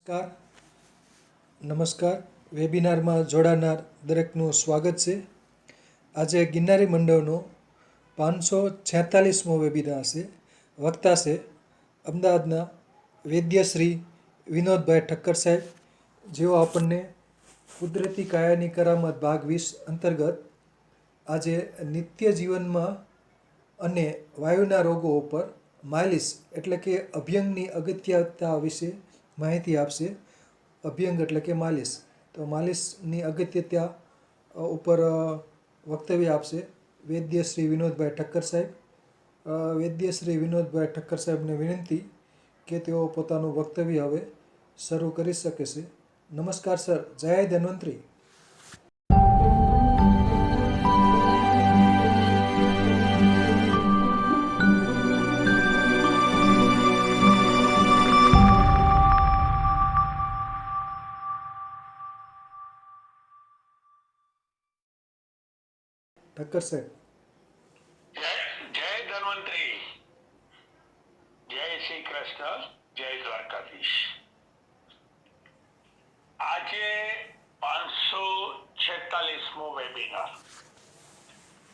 નમસ્કાર નમસ્કાર વેબિનારમાં જોડાનાર દરેકનું સ્વાગત છે. આજે ગિરનારી મંડળનો 546મો વેબિનાર છે. વક્તા છે અમદાવાદના વૈદ્યશ્રી વિનોદભાઈ ઠક્કર સાહેબ, જેઓ આપણને કુદરતી કાયાની કરામત ભાગ 20 અંતર્ગત આજે નિત્ય જીવનમાં અને વાયુના રોગો ઉપર માલિશ એટલે કે અભ્યંગની અગત્યતા વિશે માહિતી આપશે. અભ્યંગ એટલે કે માલિશ, તો માલિશની અગત્યતા ઉપર વક્તવ્ય આપશે વૈદ્યશ્રી વિનોદભાઈ ઠક્કર સાહેબ. વૈદ્યશ્રી વિનોદભાઈ ઠક્કર સાહેબને વિનંતી કે તેઓ પોતાનું વક્તવ્ય હવે શરૂ કરી શકે છે. નમસ્કાર સર, જય ધન્વંતરી. ઠક્કર સાહેબ. જય ધન્વંતરી, જય શ્રી કૃષ્ણ, જય દ્વારકાધીશ. આજે 546મો વેબિનાર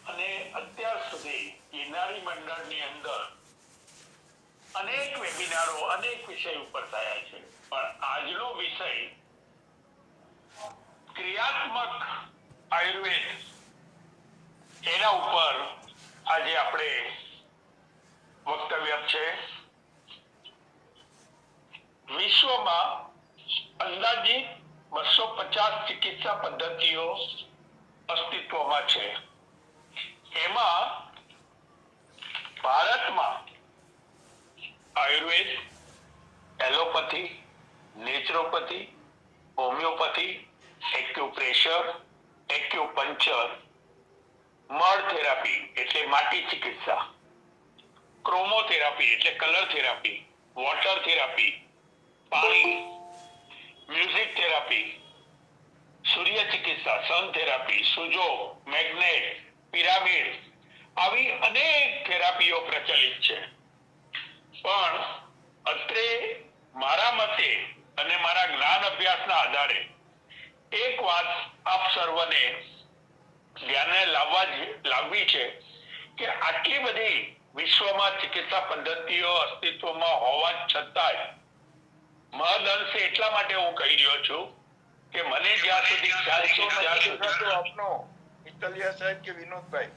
અને અત્યાર સુધી ગિરનારી મંડળની અંદર અનેક વેબિનારો અનેક વિષય ઉપર થયા છે, પણ આજનો વિષય ક્રિયાત્મક આયુર્વેદ, એના ઉપર આજે આપણે વક્તવ્ય છે. વિશ્વમાં અંદાજિત 250 ચિકિત્સા પદ્ધતિઓ અસ્તિત્વમાં છે. એમાં ભારતમાં Ayurveda, allopathy, naturopathy, homeopathy, acupressure, acupuncture, મળ થેરાપી એટલે માટી ચિકિત્સા, ક્રોમોથેરાપી એટલે કલર થેરાપી, વોટર થેરાપી, પાણી, મ્યુઝિક થેરાપી, સૂર્ય ચિકિત્સા, સન થેરાપી, સુજો, મેગ્નેટ, પિરામિડ, આવી અનેક થેરાપીઓ પ્રચલિત છે. પણ અત્રે મારા મતે અને મારા જ્ઞાન અભ્યાસના આધારે એક વાત આપ સર્વને ધ્યાને લાવવી છે કે આટલી બધી વિશ્વમાં ચિકિત્સા પદ્ધતિઓ અસ્તિત્વમાં હોવા છતાંય મહદઅંશે એટલા માટે હું કહી રહ્યો છું કે મને જ્યાં સુધી ખ્યાલ છે ત્યાં સુધી આપનો ઇટલિયા સાહેબ કે વિનોદભાઈ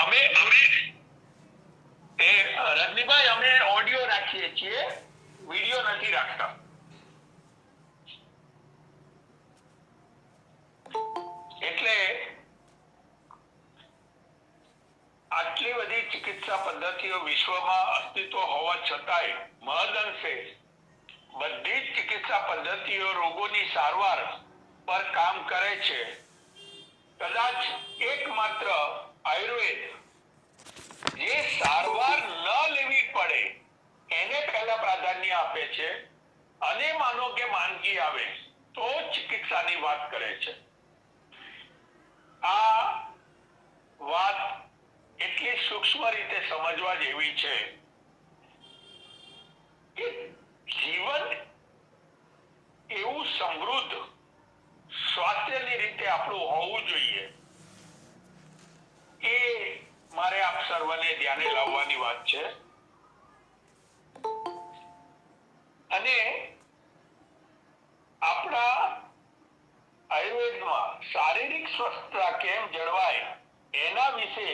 અમે રજનીભાઈ અમે ઓડિયો રાખીએ છીએ, વિડિયો નથી રાખતા. એટલે આટલી બધી ચિકિત્સા પદ્ધતિઓ વિશ્વમાં અસ્તિત્વ હોવા છતાંય મહદઅંશે બધી જ ચિકિત્સા પદ્ધતિઓ રોગોની સારવાર પર કામ કરે છે. કદાચ એકમાત્ર આયુર્વેદ જે સારવાર ન લેવી પડે એને પહેલા પ્રાધાન્ય આપે છે, અને માનો કે માંદગી આવે તો ચિકિત્સાની વાત કરે છે. આ વાત એટલી સૂક્ષ્મ રીતે સમજવા જેવી છે કે જીવન એવું સમૃદ્ધ સ્વાસ્થ્યની રીતે આપણું હોવું જોઈએ, એ મારે આપ સર્વને ધ્યાને લાવવાની વાત છે. અને આપણા આયુર્વેદમાં શારીરિક સ્વસ્થતા કેમ જળવાય એના વિશે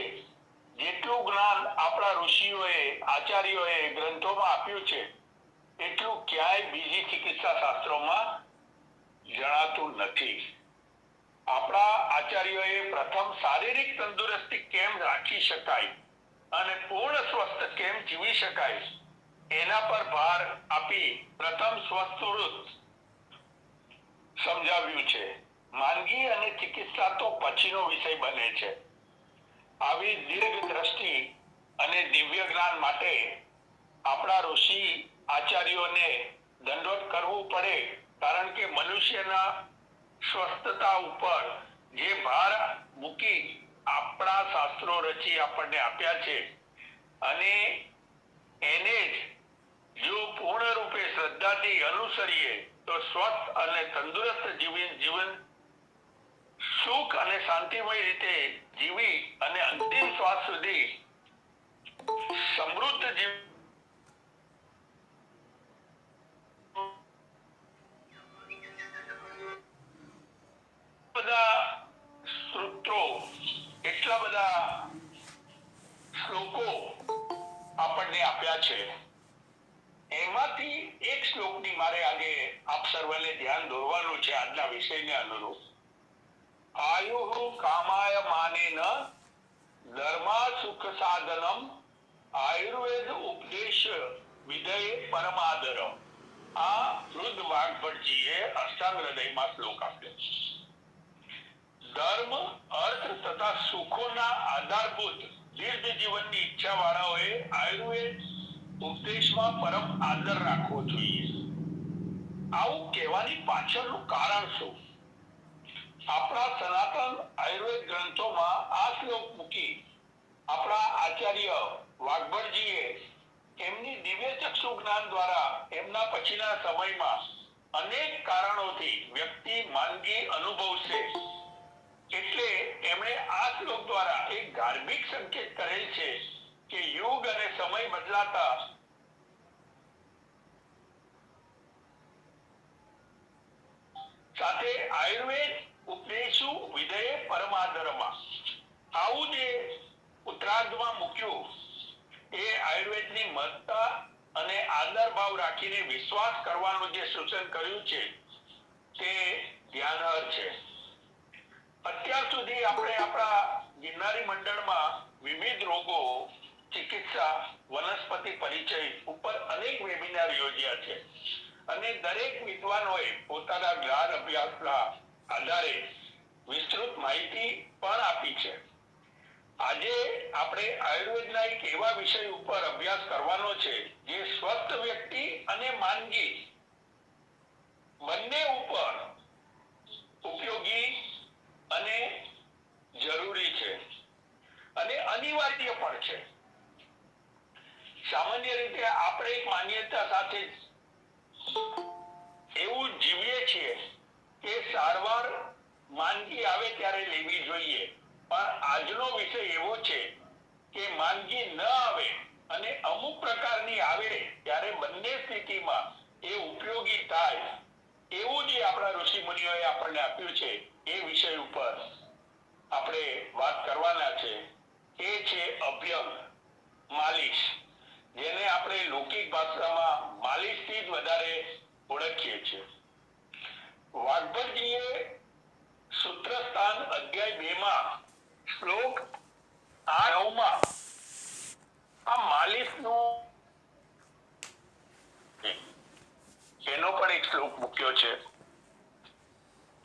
જેટલું જ્ઞાન આપણા ઋષિઓએ, આચાર્યોએ ગ્રંથોમાં આપ્યું છે એટલું ક્યાંય બીજી ચિકિત્સા શાસ્ત્રોમાં જણાતું નથી. આપણા આચાર્યોએ પ્રથમ શારીરિક તંદુરસ્તી કેમ રાખી શકાય અને પૂર્ણ સ્વસ્થ કેમ જીવી શકાય એના પર ભાર આપી પ્રથમ સ્વસ્થૃત સમજાવ્યું છે. માંદગી અને ચિકિત્સા તો પછીનો વિષય બને છે. આવી દીર્ઘ દ્રષ્ટિ અને દિવ્ય જ્ઞાન માટે આપણા ઋષિ આચાર્યોને દંડવત કરવું પડે, કારણ કે મનુષ્યના સ્વસ્થતા ઉપર જે ભાર મૂકી આપણા શાસ્ત્રો રચી આપણને આપ્યા છે અને એને જ આદિ અનુસરીએ તો સ્વસ્થ અને તંદુરસ્ત જીવન સુખ અને શાંતિમય રીતે જીવી અને અંતિમ શ્વાસ સુધી સમૃદ્ધ જીવન બધા સૂત્રો, એટલા બધા શ્લોકો આપણને આપ્યા છે. એમાંથી એક શ્લોકની મારે આજે આપ સર્વને ધ્યાન દોરવાનું છે આજના વિષયને અનુરૂપ. આયુઃ કામાય માનેન ધર્મા સુખ સાધનમ આયુર્વેદ ઉપદેશ વિધેય પરમાદરમ. આ વૃદ્ધ વાઘભટજીએ અષ્ટાંગ હૃદયમાં શ્લોક આપ્યો. ધર્મ, અર્થ તથા સુખોના આધારભૂત દીર્ઘ જીવનની ઈચ્છા વાળાઓએ આયુર્વેદ ઉપદેશમાં પરમ આદર રાખવો જોઈએ. આવું કહેવાની પાછળનું કારણ શું? આપણા સનાતન આયુર્વેદ ગ્રંથોમાં આ શ્લોક મૂકી આપણા આચાર્ય વાઘભટજીએ એમની દિવ્ય ચક્ષુ જ્ઞાન દ્વારા એમના પછીના સમયમાં અનેક કારણોથી વ્યક્તિ માંદગી અનુભવશે એટલે એમણે આ શ્લોક દ્વારા એક ગાર્ભિક સંકેત કરેલ છે કે યુગ અને સમય બદલાતા સાથે આયુર્વેદ ઉપદેશુ વિધેય પરમાદરમાં આવું જે ઉત્તરાર્ધમાં મૂક્યું એ આયુર્વેદની મહત્તા અને આદર ભાવ રાખીને વિશ્વાસ કરવાનું જે સૂચન કર્યું છે તે ધ્યાનહર છે. અત્યાર સુધી આપણે આપણા ગિરનારી મંડળમાં વિવિધ રોગો, ચિકિત્સા, વનસ્પતિ પરિચય ઉપર અનેક વેબિનાર યોજ્યા છે અને દરેક વિદ્વાનોએ પોતાના જ્ઞાન અભ્યાસના આધારે વિસ્તૃત માહિતી પણ આપી છે. આજે આપણે આયુર્વેદના એક એવા વિષય ઉપર અભ્યાસ કરવાનો છે જે સ્વસ્થ વ્યક્તિ અને માંદગી બંને ઉપર ઉપયોગી અને જરૂરી છે અને અનિવાર્ય પણ છે. સામાન્ય રીતે આપણે એક માન્યતા સાથે એવું જીવીએ છીએ કે સારવાર માંદગી આવે ત્યારે લેવી જોઈએ, પણ આજનો વિષય એવો છે કે માંદગી ન આવે અને અમુક પ્રકારની આવે ત્યારે બંને સ્થિતિમાં એ ઉપયોગી થાય એવું જે આપણા ઋષિ મુનિઓએ આપણને આપ્યું છે એ વિષય ઉપર આપણે વાત કરવાના છે. એ છે અભ્યંગ, માલિશ, જેને આપણે લૌકિક ભાષામાં માલિશથી જ વધારે ઓળખીએ છીએ. વાઘભટજીએ સૂત્રસ્થાન અધ્યાય 2 માં શ્લોક 9 માં આ માલિશનું એનો પણ એક શ્લોક મૂક્યો છે.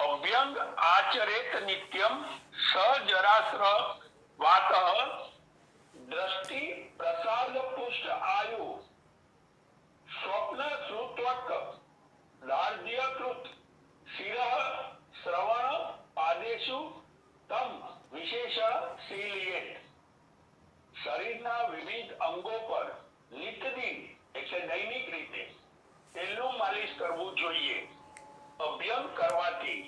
અભ્યંગ આચરેત નિત્યમ સજરાસ્ર વાતઃ દ્રષ્ટિ પ્રસાદ પુષ્ટ આયુ સ્વપ્ન શ્રુત્વક દાર્ઢ્યકૃત શિરઃ શ્રવણ પાદેશુ તમ વિશેષ શીલિયેત. શરીરના વિવિધ અંગો પર નિત્યદિન એટલે દૈનિક રીતે તેલનું માલિશ કરવું જોઈએ. અભ્યંગ કરવાથી,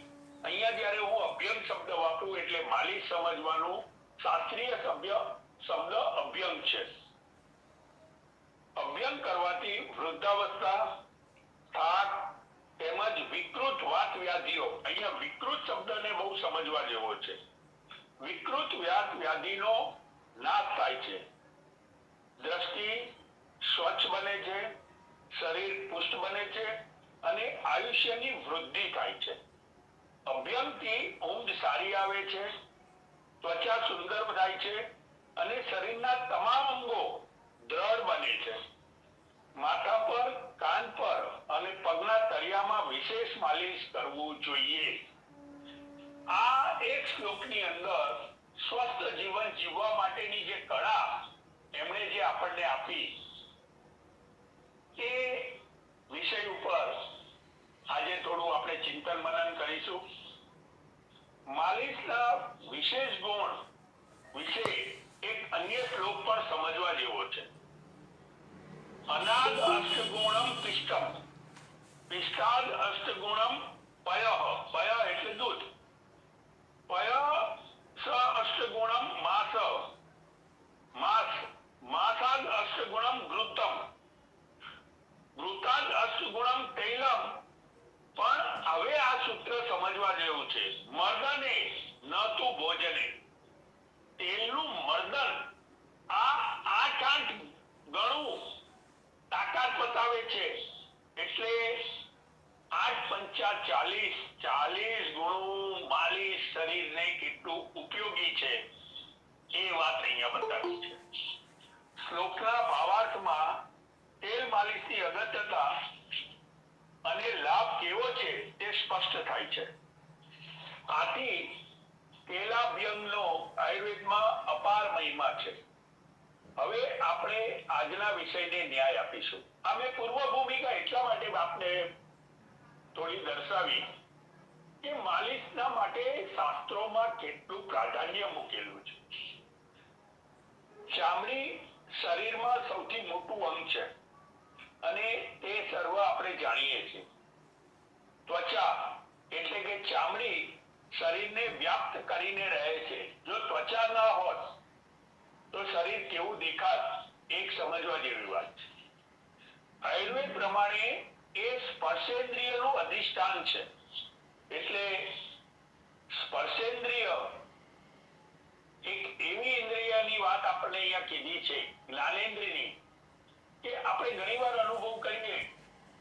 અહીંયા જ્યારે હું અભ્યંગ શબ્દ વાપરું એટલે માલિશ સમજવાનું, શાસ્ત્રીય શબ્દ અભ્યંગ છે. અભ્યંગ કરવાથી વૃદ્ધાવસ્થા, થાક તેમજ વિકૃત વાત વ્યાધિઓ, અહીંયા વિકૃત શબ્દને બહુ સમજવા જેવો છે. વિકૃત વાત વ્યાધિનો નાશ થાય છે. દ્રષ્ટિ સ્વચ્છ બને છે, શરીર પુષ્ટ બને છે અને આયુષ્યની વૃદ્ધિ થાય છે. અભ્યંગથી ઊંઘ સારી આવે છે, ત્વચા સુંદર થાય છે અને શરીરના તમામ અંગો દ્રઢ બને છે. માથા પર, કાન પર અને પગના તળિયામાં વિશેષ માલિશ કરવું જોઈએ. આ એક શ્લોકની અંદર સ્વસ્થ જીવન જીવવા માટેની જે કળા એમણે જે આપણને આપી એ વિષય ઉપર આજે થોડું આપણે ચિંતન મનન કરીશું. માલિશના વિશેષ ગુણ વિશે એક અન્ય શ્લોક પણ સમજવા જેવો છે. અનાદ અષ્ટગુણમ પિષ્ટમ પિષ્ટાદ અષ્ટગુણમ પયઃ, પયઃ એટલે દૂધ, પયઃ સ અષ્ટગુણમ માસ, માસાદ અષ્ટગુણમ ઘૃતમ, ઘૃતાદ અષ્ટગુણમ તૈલમ. પણ હવે આ સૂત્ર સમજવા જેવું છે. મર્દને ન તુ ભોજને, તેલનું મર્દન આ 8 ગણું તાકાત બતાવે છે. એટલે 8 પંચા 40, 40 ગણું માલિશ શરીરને કેટલું ઉપયોગી છે એ વાત અહીંયા બતાવી છે. શ્લોકના ભાવાર્થમાં તેલ માલિશની અગત્યતા અને લાભ કેવો છે તે સ્પષ્ટ થાય છે. આથી તેલાભ્યંગનો આયુર્વેદમાં અપાર મહિમા છે. હવે આપણે આજના વિષયને ન્યાય આપીશું. આ મેં પૂર્વ ભૂમિકા એટલા માટે આપને થોડી દર્શાવી કે માલિશના માટે શાસ્ત્રોમાં કેટલું પ્રાધાન્ય મૂકેલું છે. ચામડી શરીરમાં સૌથી મોટું અંગ છે અને તે સર્વ આપણે જાણીએ છીએ. ત્વચા એટલે કે ચામડી શરીરને વ્યાપ્ત કરીને રહે છે. જો ત્વચા ન હોત તો શરીર કેવું દેખાત એક સમજવા જેવી વાત છે. આયુર્વેદ પ્રમાણે એ સ્પર્શેન્દ્રિયનું અધિષ્ઠાન છે. એટલે સ્પર્શેન્દ્રિય એક એવી ઇન્દ્રિયની વાત આપણને અહીંયા કીધી છે, જ્ઞાનેન્દ્રિયની, કે આપણે ઘણીવાર અનુભવ કરીએ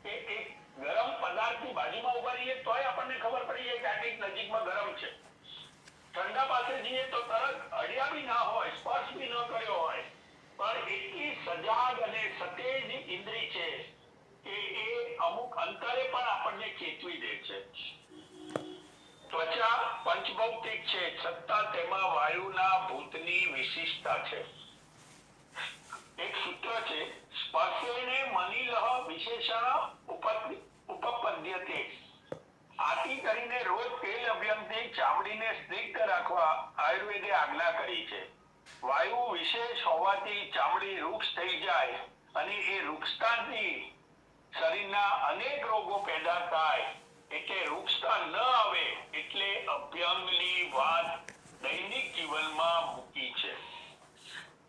કે એક ગરમ પદાર્થની બાજુમાં ઉભા રહીએ તોય આપણને ખબર પડી જાય કે આ કંઈક નજીકમાં ગરમ છે. ઠંડા પાસે જઈએ તો તરત અડ્યા બી ના હોય, સ્પર્શ બી ન કર્યો હોય, પણ એટલી સજાગ અને સતેજ ઇન્દ્રિય છે કે એ અમુક અંતરે પણ આપણને ચેતવી દે છે. ત્વચા પંચભૌતિક છે છતાં તેમાં વાયુના ભૂતની વિશિષ્ટતા છે. એક સૂત્ર છે, સ્પર્શેને મનિલઃ વિશેષણ ઉપપદ્યતે. આથી કરીને રોજ તેલ અભ્યંગથી ચામડીને સ્નિગ્ધ રાખવા આયુર્વેદે આજ્ઞા કરી છે. વાયુ વિશેષ હોવાથી ચામડી વૃક્ષ થઈ જાય અને એ વૃક્ષતાથી શરીરના અનેક રોગો પેદા થાય. એટલે વૃક્ષતા ન આવે એટલે અભ્યંગની વાત દૈનિક જીવનમાં મૂકી છે.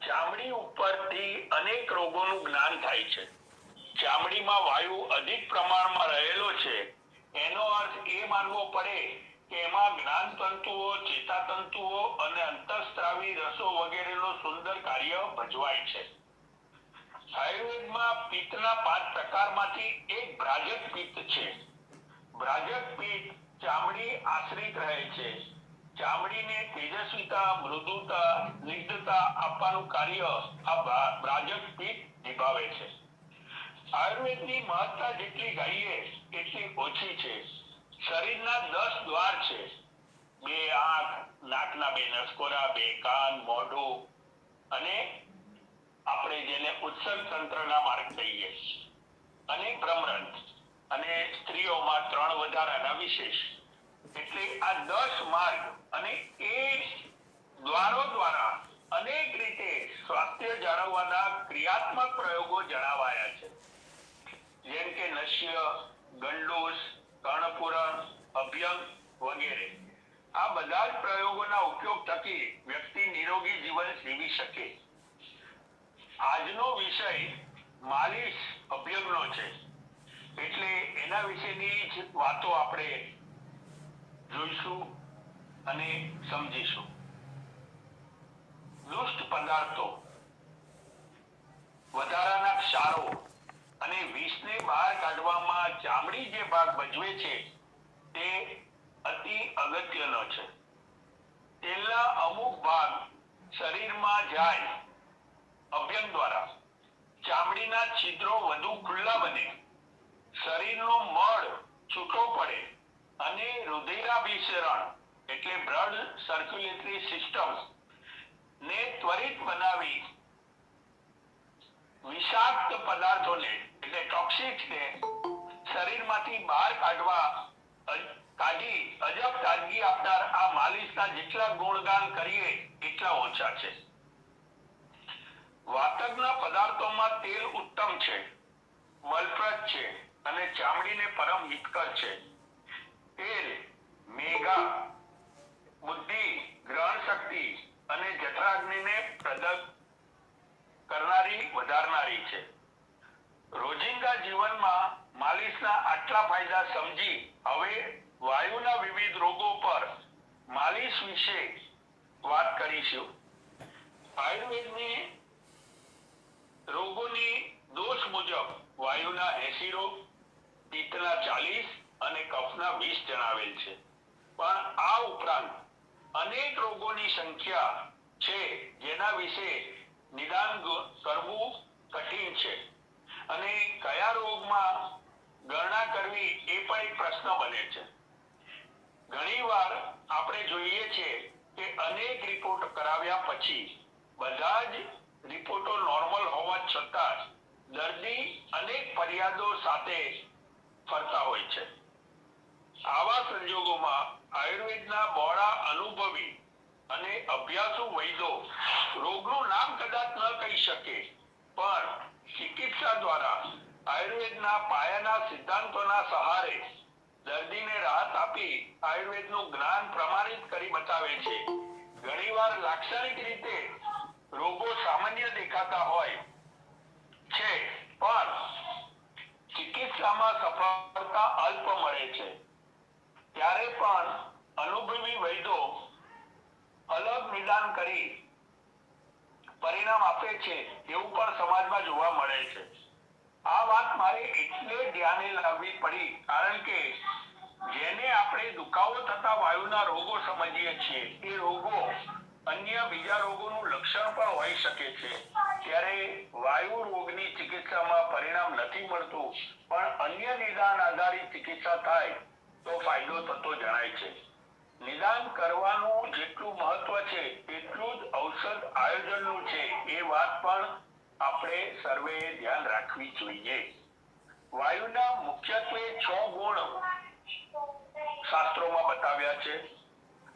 ચામડી ઉપરથી અનેક રોગોનું જ્ઞાન થાય છે. ચામડીમાં વાયુ અધિક પ્રમાણમાં રહેલો છે એનો અર્થ એ માનવો પડે કે એમાં જ્ઞાન તંતુઓ, ચેતાતંતુઓ અને અંતઃસ્ત્રાવી રસો વગેરેનો સુંદર કાર્ય ભજવાય છે. આયુર્વેદમાં પિત્તના 5 પ્રકારમાંથી એક ભ્રાજક પિત્ત છે. ભ્રાજક પિત્ત ચામડી આશ્રિત રહે છે. ચામડીને તેજસ્વીતા, મૃદુતા, સ્નિગ્ધતા આપવાનું કાર્ય આ ભ્રાજક પિત્ત નિભાવે છે. આયુર્વેદની મહત્તા જેટલી કહીએ એટલી ઓછી છે. શરીરના 10 દ્વાર છે. 2 આંખ, નાકના 2 નસકોરા, 2 કાન, મોઢું અને આપણે જેને ઉત્સર્ગ તંત્રના માર્ગ કહીએ, અને ભ્રમરંધ્ર, અને સ્ત્રીઓમાં 3 વધારાના વિશેષ. એટલે આ 10 માર્ગ અને એ દ્વારો દ્વારા અનેક રીતે સ્વાસ્થ્ય જાળવવાના ક્રિયાત્મક પ્રયોગો જણાવાયા છે. જેમ કે નશ્ય, ગંડૂસ, કર્ણપુરણ, અભ્યંગ વગેરે. આ બધા જ પ્રયોગોના ઉપયોગ થકી વ્યક્તિ નિરોગી જીવન જીવી શકે. આજનો વિષય માલિશ અભ્યંગનો છે એટલે એના વિશેની જ વાતો આપણે જોઈશું અને સમજીશું. દુષ્ટ પદાર્થો, વધારાના ક્ષારો અને વિષને બહાર કાઢવામાં ચામડી જે ભાગ ભજવે છે તે અતિ અગત્યનો છે. તેલના અમુક ભાગ શરીરમાં જાય અભ્યંગ દ્વારા ચામડીના છિદ્રો વધુ ખુલ્લા બને, શરીરનો મળ છૂટો પડે અને રુધિરાભિસરણ એટલે બ્લડ સર્ક્યુલેટરી સિસ્ટમ ને ત્વરિત બનાવી વિષાક્ત પદાર્થોને એટલે ટોક્સિક્સને શરીરમાંથી બહાર કાઢી અજબ તાજગી આપનાર આ માલિશના જેટલા ગુણગાન કરીએ એટલા ઓછા છે. વાતજના પદાર્થોમાં તેલ ઉત્તમ છે, બલપ્રદ છે અને ચામડીને પરમ હિતકર છે. તેલ મેઘા, બુદ્ધિ, ગ્રહણ શક્તિ અને જઠરાગ્નિને પ્રદક કરનારી વધારનારી છે. રોજિંદા જીવનમાં માલિશના આટલા ફાયદા સમજી હવે વાયુના વિવિધ રોગો પર માલિશ વિશે વાત કરીશું. આયુર્વેદની રોગોની દોષ મુજબ વાયુના 80 રોગ, પિત્તના 40 અને કફના 20 જણાવેલ છે. પણ આ ઉપરાંત અનેક રોગોની સંખ્યા છે જેના વિશે નિદાન કરવું કઠિન છે અને કયા રોગમાં ગણના કરવી એ પણ એક પ્રશ્ન બને છે. ઘણીવાર આપણે જોઈએ છીએ કે અનેક રિપોર્ટ કરાવ્યા પછી બધા જ રિપોર્ટો નોર્મલ હોવા છતાં દર્દી અનેક ફરિયાદો સાથે ફરતા હોય છે. આવા સંજોગોમાં આયુર્વેદના બહોળા અનુભવી અને અભ્યાસુ વૈદ્યો રોગનું નામ કદાચ ન કહી શકે પણ ચિકિત્સા દ્વારા આયુર્વેદના પાયાના સિદ્ધાંતોના સહારે દર્દીને રાહત આપી આયુર્વેદનું જ્ઞાન પ્રમાણિત કરી બતાવે છે. ઘણીવાર લાક્ષણિક રીતે રોગો સામાન્ય દેખાતા હોય છે પણ ચિકિત્સામાં સફળતા અલ્પ મળે છે. ત્યારે પણ અનુભવી વૈદ્યો અલગ નિદાન કરી પરિણામ આપે છે એવું પણ સમાજમાં જોવા મળે છે. આ વાત મારે એટલે ધ્યાને લાવવી પડી કારણ કે જેને આપણે દુખાવો થતા વાયુના રોગો સમજીએ છીએ એ રોગો અન્ય બીજા રોગોનું લક્ષણ પણ હોઈ શકે છે. ત્યારે વાયુ રોગની ચિકિત્સામાં પરિણામ નથી મળતું પણ અન્ય નિદાન આધારિત ચિકિત્સા થાય તો ફાયદો થતો જણાય છે. નિદાન કરવાનું જેટલું મહત્વ છે એટલું જ ઔષધ આયોજનનું છે એ વાત પણ આપણે સર્વે ધ્યાન રાખવી જોઈએ. વાયુના મુખ્યત્વે 6 ગુણ શાસ્ત્રોમાં બતાવ્યા છે.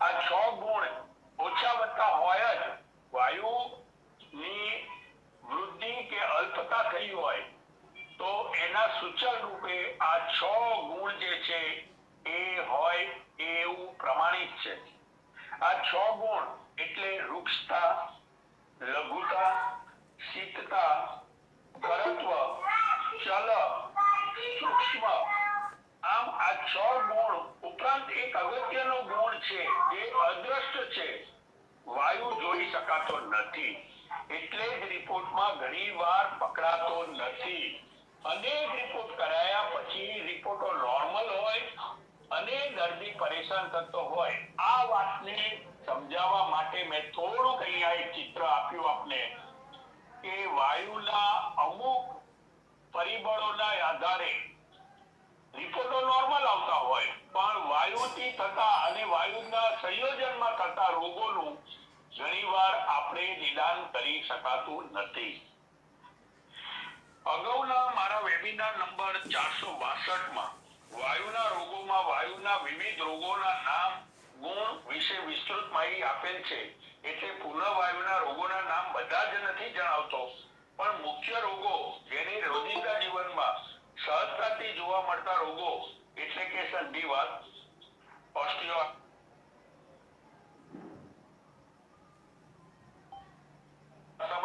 આ 6 ગુણ ઓછા વત્તા હોય જ વાયુની વૃદ્ધિ કે અલ્પતા થઈ હોય તો એના સૂચન રૂપે આ 6 ગુણ જે છે એ હોય એવું પ્રમાણિત છે. આ 6 ગુણ એટલે વૃક્ષતા, લઘુતા, શીતતા, કરત્વ, ચલ, સૂક્ષ્મ. આમ આ 6 ગુણ ઉપરાંત એક અગત્યનો ગુણ છે જે અદ્રષ્ટ છે, વાયુ જોઈ શકાતો નથી એટલે જ રિપોર્ટમાં ઘણીવાર પકડાતો નથી. અનેક રિપોર્ટ કરાયા પછી રિપોર્ટો નોર્મલ હોય અને દર્દી પરેશાન થતો હોય. આ વાતને સમજાવવા માટે મેં થોડુંક અહીંયા એક ચિત્ર આપ્યું આપને કે વાયુના અમુક પરિબળોના આધારે રિપોર્ટો નોર્મલ આવતા હોય પણ વાયુથી થતા અને વાયુના સંયોજનમાં થતા રોગોનું ઘણીવાર આપણે નિદાન કરી શકાતું નથી. અગાઉના મારા વેબિનાર નંબર 462માં વાયુના રોગોમાં વાયુના વિવિધ રોગોના નામ ગુણ વિશે વિસ્તૃત માહિતી આપેલ છે. એટલે પુનઃ વાયુના રોગોના નામ બધા જ નથી જણાવતો પણ મુખ્ય રોગો જેની રોજિંદા જીવનમાં સહજતાથી જોવા મળતા રોગો એટલે કે સંધિવાત, ઓસ્ટિયો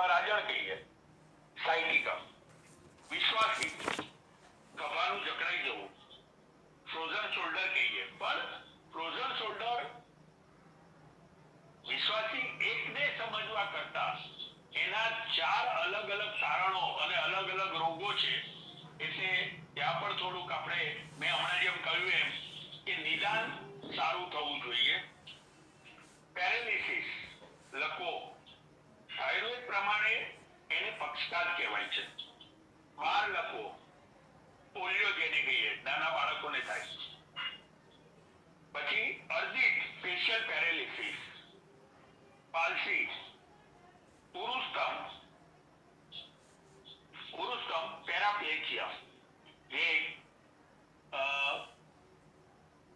રાજણ કહીએ, સાયટિકા, વિશ્વાસી, ગભાનું જકડાઈ જવું, ફ્રોઝન શોલ્ડર કહીએ. પણ ફ્રોઝન શોલ્ડર વિશ્વાસી એકને સમજવા કરતા એના 4 અલગ અલગ કારણો અને અલગ અલગ રોગો છે એટલે ત્યાં પણ થોડુંક આપણે મેં હમણાં જેમ કહ્યું એમ કે નિદાન સારું થવું જોઈએ. પેરેલિસિસ, લકવો, આયુર્વેદ પ્રમાણે એને પક્ષઘાત કહેવાય છે. બાર લકવો, પોલિયો જેને કહીએ, નાના બાળકોને થાય. પછી અર્ધિત ફેશિયલ પેરેલિસિસ, પાલ્સી, પુરુષતમ પેરાપ્લેજિયા જે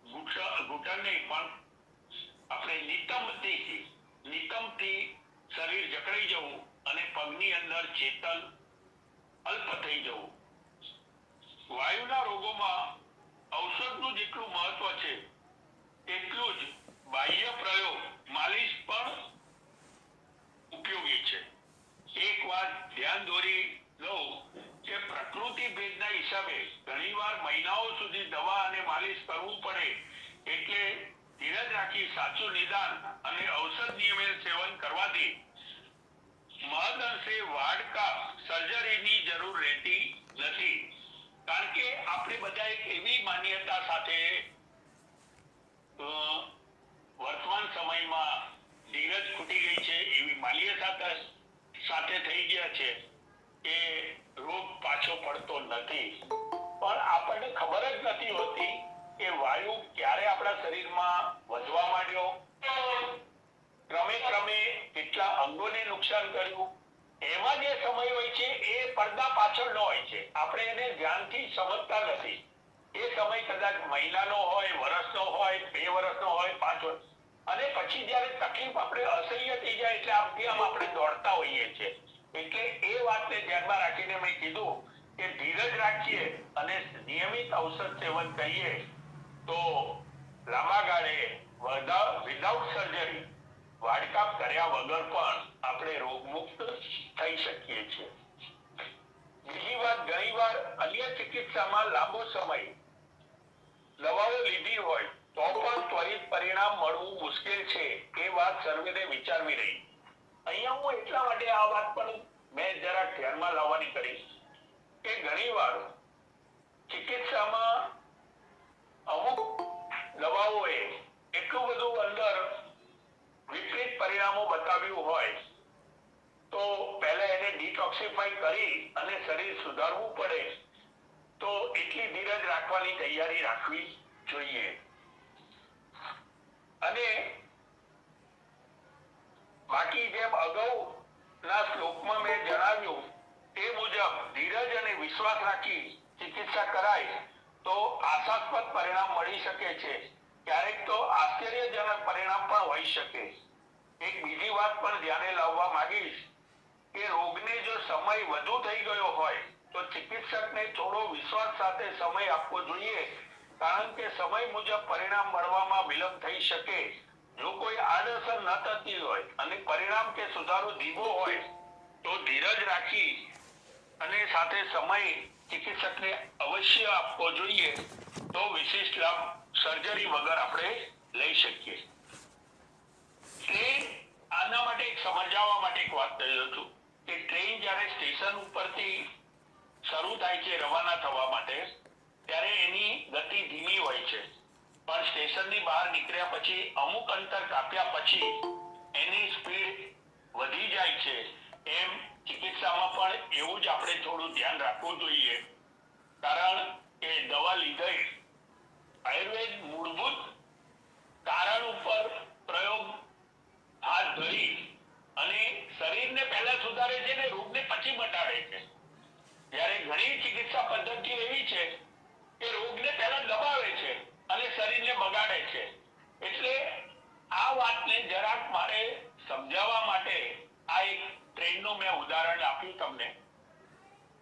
ઘૂંટણ નહીં પણ આપણે નિતંબથી શરીર જકડાઈ જવું અને પગની અંદર ચેતન અલ્પ થઈ જવું. વાયુના રોગોમાં હિસાબે ઘણીવાર મહિનાઓ સુધી દવા અને માલિશ કરવું પડે, એટલે ધીરજ રાખી સાચું નિદાન અને ઔષધ નિયમિત સેવન કરવાથી મહદઅંશે વાડકાપ સર્જરીની જરૂર રહેતી નથી. કારણ કે આપણે બધા એક એવી માન્યતા સાથે વર્તમાન સમયમાં ધીરજ ખૂટી ગઈ છે, એવી માન્યતા સાથે થઈ ગયા છે કે રોગ પાછો પડતો નથી. પણ આપણને ખબર જ નથી હોતી કે વાયુ ક્યારે આપણા શરીરમાં વધવા માંડ્યો, ક્રમે ક્રમે કેટલા અંગોને નુકસાન કર્યું. એમાં જે સમય હોય છે એ પડદા પાછળનો હોય છે, આપણે એને ધ્યાનથી સમજતા નથી. એ સમય કદાચ મહિનાનો હોય, વર્ષનો હોય, 2 વર્ષનો હોય, 5 વર્ષ, અને પછી જયારે તકલીફ આપણે અસહ્ય થઈ જાય એટલે આમ આપણે દોડતા હોઈએ છીએ. એટલે એ વાતને ધ્યાનમાં રાખીને મેં કીધું કે ધીરજ રાખીએ અને નિયમિત ઔષધ સેવન કરીએ તો લાંબા ગાળે વિધાઉટ સર્જરી, વાડકાપ કર્યા વગર પણ આપણે રોગમુક્ત થઈ શકીએ છીએ. બીજી વાત, ઘણીવાર અન્ય ચિકિત્સામાં લાંબો સમય દવાઓ લીધી હોય તો પણ ત્વરિત પરિણામ મળવું મુશ્કેલ છે, એ વાત સર્વેને વિચારવી રહી. અહીંયા હું એટલા માટે આ વાત પણ મેં જરા ધ્યાનમાં લાવવાની કરી કે ઘણીવાર ચિકિત્સામાં અમુક દવાઓએ એટલું બધું અંદર વિપરીત પરિણામો બતાવ્યું હોય તો પહેલા એને ડિટોક્સિફાઈ કરી અને શરીર સુધારવું પડે, તો એટલી ધીરજ રાખવાની તૈયારી રાખવી જોઈએ. અને બાકી જેમ અગાઉના શ્લોકમાં મેં જણાવ્યું તે મુજબ ધીરજ અને વિશ્વાસ રાખી ચિકિત્સા કરાય તો આશાસ્પદ પરિણામ મળી શકે છે. ક્યારેક તો આશ્ચર્યજનક પરિણામ પણ હોઈ શકે. એક બીજી વાત પણ ધ્યાને લાવવા માંગીશ કે રોગને જો સમય વધુ થઈ ગયો હોય તો ચિકિત્સકને થોડો વિશ્વાસ સાથે સમય આપવો જોઈએ, કારણ કે સમય મુજબ પરિણામ મળવામાં વિલંબ થઈ શકે. જો કોઈ આડઅસર ન થતી હોય અને પરિણામ કે સુધારો ધીમો હોય તો ધીરજ રાખી અને સાથે સમય ચિકિત્સકને અવશ્ય આપવો જોઈએ, તો વિશિષ્ટ લાભ સર્જરી વગર આપણે લઈ શકીએ. ટ્રેન, આના માટે સમજાવવા માટે એક વાત કહ્યો છું કે ટ્રેન જ્યારે સ્ટેશન ઉપરથી શરૂ થાય છે રવાના થવા માટે, ત્યારે એની ગતિ ધીમી હોય છે, પણ સ્ટેશનની બહાર નીકળ્યા પછી અમુક અંતર કાપ્યા પછી એની સ્પીડ વધી જાય છે. એમ ચિકિત્સામાં પણ એવું જ આપણે થોડું ધ્યાન રાખવું જોઈએ, કારણ કે દવા લીધે આયુર્વેદ મૂળભૂત કારણ ઉપર પ્રયોગ હાથ ધરી અને શરીરને પહેલા સુધારે છે ને રોગને પછી મટાડે છે. જ્યારે ઘણી ચિકિત્સા પદ્ધતિ એવી છે કે રોગને પહેલા દબાવે છે અને શરીરને બગાડે છે. એટલે આ વાતને જરાક મારે સમજાવવા માટે આ એક ટ્રેનનું મેં ઉદાહરણ આપ્યું તમને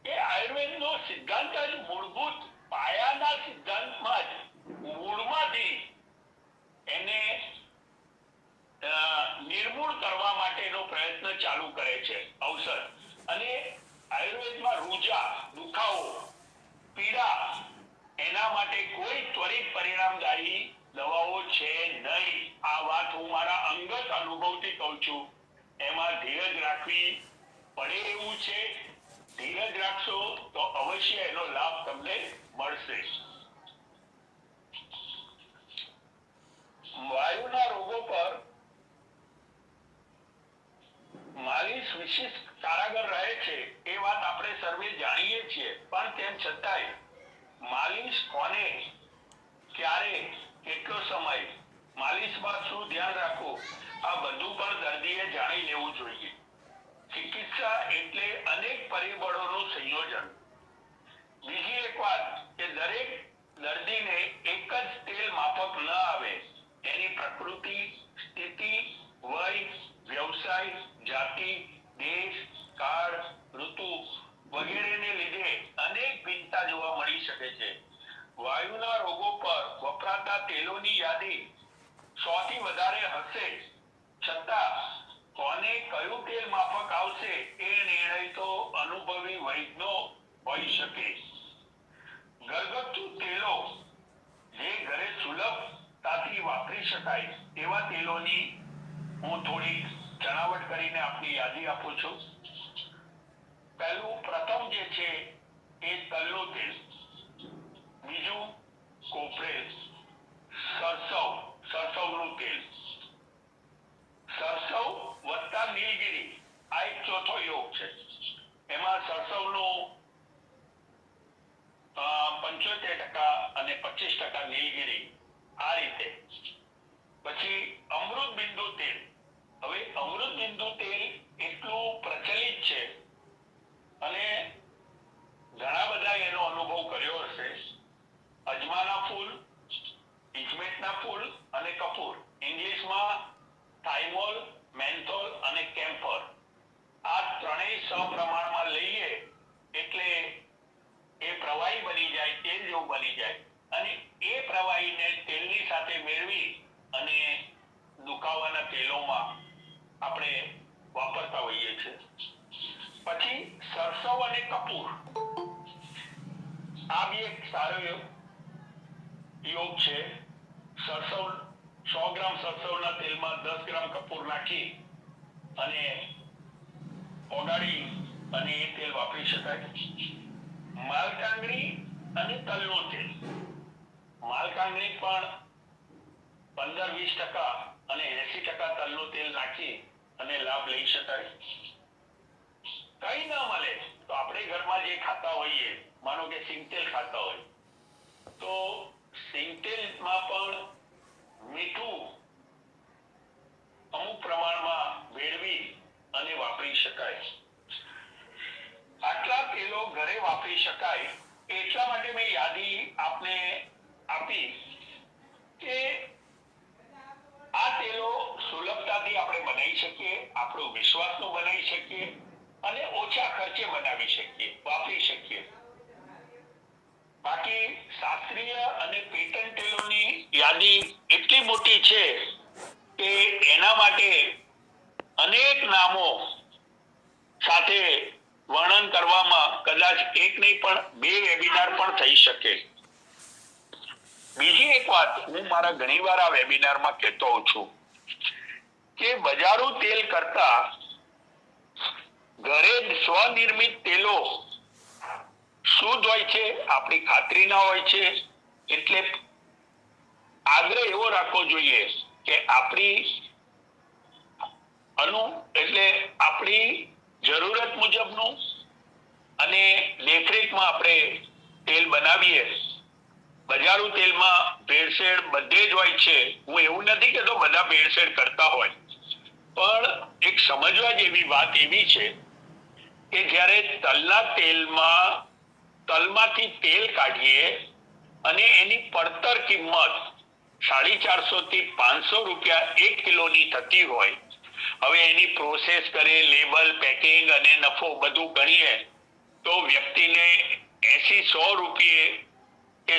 કે આયુર્વેદનો સિદ્ધાંત જ મૂળભૂત પાયાના સિદ્ધાંતમાં જ મૂળમાંથી એને નિર્મૂળ કરવા માટેનો પ્રયત્ન ચાલુ કરે છે ઔષધ. અને આયુર્વેદમાં રૂજા, દુખાવો, પીડા, એના માટે કોઈ ત્વરિત પરિણામદાયી દવાઓ છે નહીં. આ વાત હું મારા અંગત અનુભવથી કહું છું. એમાં ધીરજ રાખવી પડે એવું છે. ધીરજ રાખશો તો અવશ્ય એનો લાભ તમને મળશે. વાયુના રોગો પર માલિશ વિશિષ્ટ કારાગર રહે છે એ વાત આપણે સર્વે જાણીએ છીએ, પણ તેમ છતાંય માલિશ કોને, ક્યારે, કેટલો સમય, માલિશમાં શું ધ્યાન રાખવું, આ બધું પણ દર્દીએ જાણી લેવું જોઈએ. ચિકિત્સા એટલે અનેક પરિબળોનું સંયોજન. બીજી એક વાત કે દરેક દર્દીને એક જ તેલ માફક ન આવે. એની પ્રકૃતિ, સ્થિતિ, વય, વ્યવસાય, જાતિ, દેશ, કાળ, ઋતુ વગેરેને લીધે અનેક ભિન્નતા જોવા મળી શકે છે. વાયુના રોગો પર વપરાતા તેલોની યાદી 100 થી વધારે હશે, છતાં કોને કયું તેલ માફક આવશે એ નિર્ણય તો અનુભવી વૈદ્યનો હોઈ શકે. ઘરગથ્થુ તેલો જે ઘરે સુલભતાથી વાપરી શકાય એવા તેલોની હું થોડી જણાવટ કરીને આપની યાદી આપું છું. પ્રથમ જે છે એ તલનું તેલ, બીજું કોપરેલ, સરસવનું તેલ, સરસવ વત્તા નીલગિરી આ એક ચોથો યોગ છે. એમાં સરસવનું 75% અને 25% નીલગિરી આ રીતે. પછી અમૃત બિંદુ તેલ. હવે અમૃત બિંદુ તેલ એટલું પ્રચલિત છે અને ઘણા બધા એનો અનુભવ કર્યો હશે. અજમાના ફૂલ, ઇજમેટના ફૂલ અને કપૂર, ઇંગ્લિશમાં થાઇમોલ, મેન્થોલ અને કેમ્ફર, આ ત્રણેય સપ્રમાણમાં લઈએ એટલે એ પ્રવાહી બની જાય, તેલ જેવું બની જાય અને એ પ્રવાહીને તેલની સાથે મેળવી અને દુખાવાના તેલોમાં આપણે વાપરતા હોઈએ છીએ. પછી સરસવ અને કપૂર આ બી એક સારો યોગ છે. સરસવ 100 ગ્રામ સરસવના તેલમાં 10 ગ્રામ કપૂર નાખી અને ઓગાળી અને એ તેલ વાપરી શકાય. માલકાંગણી અને તલનું તેલ. માલકાંગણી પણ 15-20% અને 80% તલનું તેલ નાખી અને લાભ લઈ શકાય. કઈ ના મળે તો આપણે ઘરમાં જે ખાતા હોઈએ, માનો કે સિંગતેલ ખાતા હોય તો સિંગતેલમાં પણ મીઠું અમુક પ્રમાણમાં ભેળવી અને વાપરી શકાય. આટલા તેલો ઘરે વાપરી શકાય એટલા માટે મેં યાદી આપને આપી કે આ તેલો સુલભતાથી આપણે બનાવી શકીએ, આપણું વિશ્વાસનું બનાવી શકીએ અને ઓછા ખર્ચે બનાવી શકીએ, વાપરી શકીએ. બાકી શાસ્ત્રીય અને પેટન્ટ તેલોની યાદી એટલી મોટી છે કે એના માટે અનેક નામો સાથે વર્ણન કરવામાં કદાચ એક નહીં પણ 2 વેબિનાર પણ થઈ શકે. બીજી એક વાત હું મારા ઘણીવાર આ વેબિનારમાં કહેતો હોઉં છું કે બજારુ તેલ કરતા ઘરે સ્વનિર્મિત તેલો શુદ્ધ હોય છે, આપણી ખાતરીના હોય છે. એટલે આગ્રહ એવો રાખવો જોઈએ કે આપણી જરૂરત મુજબનું અને દેખરેખમાં આપણે તેલ બનાવીએ. બજારુ તેલમાં ભેળસેળ બધે જ હોય છે. હું એવું નથી કહેતો બધા ભેળસેળ કરતા હોય, પણ એક સમજવા જેવી વાત એવી છે કે જ્યારે તલમાંથી તેલ કાઢીએ અને એની પડતર કિંમત 450 થી 500 રૂપિયા 1 કિલોની થતી હોય. હવે એની પ્રોસેસ કરે, લેબલ, પેકિંગ અને નફો બધું ગણીએ તો વ્યક્તિને 80-100 રૂપિયે કે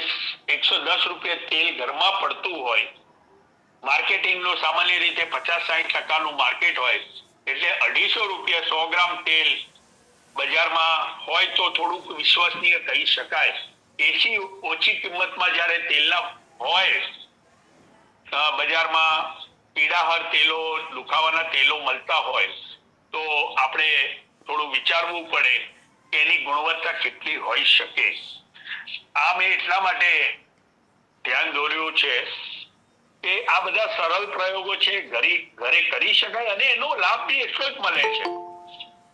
110 રૂપિયા તેલ ઘરમાં પડતું હોય. માર્કેટિંગનું સામાન્ય રીતે 50-60% માર્કેટ હોય એટલે 250 રૂપિયા 100 ગ્રામ તેલ બજારમાં હોય તો થોડુંક વિશ્વસનીય કહી શકાય. એસી ઓછી કિંમતમાં જ્યારે તેલના હોય બજારમાં પીળાહર તેલો, દુખાવાના તેલો મળતા હોય તો આપણે થોડું વિચારવું પડે કે એની ગુણવત્તા કેટલી હોઈ શકે. આ મેં એટલા માટે ધ્યાન દોર્યું છે કે આ બધા સરળ પ્રયોગો છે, ઘરે કરી શકાય અને એનો લાભ બી એટલો જ મળે છે.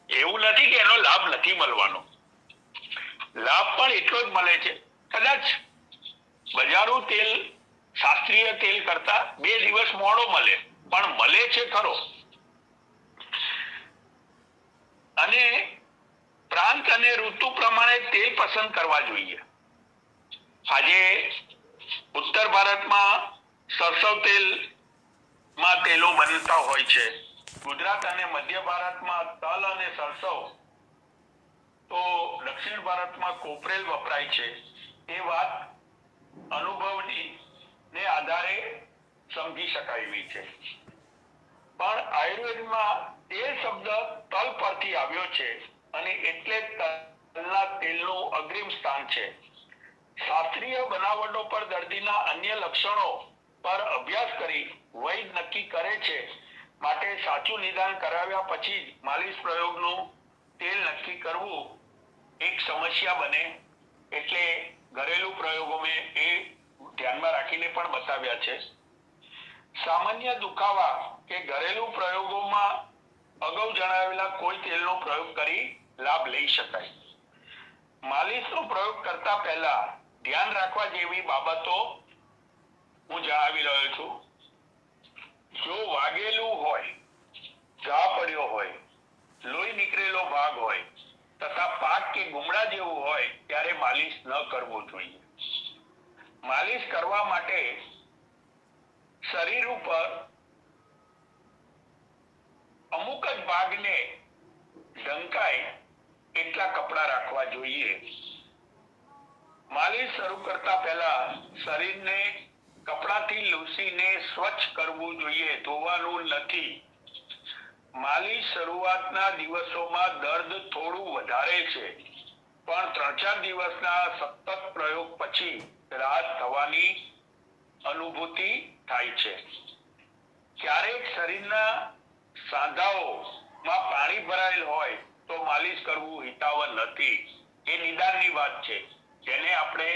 એવું નથી કે એનો લાભ નથી મળવાનો, લાભ પણ એટલો જ મળે છે. કદાચ બજારુ તેલ શાસ્ત્રીય તેલ કરતા 2 દિવસ મોડો મળે પણ મળે છે ખરો. અને પ્રાંત અને ઋતુ પ્રમાણે તેલ પસંદ કરવા જોઈએ. આજે ઉત્તર ભારતમાં સરસવ તેલમાં તેલો બનતા હોય છે. ગુજરાત અને મધ્ય ભારતમાં તલ અને સરસવ, તો દક્ષિણ ભારતમાં કોપરેલ વપરાય છે. એ વાત અનુભવની ને આધારે સમજી શકાય એવી છે. પણ આયુર્વેદમાં તેલ શબ્દ તલ પરથી આવ્યો છે અને એટલે તલના તેલનું અગ્રીમ સ્થાન છે. શાસ્ત્રીય બનાવટો પર દર્દીના અન્ય લક્ષણો પર અભ્યાસ કરી વૈદ નક્કી કરે છે. માટે સાચું નિદાન કરાવ્યા પછી જ માલિશ પ્રયોગનું તેલ નક્કી કરવું એક સમસ્યા બને. એટલે ઘરેલું પ્રયોગો મેં એ ધ્યાનમાં રાખીને પણ બતાવ્યા છે. સામાન્ય દુખાવા કે ઘરેલું પ્રયોગોમાં અગાઉ જણાવેલા કોઈ તેલનો પ્રયોગ કરી લાભ લઈ શકાય. માલિશનો પ્રયોગ કરતા પહેલા ધ્યાન રાખવા જેવી બાબતો હું જણાવી રહ્યો છું. જો વાગેલું હોય, ઘા પડ્યો હોય, લોહી નીકળેલો ભાગ હોય તથા પાક કે ગુમડા જેવું હોય ત્યારે માલિશ ન કરવું જોઈએ. માલિશ કરવા માટે શરીર ઉપર અમુક જ ભાગને ઢંકાય એટલા કપડા રાખવા જોઈએ. માલિશ શરૂ કરતા પહેલા શરીરને કપડાથી લૂસીને સ્વચ્છ કરવું જોઈએ, ધોવાનું નથી. માલિશ શરૂઆતના દિવસોમાં દર્દ થોડું વધારે છે, પણ 3-4 દિવસના સતત પ્રયોગ પછી રાહત થવાની અનુભૂતિ થાય છે. ક્યારેક શરીરના સાંધાઓમાં પાણી ભરાયેલ હોય તો માલિશ કરવું હિતાવહ નથી. એ નિદાનની વાત છે, જેને આપણે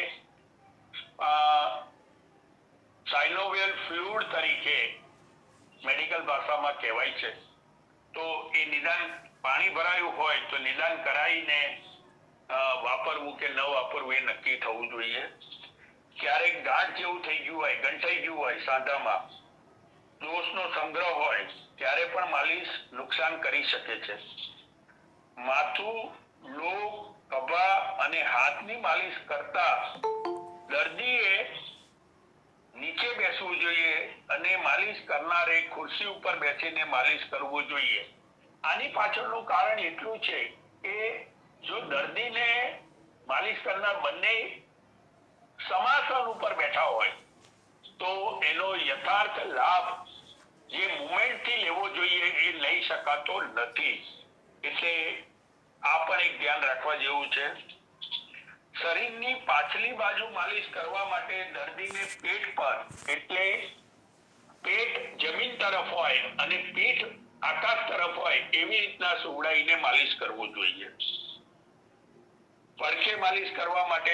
સાઇનોવિયલ ફ્લુઇડ તરીકે મેડિકલ ભાષામાં કહેવાય છે. તો એ નિદાન પાણી ભરાયું હોય તો નિદાન કરાવીને વાપરવું કે ન વાપરવું એ નક્કી થવું જોઈએ. ક્યારેક ગાંઠ જેવું થઈ ગયું હોય, ગંઠાઈ ગયું હોય સાંધામાં, દોષનો સંગ્રહ હોય ત્યારે પણ માલિશ નુકસાન કરી શકે છે. માથું, લોક, ખભા અને હાથની માલિશ કરતા દર્દીએ નીચે બેસવું જોઈએ અને માલિશ કરનારે ખુરશી ઉપર બેસીને માલિશ કરવું જોઈએ. આની પાછળનું કારણ એટલું છે કે જો દર્દીને માલિશ કરનાર બંને સમાસન ઉપર બેઠા હોય તો એનો યથાર્થ લાભ જે મુવમેન્ટથી લેવો જોઈએ એ લઈ શકાતો નથી. એટલે આ પણ એક ધ્યાન રાખવા જેવું છે. શરીરની પાછલી બાજુ માલિશ કરવા માટે દર્દીને પેટ પર, એટલે પેટ જમીન તરફ હોય અને પીઠ આકાશ તરફ હોય એવી રીતના સુવડાવીને માલિશ કરવું જોઈએ. પડખે માલિશ કરવા માટે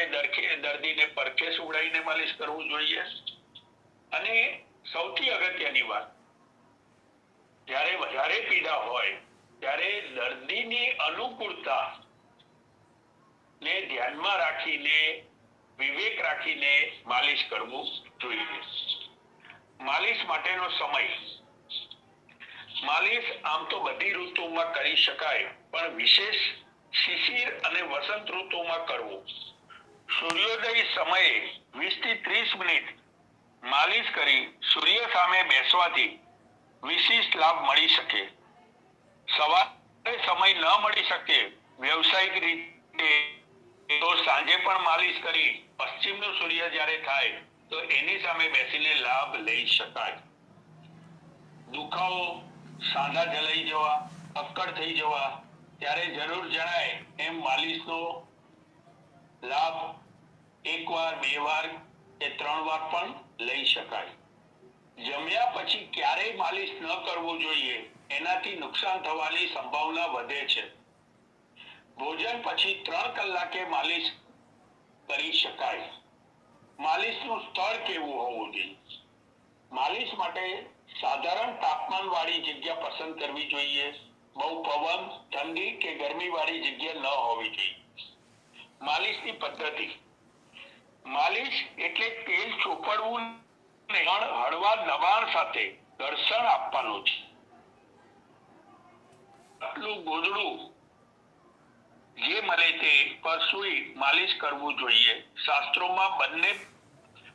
દર્દીને પડખે સુવડાવીને માલિશ કરવું જોઈએ. અને સૌથી અગત્યની વાત, જ્યારે વધારે પીડા હોય ત્યારે દર્દીની અનુકૂળતા ને ધ્યાનમાં રાખીને, વિવેક રાખીને માલિશ કરવું જોઈએ. માલિશ માટેનો સમય. માલિશ આમ તો બધી ઋતુમાં કરી શકાય, પણ વિશેષ શિશિર અને વસંત ઋતુમાં કરવું. સૂર્યોદય સમયે 20 થી 30 મિનિટ માલિશ કરી સૂર્ય સામે બેસવાથી વિશિષ્ટ લાભ મળી શકે. સવારે સમય ન મળી શકે વ્યવસાયિક રીતે તો સાંજે પણ માલિશ કરી પશ્ચિમનો સૂર્ય જ્યારે થાય તો એની સામે બેસીને લાભ લઈ શકાય. દુખાવો, સાંધા જલાઈ જવા, અક્કડ થઈ જવા ત્યારે જરૂર જણાય એમ માલિશનો લાભ 1 વાર, 2 વાર કે 3 વાર પણ લઈ શકાય. જમ્યા પછી ક્યારેય માલિશ ન કરવું જોઈએ, એનાથી નુકસાન થવાની સંભાવના વધે છે. ભોજન પછી 3 કલાકે માલિશ કરી શકાય. માલિશનું સ્થળ કેવું હોવું જોઈએ? માલિશ માટે સાધારણ તાપમાન વાળી જગ્યા પસંદ કરવી જોઈએ. બહુ પવન, ઠંડી કે ગરમી વાળી જગ્યા ન હોવી જોઈએ. માલિશની પદ્ધતિ. માલિશ એટલે તેલ ચોપડવું ને હળવા દબાણ સાથે ઘર્ષણ આપવાનું છે. આટલું ગોદડું જે મળે તે પર સૂઈ માલિશ કરવું જોઈએ. શાસ્ત્રોમાં બંને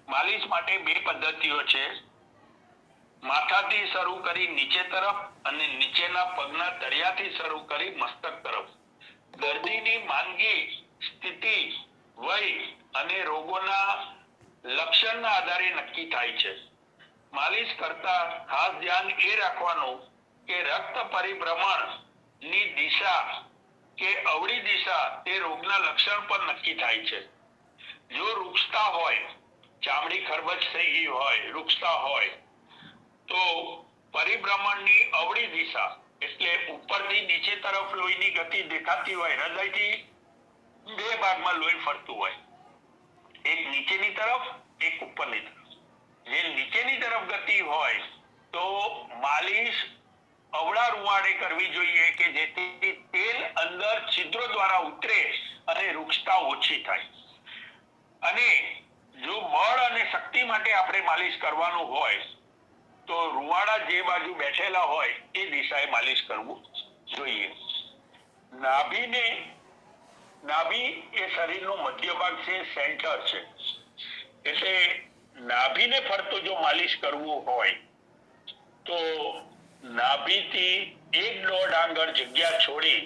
માલિશ માટે 2 પદ્ધતિઓ છે. માથાથી શરૂ કરી નીચે તરફ અને નીચેના પગના તળિયાથી શરૂ કરી મસ્તક તરફ. દર્દીની માંદગી સ્થિતિ, વય અને રોગોના લક્ષણના આધારે નક્કી થાય છે. માલિશ કરતા ખાસ ધ્યાન એ રાખવાનું કે રક્ત પરિભ્રમણ ની દિશા કે અવળી દિશા તે રોગના લક્ષણ પર નક્કી થાય છે. જો રૂક્ષતા હોય, ચામડી ખરબચ થઈ ગઈ હોય, રૂક્ષતા હોય, તો પરિભ્રમણની અવળી દિશા એટલે ઉપરથી નીચે તરફ લોહીની ગતિ દેખાતી હોય, હૃદયથી 2 ભાગમાં લોહી ફરતું હોય, એક નીચેની તરફ, એક ઉપરની તરફ. જે નીચેની તરફ ગતિ હોય તો માલિશ અવળા રૂવાડે કરવી જોઈએ કે જેથી તેલ અંદર છિદ્રો દ્વારા ઉતરે અને રૂક્ષતા ઓછી થાય. અને જો બળ અને શક્તિ માટે આપણે માલિશ કરવાનું હોય તો રૂવાડા જે બાજુ બેઠેલા હોય એ દિશાએ માલિશ કરવું જોઈએ. નાભી એ શરીરનો મધ્ય ભાગ છે, સેન્ટર છે. એટલે નાભીને ફરતો જો માલિશ કરવું હોય તો નાભીથી 1.5 આંગળ જગ્યા છોડી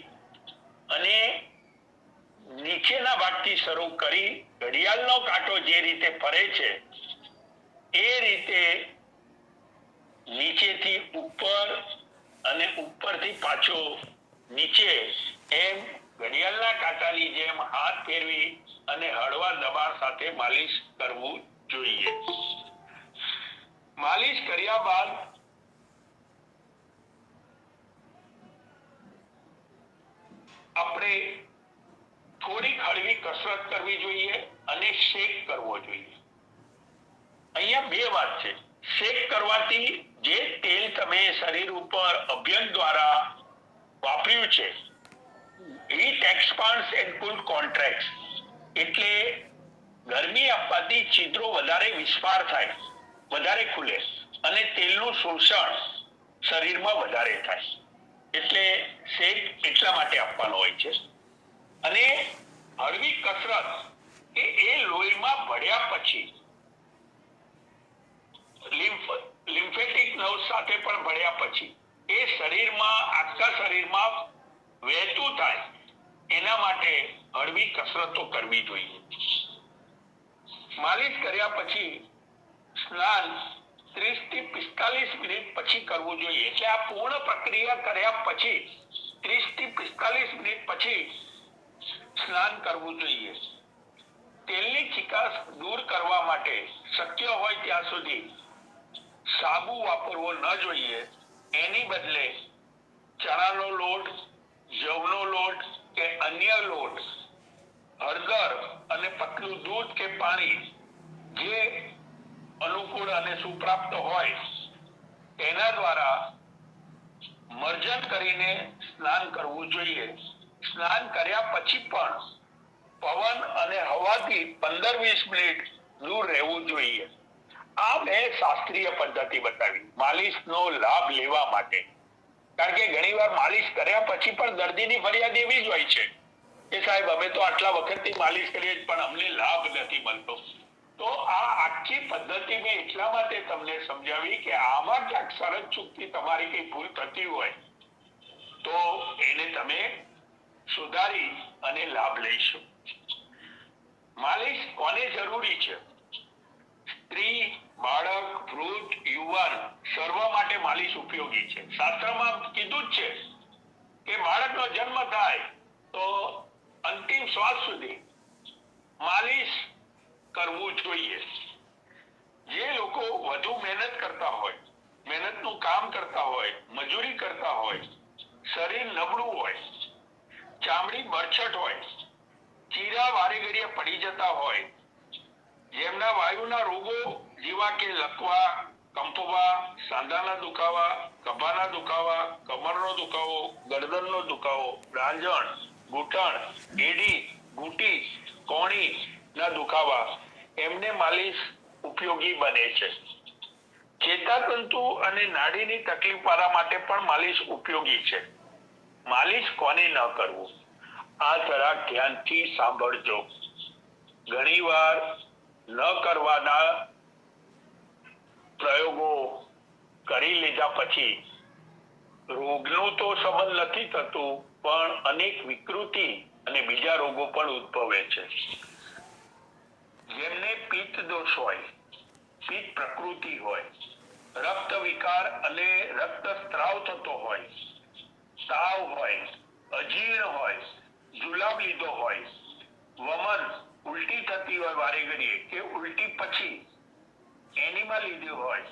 અને નીચેના ભાગથી શરૂ કરી ઘડિયાળનો કાંટો જે રીતે ફરે છે એ રીતે નીચેથી ઉપર અને ઉપરથી પાછો નીચે એમ ઘડિયાળના કાંટાની જેમ હાથ ફેરવી અને હળવા દબાણ સાથે માલિશ કરવું જોઈએ. માલિશ કર્યા બાદ આપણે થોડીક હળવી કસરત કરવી જોઈએ અને શેક કરવો જોઈએ. અહીંયા 2 વાત છે. શેક કરવાથી જે તેલ તમે શરીર ઉપર અભ્યંગ દ્વારા વાપર્યું છે, હીટ એક્સપાન્ડ્સ એન્ડ કુલ કોન્ટ્રેક્ટ્સ, એટલે ગરમી આપવાથી છિદ્રો વધારે વિસ્ફાર થાય, વધારે ખુલે અને તેલનું શોષણ શરીરમાં વધારે થાય. એટલે શેક એટલા માટે આપવાનો હોય છે. અને હળવી કસરત કે એ લોહીમાં ભળ્યા પછી લિમ્ફેટિક નર્વ સાથે પણ ભળ્યા પછી એ શરીરમાં, આખા શરીરમાં વહેતું થાય એના માટે હળવી કસરતો કરવી જોઈએ. માલિશ કર્યા પછી સ્નાન 30 થી 45 મિનિટ પછી કરવું જોઈએ. એટલે આ પૂર્ણ પ્રક્રિયા કર્યા પછી 30 થી 45 મિનિટ પછી સ્નાન કરવું જોઈએ. તેલની ચિકાસ દૂર કરવા માટે શક્ય હોય ત્યાં સુધી સાબુ વાપરવો ન જોઈએ. એની બદલે ચણાનો લોટ, જવનો લોટ કે અન્ય લોટ, હળદર અને પતલું દૂધ કે પાણી જે અનુકૂળ અને સુપ્રાપ્ત હોય તેના દ્વારા મર્જન કરીને સ્નાન કરવું જોઈએ. સ્નાન કર્યા પછી પણ પવન અને હવાથી 15-20 મિનિટ દૂર રહેવું જોઈએ. આ મેં શાસ્ત્રીય પદ્ધતિ બતાવી માલિશનો લાભ લેવા માટે. કારણ કે ઘણીવાર માલિશ કર્યા પછી પણ દર્દીની ફરિયાદ એવી જ હોય છે કે સાહેબ અમે તો આટલા વખતથી માલિશ કરીએ પણ અમને લાભ નથી મળતો. તો આ આખી પદ્ધતિ મેં એટલા માટે તમને સમજાવી કે આમાં ક્યાંક શરત ચૂકથી તમારી કઈ ભૂલ થતી હોય તો એને તમે સુધારી અને લાભ લઈશું. માલિશ કોને જરૂરી છે? સ્ત્રી, બાળક, વૃદ્ધ, યુવાન સર્વ માટે માલિશ ઉપયોગી છે. શાસ્ત્રમાં કીધું જ છે કે બાળકનો જન્મ થાય તો અંતિમ શ્વાસ સુધી માલિશ કરવું જોઈએ. જે લોકો વધુ મહેનત કરતા હોય, મહેનતનું કામ કરતા હોય, મજૂરી કરતા હોય, શરીર નબળું હોય, ચામડી બરછટ હોય, ચીરા વારે ઘડીએ પડી જતા હોય, જેમના વાયુના રોગો જેવા કે લકવા, કંપવા, સાંધાના દુખાવા, ખભાના દુખાવા, કમરનો દુખાવો, ગરદનનો દુખાવો, રાંજણ, ઘૂંટણ, એડી, ઘૂંટી, કોણી ના દુખાવા, એમને માલિશ ઉપયોગી બને છે. ચેતાતંતુ અને નાડીની તકલીફ વાળા માટે પણ માલિશ ઉપયોગી છે. માલિશ કોને ન કરવું? આ જરાક ધ્યાનથી સાંભળજો. ઘણીવાર ન કરવાના પ્રયોગો કરી લીધા પછી રોગનું તો સંબંધ નથી થતું પણ અનેક વિકૃતિ અને બીજા રોગો પણ ઉદ્ભવે છે. જેમને પિત્ત દોષ હોય, પિત્ત પ્રકૃતિ હોય, રક્ત વિકાર અને રક્તસ્રાવ થતો હોય, તાવ હોય, અજીર્ણ હોય, જુલાબ લીધો હોય, વમન ઉલટી થતી હોય વારે ઘડીએ કે ઉલટી પછી એનીમાં લીધી હોય,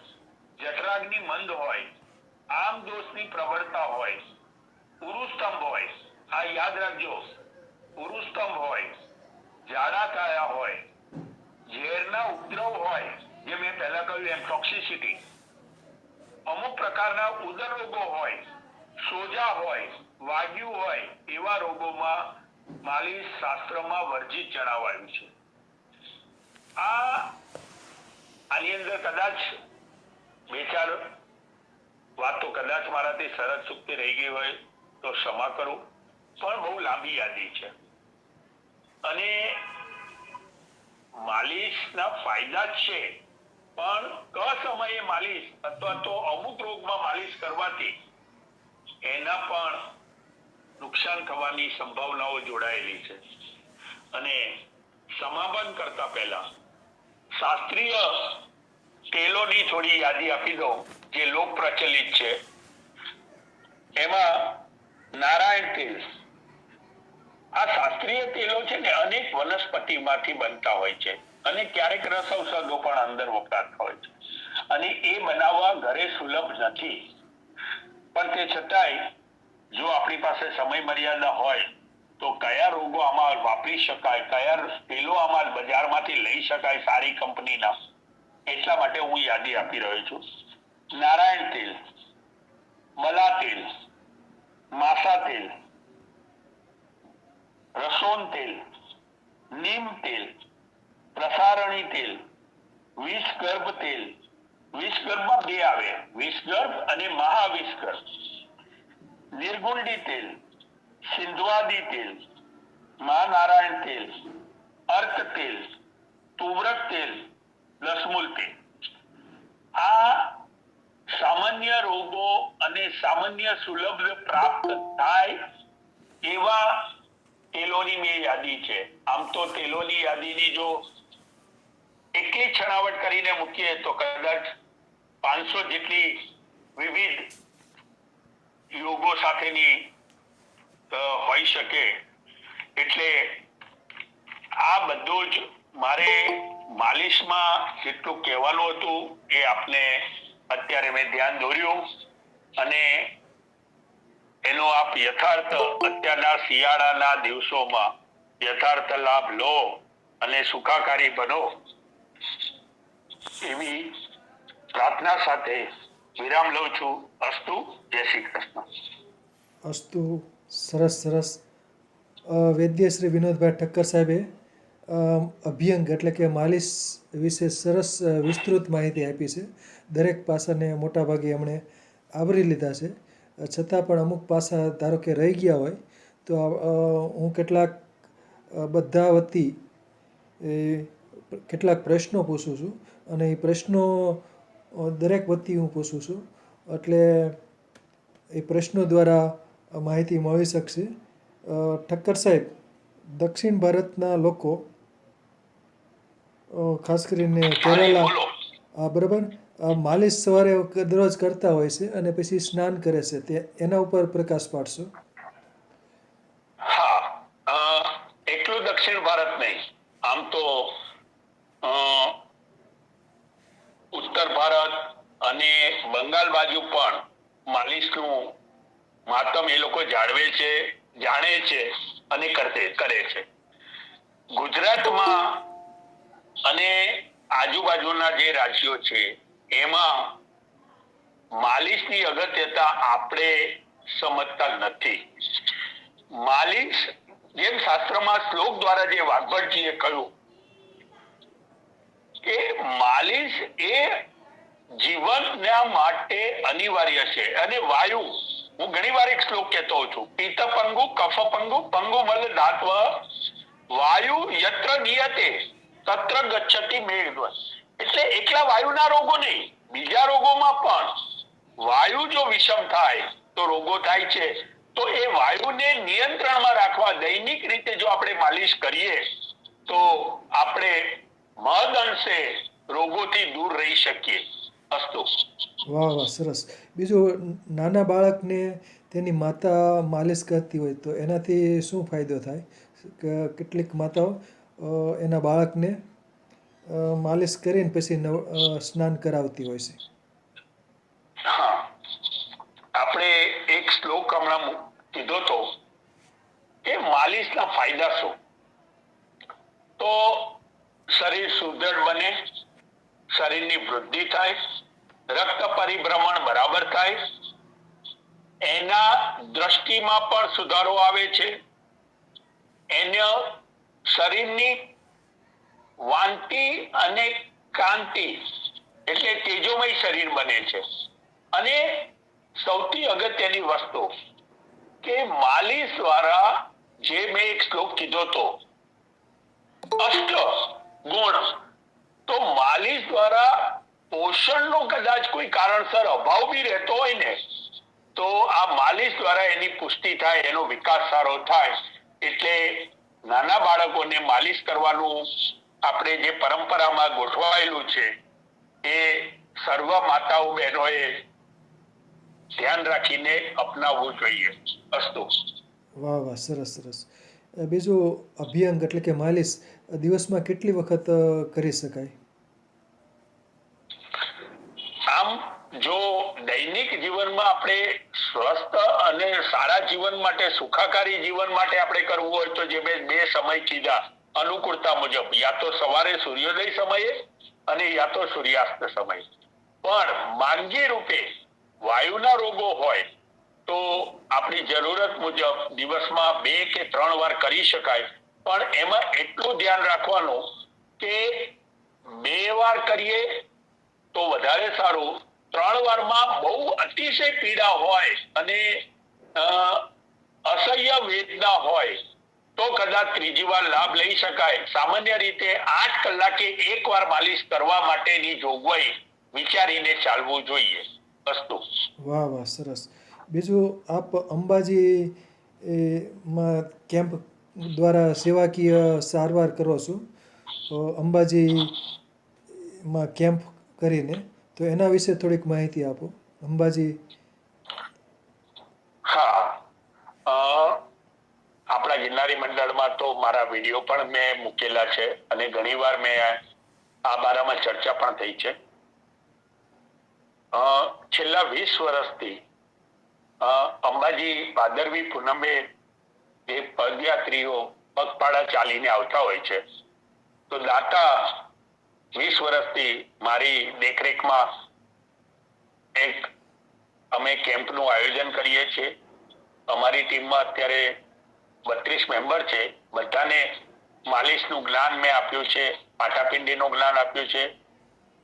જઠરાગ્નિ મંદ હોય, આમ દોષની પ્રબળતા હોય, ઉરુસ્તંભ હોય, આ યાદ રાખજો, ઉરુસ્તંભ હોય, ઝાડા થયા હોય, ઝેરના ઉપદ્રવ હોય, જે મેં પહેલા કહ્યું એમ ટોક્સિસિટી, અમુક પ્રકારના ઉદર રોગો હોય, સોજા હોય, વાગ્યું હોય, એવા રોગોમાં માલિશ શાસ્ત્રમાં વર્જિત જણાવાયું છે. આની અંદર કદાચ બે ચાર વાતો કદાચ મારાથી સરળ ચૂકતી રહી ગઈ હોય તો ક્ષમા કરું, પણ બહુ લાંબી યાદી છે. અને માલિશના ફાયદા જ છે, પણ કયા સમયે માલિશ અથવા તો અમુક રોગમાં માલિશ કરવાથી એના પણ નુકસાન થવાની સંભાવનાઓ જોડાયેલી છે. અને સમાપન કરતા પહેલા શાસ્ત્રીય તેલોની થોડી યાદી આપી દઉં જે લોક પ્રચલિત છે. એમાં નારાયણ તેલ, આ શાસ્ત્રીય તેલો છે ને અનેક વનસ્પતિમાંથી બનતા હોય છે અને ક્યારેક રસ ઔષધો પણ અંદર વપરાતા હોય છે, અને એ બનાવવા ઘરે સુલભ નથી. પણ તે છતાંય જો આપણી પાસે સમય મર્યાદા હોય તો કયા રોગો આમાં વાપરી શકાય, કયા તેલો આમાં બજારમાંથી લઈ શકાય સારી કંપનીના, એટલા માટે હું યાદી આપી રહ્યો છું. નારાયણ તેલ, મલા તેલ, માસા તેલ, રસોન તેલ, નીમ તેલ, પ્રસારણી તેલ, વિષગર્ભ તેલ. વિષગર્ભમાં બે આવે, વિષગર્ભ અને મહાવિષગર્ભ. નિર્ગુંડી તેલ, સિંધવાદી તેલ, મહાનારાયણ તેલ, અર્ક તેલ, તુવ્રક તેલ, દસમૂલ તેલ. આ સામાન્ય રોગો અને સામાન્ય સુલભ પ્રાપ્ત થાય એવા તેલોની મેં યાદી છે. આમ તો તેલોની યાદીની જો એકલી છણાવટ કરીને મૂકીએ તો કદાચ 500 જેટલી વિવિધ યોગો સાથેની હોઈ શકે. એટલે આ બધું જ મારે માલિશમાં જેટલું કહેવાનું હતું એ આપને અત્યારે મેં ધ્યાન દોર્યું, અને એનો આપ યથાર્થ અત્યારના શિયાળાના દિવસોમાં યથાર્થ લાભ લો અને સુખાકારી બનો એવી પ્રાર્થના સાથે વિરામ લઉં છું. અસ્તુ. જય શ્રી કૃષ્ણ. અસ્તુ. સરસ સરસ. વૈદ્ય શ્રી વિનોદભાઈ ઠક્કર સાહેબે અભ્યંગ એટલે કે માલિશ વિશે સરસ વિસ્તૃત માહિતી આપી છે. દરેક પાસાને મોટાભાગે એમણે આવરી લીધા છે. છતાં પણ અમુક પાસા ધારો કે રહી ગયા હોય તો હું કેટલાક બધા વતી કેટલાક પ્રશ્નો પૂછું છું, અને એ પ્રશ્નો દરેક વતી હું પૂછું છું, એટલે એ પ્રશ્નો દ્વારા માહિતી મળી શકશે. ઠક્કર સાહેબ, દક્ષિણ ભારતના લોકો ખાસ કરીને કેરલા, બરાબર, માલિશ સવારે દરરોજ કરતા હોય છે અને પછી સ્નાન કરે છે, તે એના ઉપર પ્રકાશ પાડશો. હા, એટલું દક્ષિણ ભારત નહીં, આમ તો ઉત્તર ભારત અને બંગાળ બાજુ પણ માલિશનું મહત્વ એ લોકો જાળવે છે, જાણે છે અને કરે છે. ગુજરાતમાં અને આજુબાજુના જે રાજ્યો છે એમાં માલિશની અગત્યતા આપણે સમજતા નથી. માલિશ જેમ શાસ્ત્રમાં શ્લોક દ્વારા જે વાઘભટજીએ કહ્યું કે માલિશ એ જીવનના માટે અનિવાર્ય છે. અને વાયુ, હું ઘણીવાર એક શ્લોક કહેતો હોઉં છું, પિત્ત પંગુ, કફ પંગુ, પંગુ મલ ધાત્વ વાયુ યત્ર નિયતે તત્ર ગચ્છતિ મેઘધ્વજ. એટલે એકલા વાયુના રોગો નહીં, બીજા રોગોમાં પણ વાયુ જો વિષમ થાય તો રોગો થાય છે. તો એ વાયુને નિયંત્રણમાં રાખવા દૈનિક રીતે જો આપણે માલિશ કરીએ તો આપણે મહદ અંશે રોગોથી દૂર રહી શકીએ. અસ્તુ. વાહ વાહ, સરસ. બીજું, નાના બાળકને તેની માતા માલિશ કરતી હોય તો એનાથી શું ફાયદો થાય? કેટલીક માતાઓ એના બાળકને માલિશ કરીને પછી સ્નાન કરાવતી હોય છે. હા, આપણે એક શ્લોક હમણાં કીધો તો કે માલિશના ફાયદા શું? તો શરીર સુદૃઢ બને, શરીરની વૃદ્ધિ થાય, રક્ત પરિભ્રમણ બરાબર થાય, એના દ્રષ્ટિમાં પણ સુધારો આવે છે, એને શરીરની વાંતિ અને કાંતિ એટલે તેજોમય શરીર બને છે. અને સૌથી અગત્યની વસ્તુ કે માલિશ દ્વારા, જે મેં એક શ્લોક કીધો તો અષ્ટ ગુણ, તો માલિશ દ્વારા પોષણનો કદાચ કોઈ કારણસર અભાવ બી રહેતો હોય ને, તો આ માલિશ દ્વારા એની પુષ્ટિ થાય, એનો વિકાસ સારો થાય. એટલે નાના બાળકોને માલિશ કરવાનું આપણે જે પરંપરામાં ગોઠવાયેલું છે એ સર્વ માતાઓ બહેનોએ ધ્યાન રાખીને અપનાવવું જોઈએ. અસ્તુ. વાહ વાહ, સરસ સરસ. બીજું અભ્યંગ એટલે કે માલિશ દિવસમાં કેટલી વખત કરી શકાય? આમ જો દૈનિક જીવનમાં આપણે સ્વસ્થ અને સારા જીવન માટે, સુખાકારી જીવન માટે આપણે કરવું હોય તો જે મેં બે સમય કીધા અનુકૂળતા મુજબ, યા તો સવારે સૂર્યોદય સમયે અને યા તો સૂર્યાસ્ત સમયે. પણ માંદગી રૂપે વાયુના રોગો હોય તો આપણી જરૂરત મુજબ દિવસમાં 2 કે 3 વાર કરી શકાય. પણ એમાં એટલું ધ્યાન રાખવાનું કે 2 વાર કરીએ તો વધારે સારું. 3 વારમાં બહુ અતિશય પીડા હોય અને અસહ્ય વેદના હોય તો કદાચ ત્રીજી વાર લાભ લઈ શકાય. સામાન્ય રીતે 8 કલાકે 1 વાર માલિશ કરવા માટેની જોગવાઈ વિચારીને ચાલવું જોઈએ. અસ્તુ. વાહ વાહ, સરસ. બીજું, આપ અંબાજી માં કેમ્પ દ્વારા સેવાકીય સારવાર કરો છો, અંબાજીમાં કેમ્પ કરીને, તો એના વિશે થોડીક માહિતી આપો. અંબાજી. હા, આપણા ગિરનારી મંડળમાં તો મારા વિડીયો પણ મેં મૂકેલા છે અને ઘણીવાર મેં આ બારામાં ચર્ચા પણ થઈ છે. છેલ્લા 20 વર્ષથી અંબાજી ભાદરવી પૂનમે એ પદયાત્રીઓ પગપાળા ચાલીને આવતા હોય છે. તો દાતા 20 વર્ષથી મારી દેખરેખમાં એક અમે કેમ્પનું આયોજન કરીએ છીએ. અમારી ટીમમાં અત્યારે 32 મેમ્બર છે. બધાને માલિશનું જ્ઞાન મેં આપ્યું છે, પાટાપિંડીનું જ્ઞાન આપ્યું છે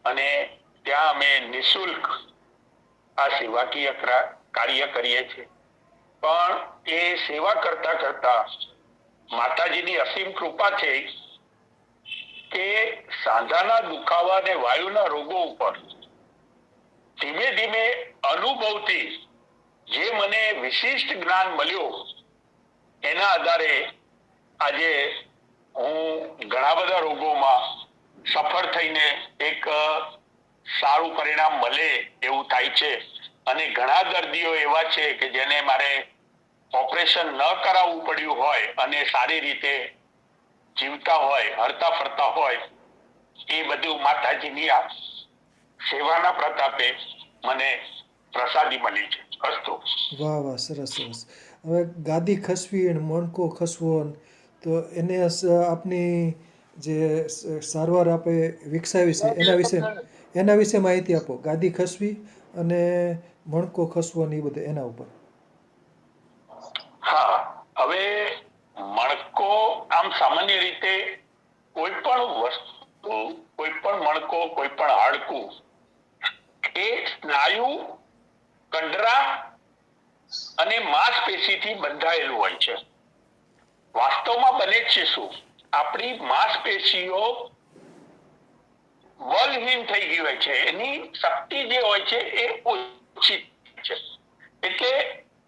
અને ત્યાં અમે નિઃશુલ્ક આ સેવાકીય કાર્ય કરીએ છીએ. પણ એ સેવા કરતા કરતા માતાજીની અસીમ કૃપા છે કે સાંધાના દુખાવા અને વાયુના રોગો ઉપર ધીમે ધીમે અનુભવથી જે મને વિશિષ્ટ જ્ઞાન મળ્યું, એના આધારે આજે હું ઘણા બધા રોગોમાં સફળ થઈને એક સારું પરિણામ મળે એવું થાય છે. અને ઘણા દર્દીઓ એવા છે કે જેને મારે ઓપરેશન ન કરાવવું પડ્યું હોય અને સારી રીતે જીવતા હોય, હરતા ફરતા હોય, એ બધું માતાજીની આ સેવાના પ્રતાપે મને પ્રસાદી મળી છે. અસ્તુ. વાહ વાહ, સરસ સરસ. હવે ગાદી ખસવી અને મણકો ખસવો, તો એને આપની જે સારવાર આપે વિકસાવી છે એના વિશે માહિતી આપો. ગાદી ખસવી અને મણકો ખસવો ને એ બધું એના ઉપર. હા, હવે મણકો આમ સામાન્ય રીતે કોઈ પણ વસ્તુ, કોઈ પણ મણકો, કોઈ પણ હાડકું એ સ્નાયુ, કંડરા અને માંસપેશીથી બંધાયેલું હોય છે. વાસ્તવમાં બને છે શું? આપણી માંસપેશીઓ બલહીન થઈ ગઈ હોય છે, એની શક્તિ જે હોય છે એ ઓછી છે, એટલે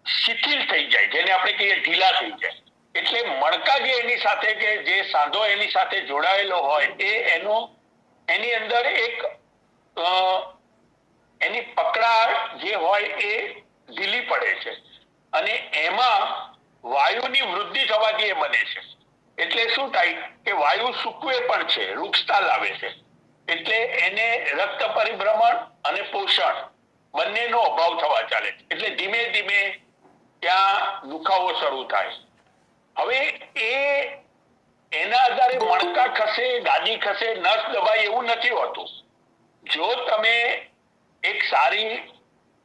શિથિલ થઈ જાય, જેને આપણે કહીએ ઢીલા થઈ જાય. એટલે મણકા જે એની સાથે, કે જે સાંધો એની સાથે જોડાયેલો હોય એ એની અંદર એક એની પકડાળ જે હોય એ ઢીલી પડે છે અને એમાં વાયુની વૃદ્ધિ થવાથી એ બને છે. એટલે શું થાય કે વાયુ સૂકવે પણ છે, રૂક્ષતા લાવે છે. એટલે એને રક્ત પરિભ્રમણ અને પોષણ બંનેનો અભાવ થવા ચાલે છે. એટલે ધીમે ધીમે ત્યાં દુખાવો શરૂ થાય. હવે એના આધારે મણકા ખસે, ગાદી ખસે, નસ દબાય એવું નથી હોતું. જો તમે એક સારી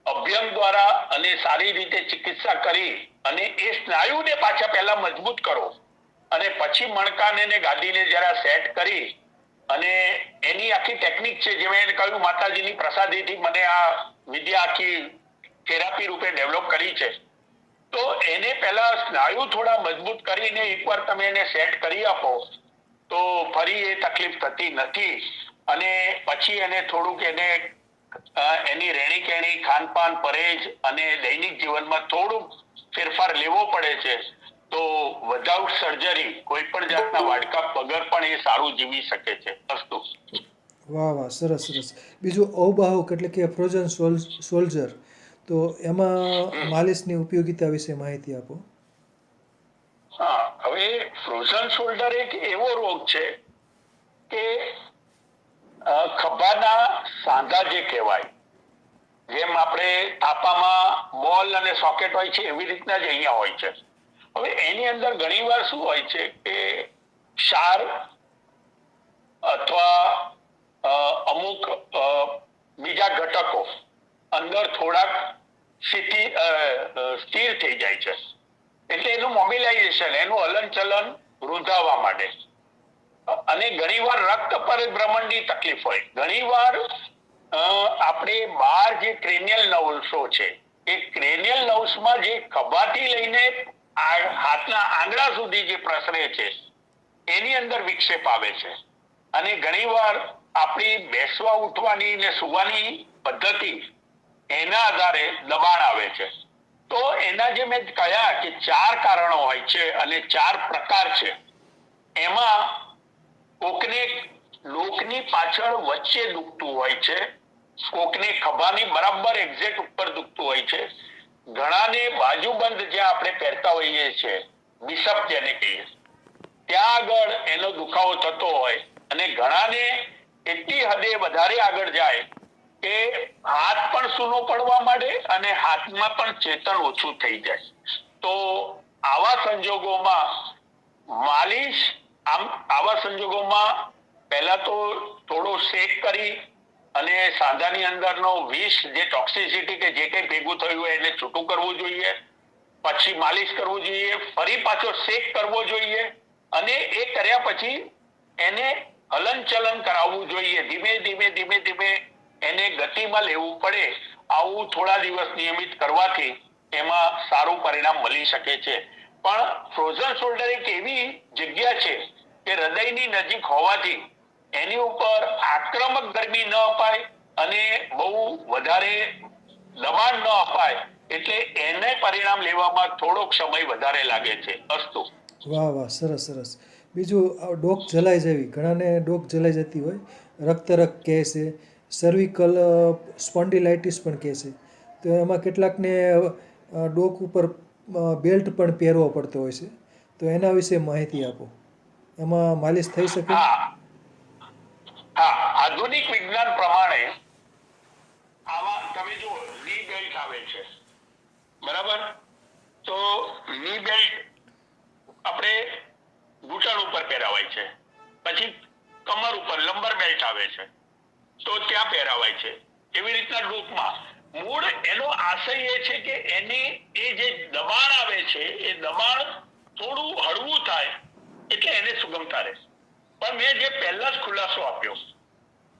અભ્યંગ દ્વારા અને સારી રીતે ચિકિત્સા કરી અને એ સ્નાયુને પાછા પહેલા મજબૂત કરો અને પછી મણકાને ને ગાદીને જરા સેટ કરી અને એની આખી ટેકનિક છે, જે મેં કહ્યું માતાજીની પ્રસાદીથી મને આ વિદ્યા આખી થેરાપી રૂપે ડેવલપ કરી છે. તો એને પહેલા સ્નાયુ થોડા મજબૂત કરીને એકવાર તમે એને સેટ કરી આપો તો ફરી એ તકલીફ થતી નથી. અને પછી એને થોડુંક એની રહેણી કહેણી, ખાનપાન, પરેજ અને દૈનિક જીવનમાં થોડુંક ફેરફાર લેવો પડે છે. તો વિધાઉટ સર્જરી કોઈ પણ જાતના વાડકા વગર પણ એ સારું જીવી શકે છે. અસ્તુ. વાહ વાહ, સરસ સરસ. બીજું ઔબાહુક એટલે કે ફ્રોઝન સોલ્જર, તો એમાં માલિશની ઉપયોગિતા વિશે માહિતી આપો. હા, હવે ફ્રોઝન શોલ્ડર એક એવો રોગ છે કે ખભાના સાંધા જે કહેવાય, જેમ આપણે થાપામાં બોલ અને સોકેટ હોય છે એવી રીતના જ અહીંયા હોય છે. હવે એની અંદર ઘણીવાર શું હોય છે કે ક્ષાર અથવા અમુક બીજા ઘટકો અંદર થોડાક સ્થિર થઈ જાય છે. એટલે એનું મોબિલાઇઝેશન, એનું હલનચલન રૂંધાવા માંડે. અને ઘણીવાર રક્ત પરિભ્રમણની તકલીફ હોય. ઘણીવાર આપણે બહાર જે ક્રેનિયલ નર્વ્સો છે, એ ક્રેનિયલ નર્વ્સમાં જે ખભાથી લઈને હાથના આંગળા સુધી જે પ્રસરે છે એની અંદર વિક્ષેપ આવે છે. અને ઘણીવાર આપણી બેસવા ઉઠવાની ને સુવાની પદ્ધતિ એના આધારે દબાણ આવે છે. તો એના જે મેં કહ્યા કે 4 કારણો હોય છે અને 4 પ્રકાર છે. એમાં કોકને લોકની પાછળ વચ્ચે દુખતું હોય છે, કોકને ખભાની બરાબર એક્ઝેક્ટ ઉપર દુખતું હોય છે, ઘણાને બાજુબંધ જ્યાં આપણે પહેરતા હોઈએ છીએ, બિશપ જેને કહીએ, ત્યાં આગળ એનો દુખાવો થતો હોય, અને ઘણાને એટલી હદે વધારે આગળ જાય કે હાથ પણ સૂનો પડવા માંડે અને હાથમાં પણ ચેતન ઓછું થઈ જાય. તો આવા સંજોગોમાં માલિશ, આવા સંજોગોમાં પહેલા તો થોડો શેક કરી અને સાંધાની અંદરનો વિષ, જે ટોક્સિસિટી કે જે કંઈ ભેગું થયું હોય એને છૂટું કરવું જોઈએ. પછી માલિશ કરવું જોઈએ, ફરી પાછો શેક કરવો જોઈએ અને એ કર્યા પછી એને હલનચલન કરાવવું જોઈએ. ધીમે ધીમે ધીમે ધીમે એને ગતિમાં લેવું પડે. આવું થોડા દિવસ નિયમિત કરવાથી એમાં સારું પરિણામ મળી શકે છે. પણ ફ્રોઝન શોલ્ડર એક એવી જગ્યા છે કે હૃદયની નજીક હોવાથી એની ઉપર આક્રમક ગરમી ન અપાય અને બહુ વધારે દબાણ ન અપાય. એટલે એને પરિણામ લેવામાં થોડોક સમય વધારે લાગે છે. અસ્તુ. વાહ વાહ, સરસ સરસ. બીજું ડોક જલાઈ જવી, ઘણાને ડોક જલાઈ જતી હોય, રક્તરક કહે છે, સર્વિકલ સ્પોન્ડિલાઇટિસ પણ કહે છે. તો એમાં કેટલાકને ડોક ઉપર બેલ્ટ પણ પહેરવો પડતો હોય છે. તો એના વિશે માહિતી આપો. એમાં માલિશ થઈ શકે? હા, આધુનિક વિજ્ઞાન પ્રમાણે આવા તમે જો ની બેલ્ટ આવે છે, બરાબર? તો ની બેલ્ટ આપણે ઘૂંટણ ઉપર પહેરાવાય છે, પછી કમર ઉપર લંબર બેલ્ટ આવે છે તો ત્યાં પહેરાવાય છે. એવી રીતના ડોકમાં મૂળ એનો આશય એ છે કે એને એ જે દબાણ આવે છે એ દબાણ થોડું હળવું થાય એટલે એને સુગમતા રહે. પણ મેં જે પહેલા જ ખુલાસો આપ્યો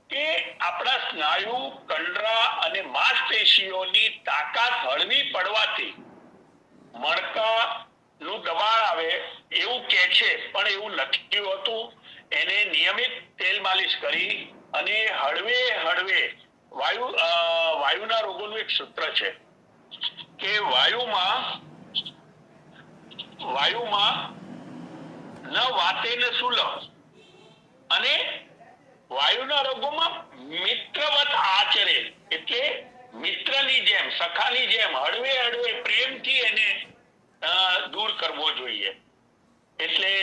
કે આપણા સ્નાયુ, કંડરા અને માંસપેશીઓની તાકાત હળવી પડવાથી મણકા નું દબાણ આવે એવું કે છે, પણ એવું નથી હોતું. એને નિયમિત તેલ માલિશ કરી અને હળવે હળવે વાયુના રોગોનું એક સૂત્ર છે કે વાયુમાં ન વાતે ન સુલભ, અને વાયુના રોગોમાં મિત્રવત આચરે, એટલે મિત્રની જેમ, સખાની જેમ હળવે હળવે પ્રેમથી એને દૂર કરવો જોઈએ. એટલે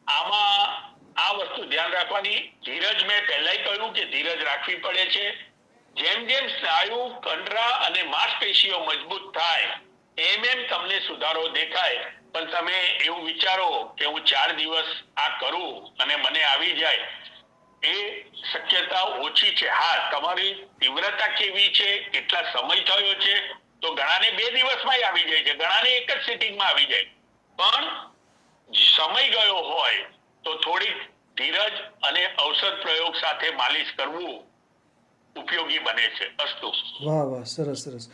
આમાં આ વસ્તુ ધ્યાન રાખવાની. ધીરજ મેં પહેલાય કહ્યું કે ધીરજ રાખવી પડે છે. જેમ જેમ સ્નાયુ કંડરા અને માંસપેશીઓ મજબૂત થાય એમ એમ તમને સુધારો દેખાય. પણ તમે એવું વિચારો કે હું 4 દિવસ આ કરું અને મને આવી જાય, એ શક્યતા ઓછી છે. હા, તમારી તીવ્રતા કેવી છે, કેટલા સમય થયો છે, તો ઘણાને 2 દિવસમાં આવી જાય છે, ઘણાને એક જ સિટિંગમાં આવી જાય. પણ સમય ગયો હોય તો થોડીક ધીરજ અને ઔષધ પ્રયોગ સાથે માલિશ કરવું ઉપયોગી બને છે. અસ્તુ. વાહ વાહ, સરસ સરસ.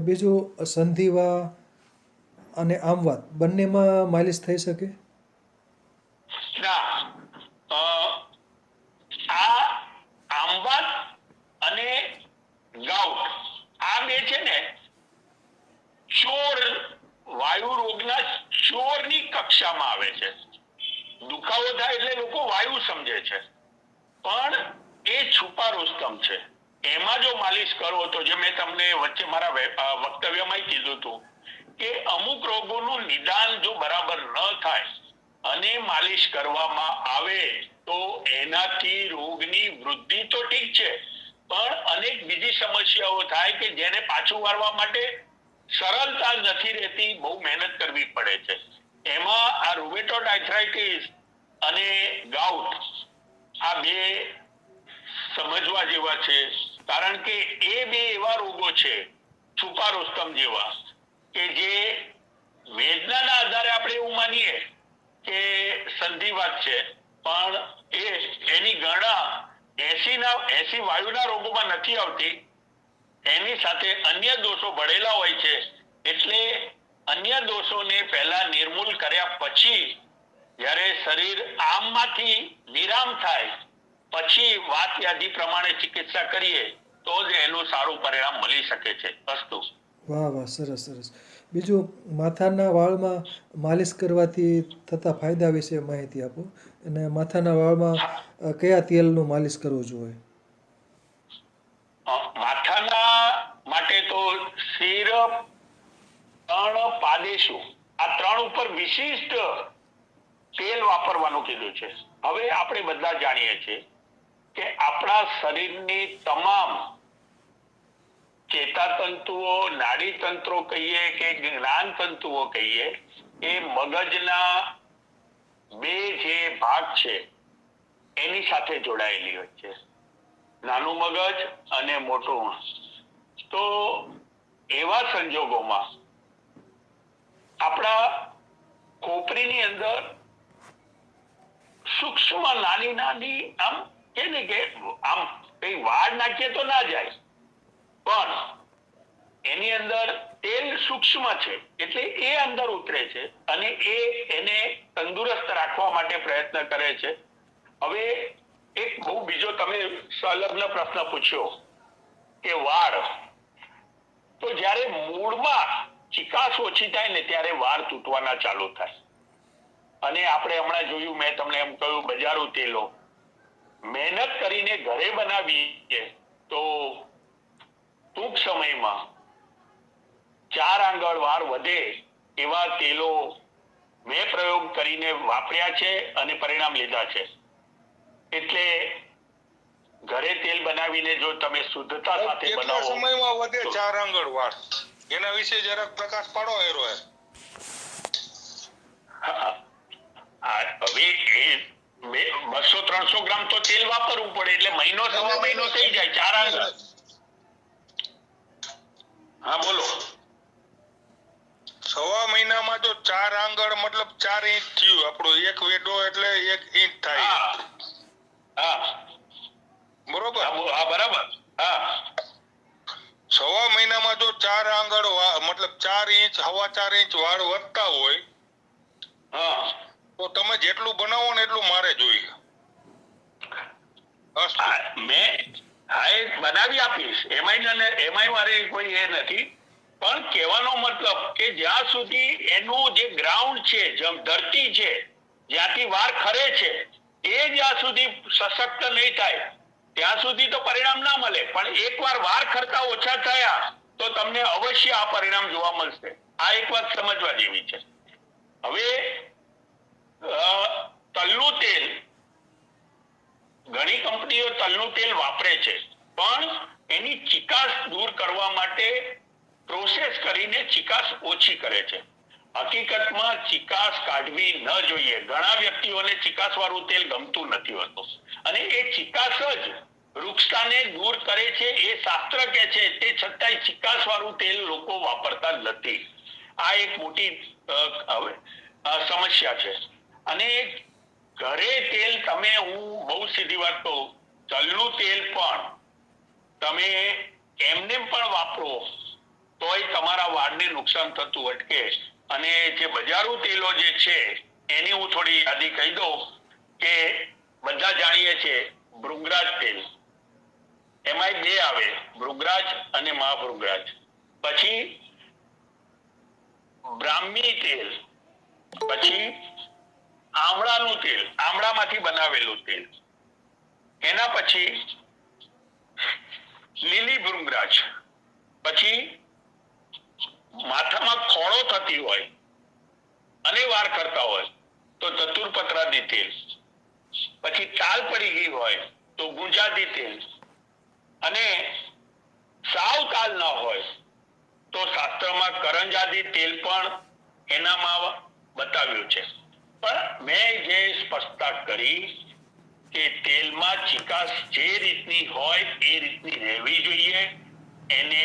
બીજું સંધિવા અને આમવાત બંનેમાં માલિશ થઈ શકે? ના, આ આમવાત અને ગાઉટ આ બે છે ને ચોર વાયુ રોગના ચોરની કક્ષામાં આવે છે. દુખાવો થાય એટલે લોકો વાયુ સમજે છે, પણ એ છુપા રુસ્તમ છે. એમાં જો માલિશ કરો તો જે મેં તમને વચ્ચે મારા વક્તવ્યમાં કીધું હતું કે અમુક રોગોનું નિદાન જો બરાબર ન થાય અને માલિશ કરવામાં આવે તો એનાથી રોગની વૃદ્ધિ તો ઠીક છે, પણ અનેક બીજી સમસ્યાઓ થાય કે જેને પાછું વાળવા માટે સરળતા નથી રહેતી, બહુ મહેનત કરવી પડે છે. એમાં આ રૂમેટોઇડ આર્થરાઇટિસ અને ગાઉટ આ બે સમજવા જેવા છે. કારણ કે એ બે એવા રોગો છે છુપા રુસ્તમ જેવા કે જે વેદનાના આધારે આપણે એવું માનીએ કે સંધિવાત છે, પણ એની ગણના 80 વાયુના રોગોમાં નથી આવતી. એની સાથે અન્ય દોષો ભળેલા હોય છે. એટલે અન્ય દોષોને પહેલા નિર્મૂલ કર્યા પછી જ્યારે શરીર આમમાંથી વિરામ થાય પછી વાત યાદી પ્રમાણે ચિકિત્સા કરીએ તો જ એનું સારું પરિણામ મળી શકે છે. અસ્તુ. વાહ વાહ, સરસ સરસ. બીજું માથાના વાળમાં માલિશ કરવાથી થતા ફાયદા વિશે માહિતી આપો. અને માથાના વાળમાં કયા તેલનું માલિશ કરવું જોઈએ? માથાના માટે તો શિર, તણ, પાદેશુ આ 3 ઉપર વિશિષ્ટ તેલ વાપરવાનું કીધું છે. હવે આપણે બધા જાણીએ છીએ કે આપણા શરીરની તમામ ચેતાતંતુઓ, નાડી તંત્રો કહીએ કે જ્ઞાન તંતુઓ કહીએ, એ મગજના 2 જે ભાગ છે એની સાથે જોડાયેલી હોય છે, નાનું મગજ અને મોટું. તો એવા સંજોગોમાં આપણા ખોપરીની અંદર સૂક્ષ્મ નાની નાની આમ કે ને કે આમ કઈ વાળ નાખીએ તો ના જાય, પણ એની અંદર તેલ સૂક્ષ્મ છે એટલે એ અંદર ઉતરે છે અને એને તંદુરસ્ત રાખવા માટે પ્રયત્ન કરે છે. હવે એક બહુ બીજો તમે સંલગ્ન પ્રશ્ન પૂછ્યો કે વાળ, તો જ્યારે મૂળમાં ચિકાસ ઓછી થાય ને ત્યારે વાળ તૂટવાના ચાલુ થાય. અને આપણે હમણાં જોયું, મેં તમને એમ કહ્યું, બજારો તેલો મહેનત કરીને ઘરે બનાવીએ તો ટૂંક સમયમાં 4 આંગળ વાળ વધે એવા તેલો મેં પ્રયોગ કરીને વાપર્યા છે અને પરિણામ લીધા છે. એટલે ઘરે તેલ બનાવીને જો તમે શુદ્ધતા સાથે કેટલા બનાવો. સમયમાં વધે 4 આંગળ વાળ? એના વિશે જરાક પ્રકાશ પાડો. એરો હવે એ 200-300 ગ્રામ તો તેલ વાપરવું પડે એટલે મહિનો સવા મહિનો થઈ જાય. 4 આંગળ. હા બોલો. સવા મહિનામાં જો 4 આંગળ મતલબ 4 ઇંચ થયું. આપણો એક વેડો એટલે 1 ઇંચ થાય. હા બરોબર. હા બરાબર. હા, સવા મહિનામાં જો 4 આંગળ મતલબ 4 ઇંચ, 4.25 ઇંચ વાળ વધતા હોય હા, તો તમે જેટલું બનાવો ને એટલું મારે જોઈએ. મેં એ બનાવી આપીશ. એમાંય મારે કોઈ એ નથી, પણ કહેવાનો મતલબ કે જ્યાં સુધી એનું જે ગ્રાઉન્ડ છે, ધરતી છે, જ્યાંથી વાર ખરે છે, એ જ્યાં સુધી સશક્ત નહીં થાય ત્યાં સુધી તો પરિણામ ના મળે. પણ એકવાર વાર ખરતા ઓછા થયા તો તમને અવશ્ય આ પરિણામ જોવા મળશે. આ એક વાત સમજવા જેવી છે. હવે તલનું તેલ, ઘણી કંપનીઓ તલનું તેલ વાપરે છે, પણ એની ચિકાસ દૂર કરવા માટે પ્રોસેસ કરીને ચિકાસ ઓછી કરે છે. હકીકતમાં ચિકાસ કાઢવી ન જોઈએ. ઘણા વ્યક્તિઓને ચિકાસ વાળું તેલ ગમતું નથી હોતું, અને એ ચિકાસ જ વૃક્ષતાને દૂર કરે છે એ શાસ્ત્ર કહે છે. તે છતાંય ચિકાસ વાળું તેલ લોકો વાપરતા નથી. આ એક મોટી સમસ્યા છે. અને ઘરે તેલ તમે, હું બહુ સીધી વાત કહું, તલનું તેલ પણ તમે એમને પણ વાપરો તોય તમારા વાળને નુકસાન થતું અટકે. અને જે બજારું તેલો જે છે એની હું થોડી યાદી કહી દઉં કે બધા જાણીએ છીએ ભૃંગરાજ તેલ, એમાંય બે આવે, ભૃંગરાજ અને મહાભૃંગરાજ. પછી બ્રાહ્મી તેલ, પછી આમળાનું તેલ, આમળામાંથી બનાવેલું તેલ, એના પછી લીલી ભૃંગરાજ, પછી માથામાં ખોળો થતી હોય અને વાર કરતા હોય તો ચતુરપત્રાદી તેલ, પછી તાલ પડી ગઈ હોય તો ગુંજાદી તેલ, અને સાવ તાલ ન હોય તો શાસ્ત્રમાં કરંજાદી તેલ પણ એનામાં બતાવ્યું છે. પણ મેં જે સ્પષ્ટતા કરી કે તેલમાં ચિકાસ જે રીતની હોય એ રીતની રહેવી જોઈએ. એને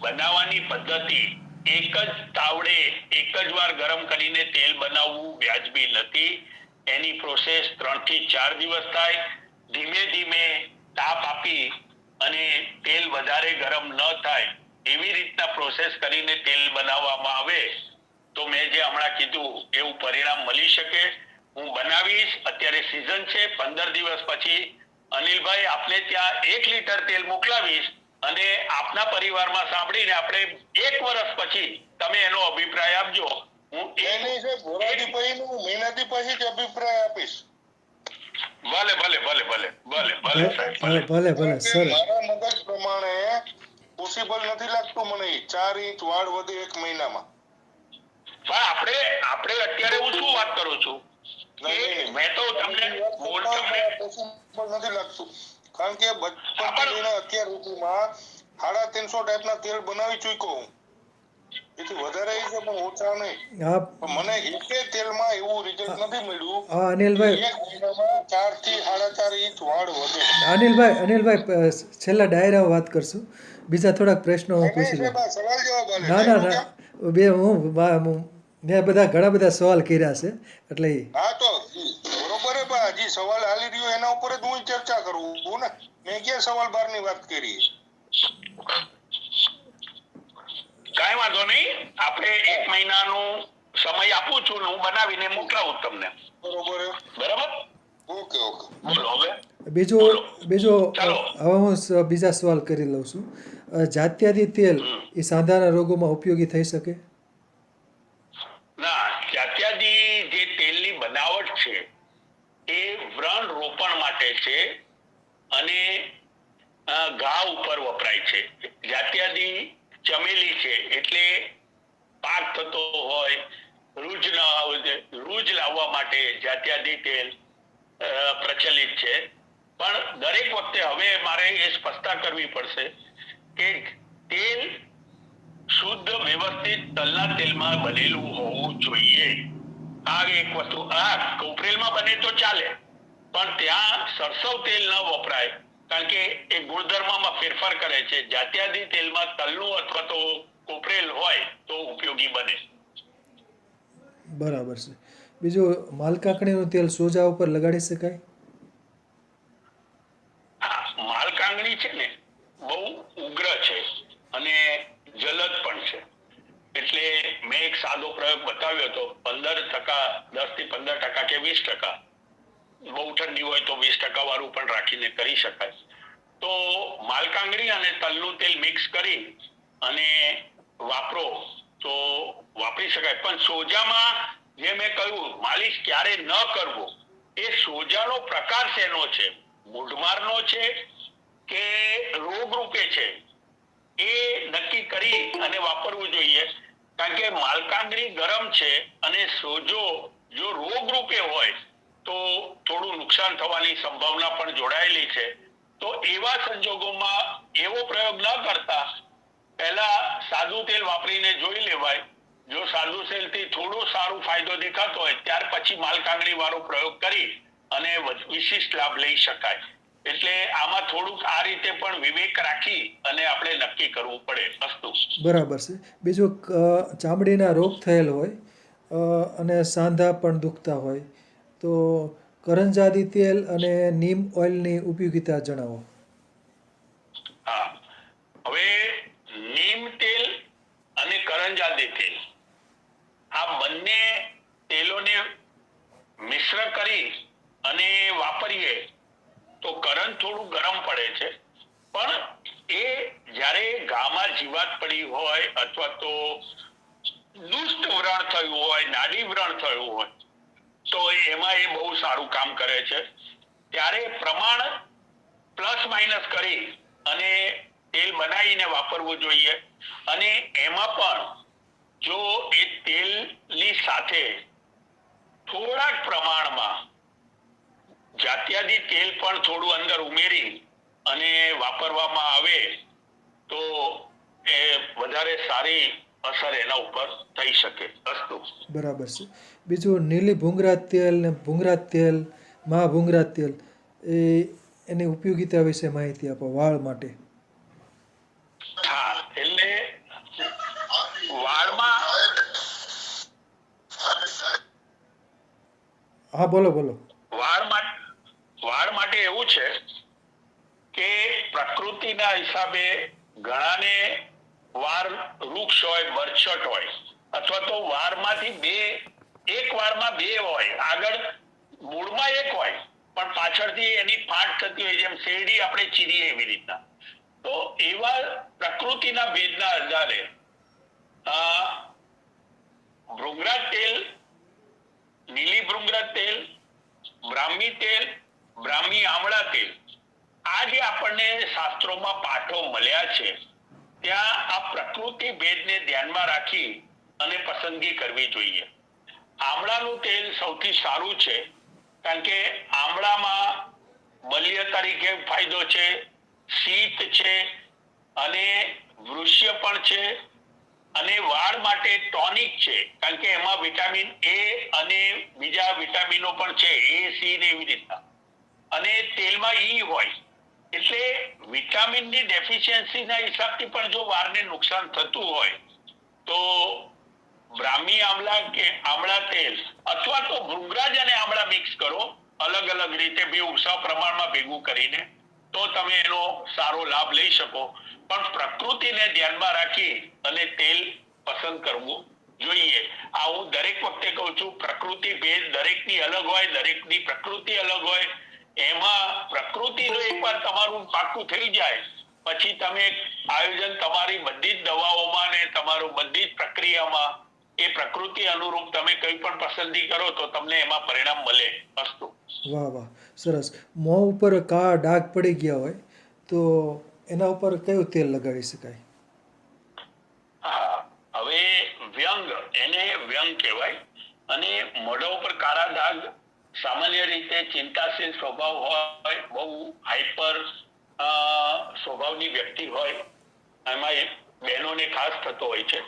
બનાવવાની પદ્ધતિ એક જ તાવડે એક જ વાર ગરમ કરીને તેલ બનાવવું વ્યાજબી નથી. એની પ્રોસેસ 3 થી 4 દિવસ થાય. ધીમે ધીમે તાપ આપી અને તેલ વધારે ગરમ ન થાય એવી રીતના પ્રોસેસ કરીને તેલ બનાવવામાં આવે તો મેં જે હમણાં કીધું એવું પરિણામ મળી શકે. હું બનાવીશ. અત્યારે સીઝન છે. 15 દિવસ પછી અનિલભાઈ આપને ત્યાં 1 લીટર તેલ મોકલાવીશ અને આપના પરિવારમાં સાંભળીને આપણે 1 વર્ષ પછી તમે એનો અભિપ્રાય આપજો. હું એની છે ભોરાજી પછીનું મહિનાથી પછી જ અભિપ્રાય આપીશ. ભલે ભલે ભલે ભલે ભલે ભલે સાહેબ ભલે. ભલે ભલે કારણ કે સરસ. મારા મગજ પ્રમાણે પોસિબલ નથી લાગતું મને 4 ઇંચ વાળ વધે 1 મહિનામાં. પણ આપણે અત્યારે હું શું વાત કરું છું કે મેં તો તમને પોસિબલ નથી લાગતું. કારણ કે બચપનથી લઈને અત્યાર સુધીમાં 350 ટાઈપના તેલ બનાવી ચૂક્યો હું. એથી વધારે છે પણ ઓછા નહીં. હા પણ મને એકે તેલમાં એવું રિઝલ્ટ નથી મળ્યું હા અનિલભાઈ, કે 1 મહિનામાં 4 થી 4.5 ઇંચ વાળ વધે. અનિલભાઈ છેલ્લા ડાયરા વાત કરશું. બીજા થોડાક પ્રશ્નો હું પૂછી લઉં. સાહેબ, આ સવાલ જવાબ આલે. ના ના ટાઈમ ના, બે મેં ઘણા બધા સવાલ કર્યા છે એટલે હા તો બરોબર હે, પણ હજી સવાલ હાલી રહ્યો એના ઉપર જ હું ચર્ચા કરું છું ને. મેં ક્યાં સવાલ બારની વાત કરી? કાંઈ વાંધો નહીં. આપણે 1 મહિનાનું સમય આપું છું ને હું બનાવીને મોકલાવું તમને. બરોબર હે. બરાબર? Okay okay. બોલો હવે. બીજો ચાલો. હવે હું બીજા સવાલ કરી લઉં છું. જાત્યાદી તેલ એ સાંધાના રોગોમાં ઉપયોગી થઈ શકે? ના, જાત્યાદી જે તેલની બનાવટ છે એ વ્રણ રોપણ માટે છે અને ઘા ઉપર વપરાય છે. જાત્યાદી ચમેલી છે એટલે પાક થતો હોય, રૂજ લાવવા માટે જાત્યાદી તેલ પ્રચલિત છે. પણ દરેક વખતે હવે મારે એ સ્પષ્ટતા કરવી પડશે કે તેલ શુદ્ધ વ્યવસ્થિત તલના તેલમાં બનેલું હોવું જોઈએ. આ એક વસ્તુ. કોપરેલમાં બને તો ચાલે, પણ ત્યાં સરસવ તેલ ન વપરાય, કારણ કે એ ગુણધર્મમાં ફેરફાર કરે છે. જાત્યાદી તેલમાં તલનું અથવા તો કોપરેલ હોય તો ઉપયોગી બને. બરાબર છે. બીજું, માલકાંકડીનું તેલ સોજા ઉપર લગાડી શકાય? હા, માલકાંગણી છે ને બહુ ઉગ્ર છે અને જલદ પણ છે. એટલે મેં એક સાદો પ્રયોગ બતાવ્યો હતો. 15%, 10 થી 15% કે 20%, બહુ ઠંડી હોય તો 20% વાળું પણ રાખીને કરી શકાય. તો માલકાંગણી અને તલનું તેલ મિક્સ કરી અને વાપરો તો વાપરી શકાય. પણ સોજામાં જે મેં કહ્યું માલિશ ક્યારે ન કરવો, એ સોજાનો પ્રકાર શેનો છે, મૂઢમારનો છે કે રોગ રૂપે છે, એ નક્કી કરી અને વાપરવું જોઈએ. કારણ કે માલકાંગણી ગરમ છે અને સોજો જો રોગ રૂપે હોય તો થોડું નુકસાન થવાની સંભાવના પણ જોડાયેલી છે. તો એવા સંજોગોમાં એવો પ્રયોગ ન કરતા પહેલા સાદું તેલ વાપરીને જોઈ લેવાય. જો સાદું તેલથી થોડો સારો ફાયદો દેખાતો હોય ત્યાર પછી માલકાંગળી વાળો પ્રયોગ કરી અને વિશિષ્ટ લાભ લઈ શકાય. એટલે આમાં થોડુંક આ રીતે પણ વિવેક રાખી અને આપણે નક્કી કરવું પડે. અસ્તુ. બરાબર છે. બીજું ચામડીના રોગ થયેલ હોય અને સાંધા પણ દુખતા હોય તો કરંજાદી તેલ અને નીમ ઓઇલની ઉપયોગિતા જણાવો. હા, હવે નીમ તેલ અને કરંજાદી તેલ આ બંને તેલોને મિશ્ર કરી અને વાપરીએ તો કરંજ થોડું ગરમ પડે છે, પણ એ જ્યારે ઘામાં જીવાત પડી હોય અથવા તો દુષ્ટ વ્રણ થયું હોય, નાડી વ્રણ થયું હોય તો એમાં એ બહુ સારું કામ કરે છે. ત્યારે પ્રમાણ પ્લસ માઇનસ કરી અને તેલ બનાવીને વાપરવું જોઈએ. અને એમાં પણ જો એ તેલની સાથે થોડાક પ્રમાણમાં જાત્યાદી તેલ પણ થોડું અંદર ઉમેરી અને વાપરવામાં આવે તો એ વધારે સારી અસર એના ઉપર થઈ શકે. અસ્તુ. બરાબર છે. બીજું નીલી ભૂંગળા તેલ ને ભૂંગળા તેલ, મહાભૂંગળા તેલ એની ઉપયોગિતા વિશે માહિતી આપો વાળ માટે. હા, એટલે વાળમાં હા, બોલો બોલો. વાળ માટે એવું છે કે પ્રકૃતિના હિસાબે ઘણાને વાળ વૃક્ષ હોય, બરછટ હોય અથવા તો વાળમાંથી એક વાળમાં બે હોય, આગળ મૂળમાં એક હોય પણ પાછળથી એની ફાટ થતી હોય, જેમ શેરડી આપણે ચીરીએ એવી રીતના. તો એવા પ્રકૃતિના ભેદના આધારે ભૃંગળા તેલ, નીલી ભૃંગળા તેલ, બ્રાહ્મી તેલ, બ્રાહ્મી આમળા તેલ આ જે આપણને શાસ્ત્રોમાં પાઠો મળ્યા છે ત્યાં આ પ્રકૃતિ ભેદને ધ્યાનમાં રાખી અને પસંદગી કરવી જોઈએ. આમળાનું તેલ સૌથી સારું છે કારણ કે આમળામાં બલ્ય તરીકે ફાયદો છે, શીત છે અને વૃષ્ય પણ છે અને વાળ માટે ટોનિક છે કારણ કે એમાં વિટામિન એ અને બીજા વિટામિનો પણ છે, એ સી ને એવી રીતના. અને તેલમાં ઈ હોય એટલે વિટામિનની ડેફિશિયન્સીના હિસાબથી પણ જો વાળને નુકસાન થતું હોય તો બ્રાહ્મી આમળા કે આમળા તેલ અથવા તો ભૃંગરાજ અને આમળા મિક્સ કરો અલગ અલગ રીતે બે ઉષા પ્રમાણમાં ભેગું કરીને તો તમે એનો સારો લાભ લઈ શકો. પણ પ્રકૃતિને ધ્યાનમાં રાખી અને તેલ પસંદ કરવું જોઈએ. આ હું દરેક વખતે કહું છું, પ્રકૃતિ ભેદ દરેકની અલગ હોય, દરેકની પ્રકૃતિ અલગ હોય. એમાં પ્રકૃતિનો એકવાર તમારું પાકું થઈ જાય પછી તમે આયોજન તમારી બધી જ દવાઓમાં ને તમારું બધી જ પ્રક્રિયામાં એ પ્રકૃતિ અનુરૂપ તમે કંઈ પણ પસંદગી કરો તો તમને એમાં પરિણામ મળે. અસ્તુ. વાહ વાહ, સરસ. મોં ઉપર કાળા ડાઘ પડી ગયા હોય તો એના ઉપર કયું તેલ લગાવી શકાય? હા, હવે વ્યંગ, એને વ્યંગ કહેવાય. અને મોઢા ઉપર કાળા ડાઘ સામાન્ય રીતે ચિંતાશીલ સ્વભાવ હોય, બહુ હાઈપર સ્વભાવની વ્યક્તિ હોય, એમાં બહેનોને ખાસ થતો હોય છે.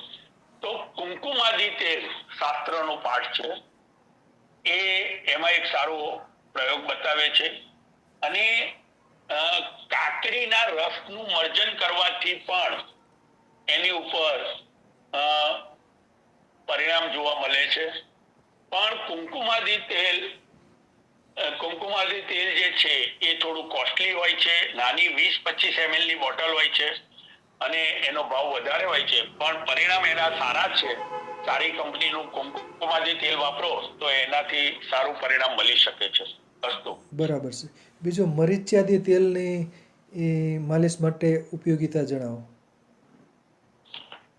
તો કુમકુમાદી તેલ શાસ્ત્રનો પાઠ છે, એ એમાં એક સારો પ્રયોગ બતાવે છે. અને કાકડીના રસનું મર્જન કરવાથી પણ એની ઉપર પરિણામ જોવા મળે છે. પણ કુમકુમાદી તેલ જે છે એ થોડું કોસ્ટલી હોય છે. નાની 20-25 ml ની બોટલ હોય છે અને એનો ભાવ વધારે હોય છે, પણ પરિણામ એના સારા છે. સારી કંપનીનું કુમકુમાદી તેલ વાપરો તો એનાથી સારું પરિણામ મળી શકે છે. અસ્તુ. બરાબર છે. બીજું મરીચિયાદી તેલની માલિશ માટે ઉપયોગિતા જણાવો.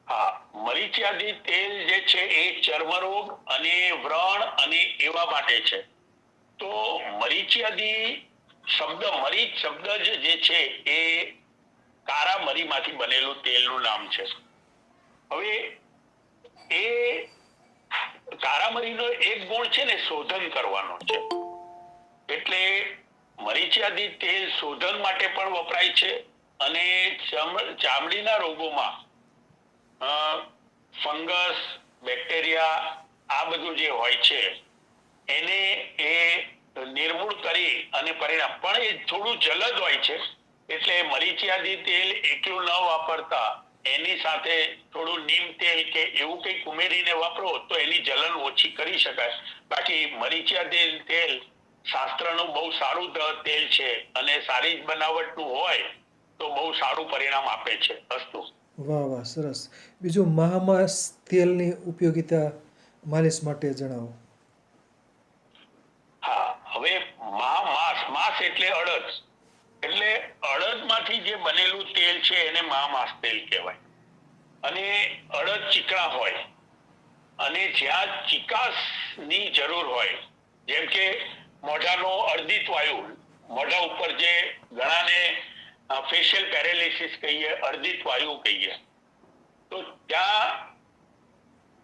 હા, મરીચિયાદી તેલ જે છે એ ચર્મરોગ અને વ્રણ અને એવા માટે છે. તો મરીચિયાદી મરીચ શબ્દ જે છે એ કારા મરીમાંથી બનેલું તેલનું નામ છે. હવે એ કારા મરીનો એક ગુણ છે ને શોધન કરવાનો છે. એટલે મરીચિયાદી તેલ શોધન માટે પણ વપરાય છે અને ચામડીના રોગોમાં ફંગસ, બેક્ટેરિયા આ બધું જે હોય છે એને એ નિર્મૂળ કરી અને પરિણામ પણ એ થોડું જલદ હોય છે, એટલે મરીચિયાદી તેલ એકલું ન વાપરતા એની સાથે થોડું નીમ તેલ કે એવું કંઈક ઉમેરીને વાપરો તો એની જલન ઓછી કરી શકાય. બાકી મરીચિયાદી તેલ શાસ્ત્રનું બહુ સારું તેલ છે અને સારી જ બનાવટનું હોય તો બહુ સારું પરિણામ આપે છે. અસ્તુ. વાહ વાહ, સરસ. બીજું મહામાસ તેલની ઉપયોગિતા માલિશ માટે જણાવો. હા, હવે માસ એટલે અડદ, એટલે અડદમાંથી જે બનેલું તેલ છે એને મહામાસ તેલ કહેવાય. અને અડદ ચીકણા હોય અને જ્યાં ચિકાસની જરૂર હોય, જેમ કે મોઢાનો અર્ધિત વાયુ, મોઢા ઉપર જે ઘણાને ફેશિયલ પેરેલિસિસ કહીએ, અર્ધિત વાયુ કહીએ, તો ત્યાં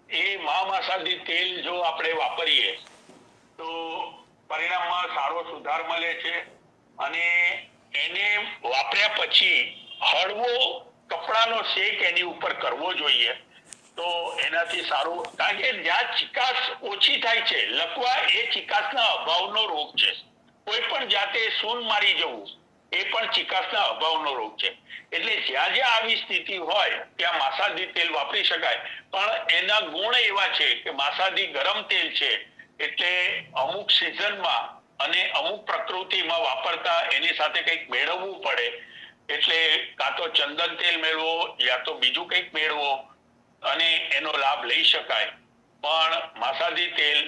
એ મહામાસાદી તેલ જો આપણે વાપરીએ તો પરિણામમાં સારો સુધાર મળે છે. અને એને વાપર્યા પછી હળવો કપડાનો શેક એની ઉપર કરવો જોઈએ તો એનાથી સારું, કારણ કે જ્યાં ચિકાસ ઓછી થાય છે, લકવા એ ચિકાસના અભાવનો રોગ છે. કોઈ પણ જાતે સૂન મારી જવું એ પણ ચિકાસના અભાવનો રોગ છે. એટલે જ્યાં જ્યાં આવી સ્થિતિ હોય ત્યાં માસાદી તેલ વાપરી શકાય, પણ એના ગુણ એવા છે કે માસાદી ગરમ તેલ છે એટલે અમુક સિઝનમાં અને અમુક પ્રકૃતિમાં વાપરતા એની સાથે કંઈક મેળવવું પડે, એટલે કાં તો ચંદન તેલ મેળવો યા તો બીજું કંઈક મેળવો અને એનો લાભ લઈ શકાય. પણ માસાદી તેલ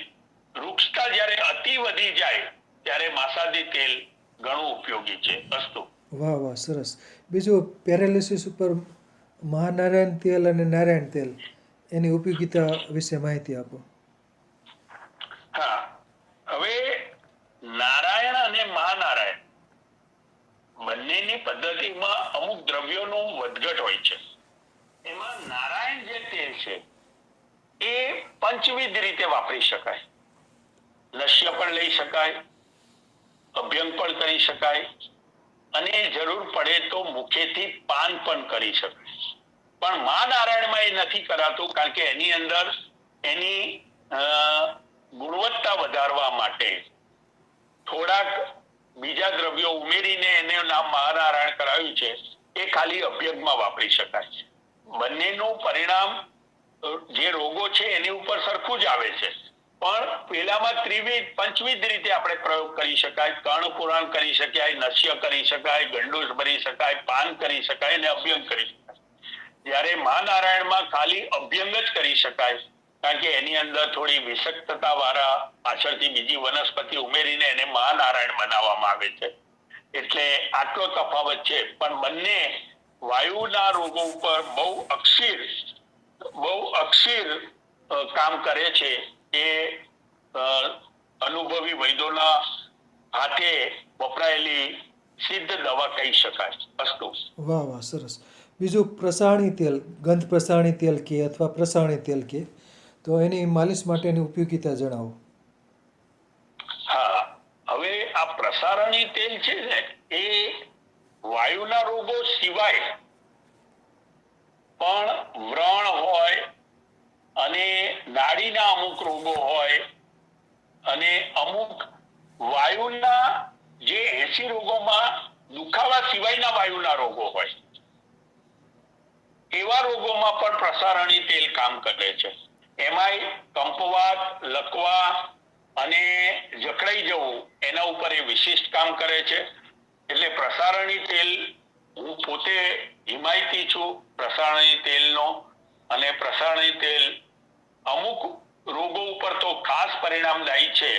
વૃક્ષતા જ્યારે અતિ વધી જાય ત્યારે માસાદી તેલ ઘણું ઉપયોગી છે. અસ્તુ. વાહ વાહ, સરસ. બીજું પેરાલિસિસ ઉપર મહાનારાયણ તેલ અને નારાયણ તેલ એની ઉપયોગિતા વિશે માહિતી આપો. હા, હવે નારાયણ અને મહાનારાયણ બંનેની પદ્ધતિમાં અમુક દ્રવ્યોનું વધઘટ હોય છે. એમાં નારાયણ જે તેલ છે એ પંચવિધ રીતે વાપરી શકાય. લશ્ય પણ લઈ શકાય, અભ્યંગ પણ કરી શકાય અને જરૂર પડે તો મુખેથી પાન પણ કરી શકાય. પણ મહાનારાયણમાં એ નથી કરાતું, કારણ કે એની અંદર એની ગુણવત્તા વધારવા માટે થોડાક બીજા દ્રવ્યો ઉમેરીને એને નામ મહાનારાયણ કરાવ્યું છે. એ ખાલી અભ્યંગમાં વાપરી શકાય. બંનેનું પરિણામ જે રોગો છે એની ઉપર સરખું જ આવે છે, પણ પેલામાં પંચવિધ રીતે આપણે પ્રયોગ કરી શકાય. કર્ણ પુરાણ કરી શકાય, નશ્ય કરી શકાય, ગંડૂસ ભરી શકાય, પાન કરી શકાય અને અભ્યંગ કરી શકાય. જ્યારે મહાનારાયણમાં ખાલી અભ્યંગ જ કરી શકાય, કારણ કે એની અંદર થોડી વિષક્તતા વાળા પાછળથી બીજી વનસ્પતિ ઉમેરીને એને મહાનારાયણ બનાવવામાં આવે છે. એટલે આટલો તફાવત છે, પણ બંને વાયુના રોગો ઉપર બહુ અક્ષીર કામ કરે છે. એ અનુભવી વૈદ્યોના હાથે વપરાયેલી સિદ્ધ દવા કહી શકાય. અસ્તુ. વાહ વાહ, સરસ. બીજું પ્રસાણી તેલ, ગંધ પ્રસાણી તેલ કે અથવા પ્રસાણી તેલ કે, તો એની માલિશ માટેની ઉપયોગિતા જણાવો. હા, હવે આ પ્રસારણી તેલ છે ને એ વાયુના રોગો સિવાય પણ વ્રણ હોય અને નાડીના અમુક રોગો હોય અને અમુક વાયુના જે 80 રોગોમાં દુખાવા સિવાયના વાયુના રોગો હોય, એવા રોગોમાં પણ પ્રસારણી તેલ કામ કરે છે. એમાંય કંપવાત, લકવા અને જકડાઈ જવું એના ઉપર એ વિશિષ્ટ કામ કરે છે. એટલે પ્રસારણી તેલ હું પોતે હિમાયતી છું પ્રસારણી તેલનો, અને પ્રસારણી તેલ અમુક રોગો ઉપર તો ખાસ પરિણામદાયી છે.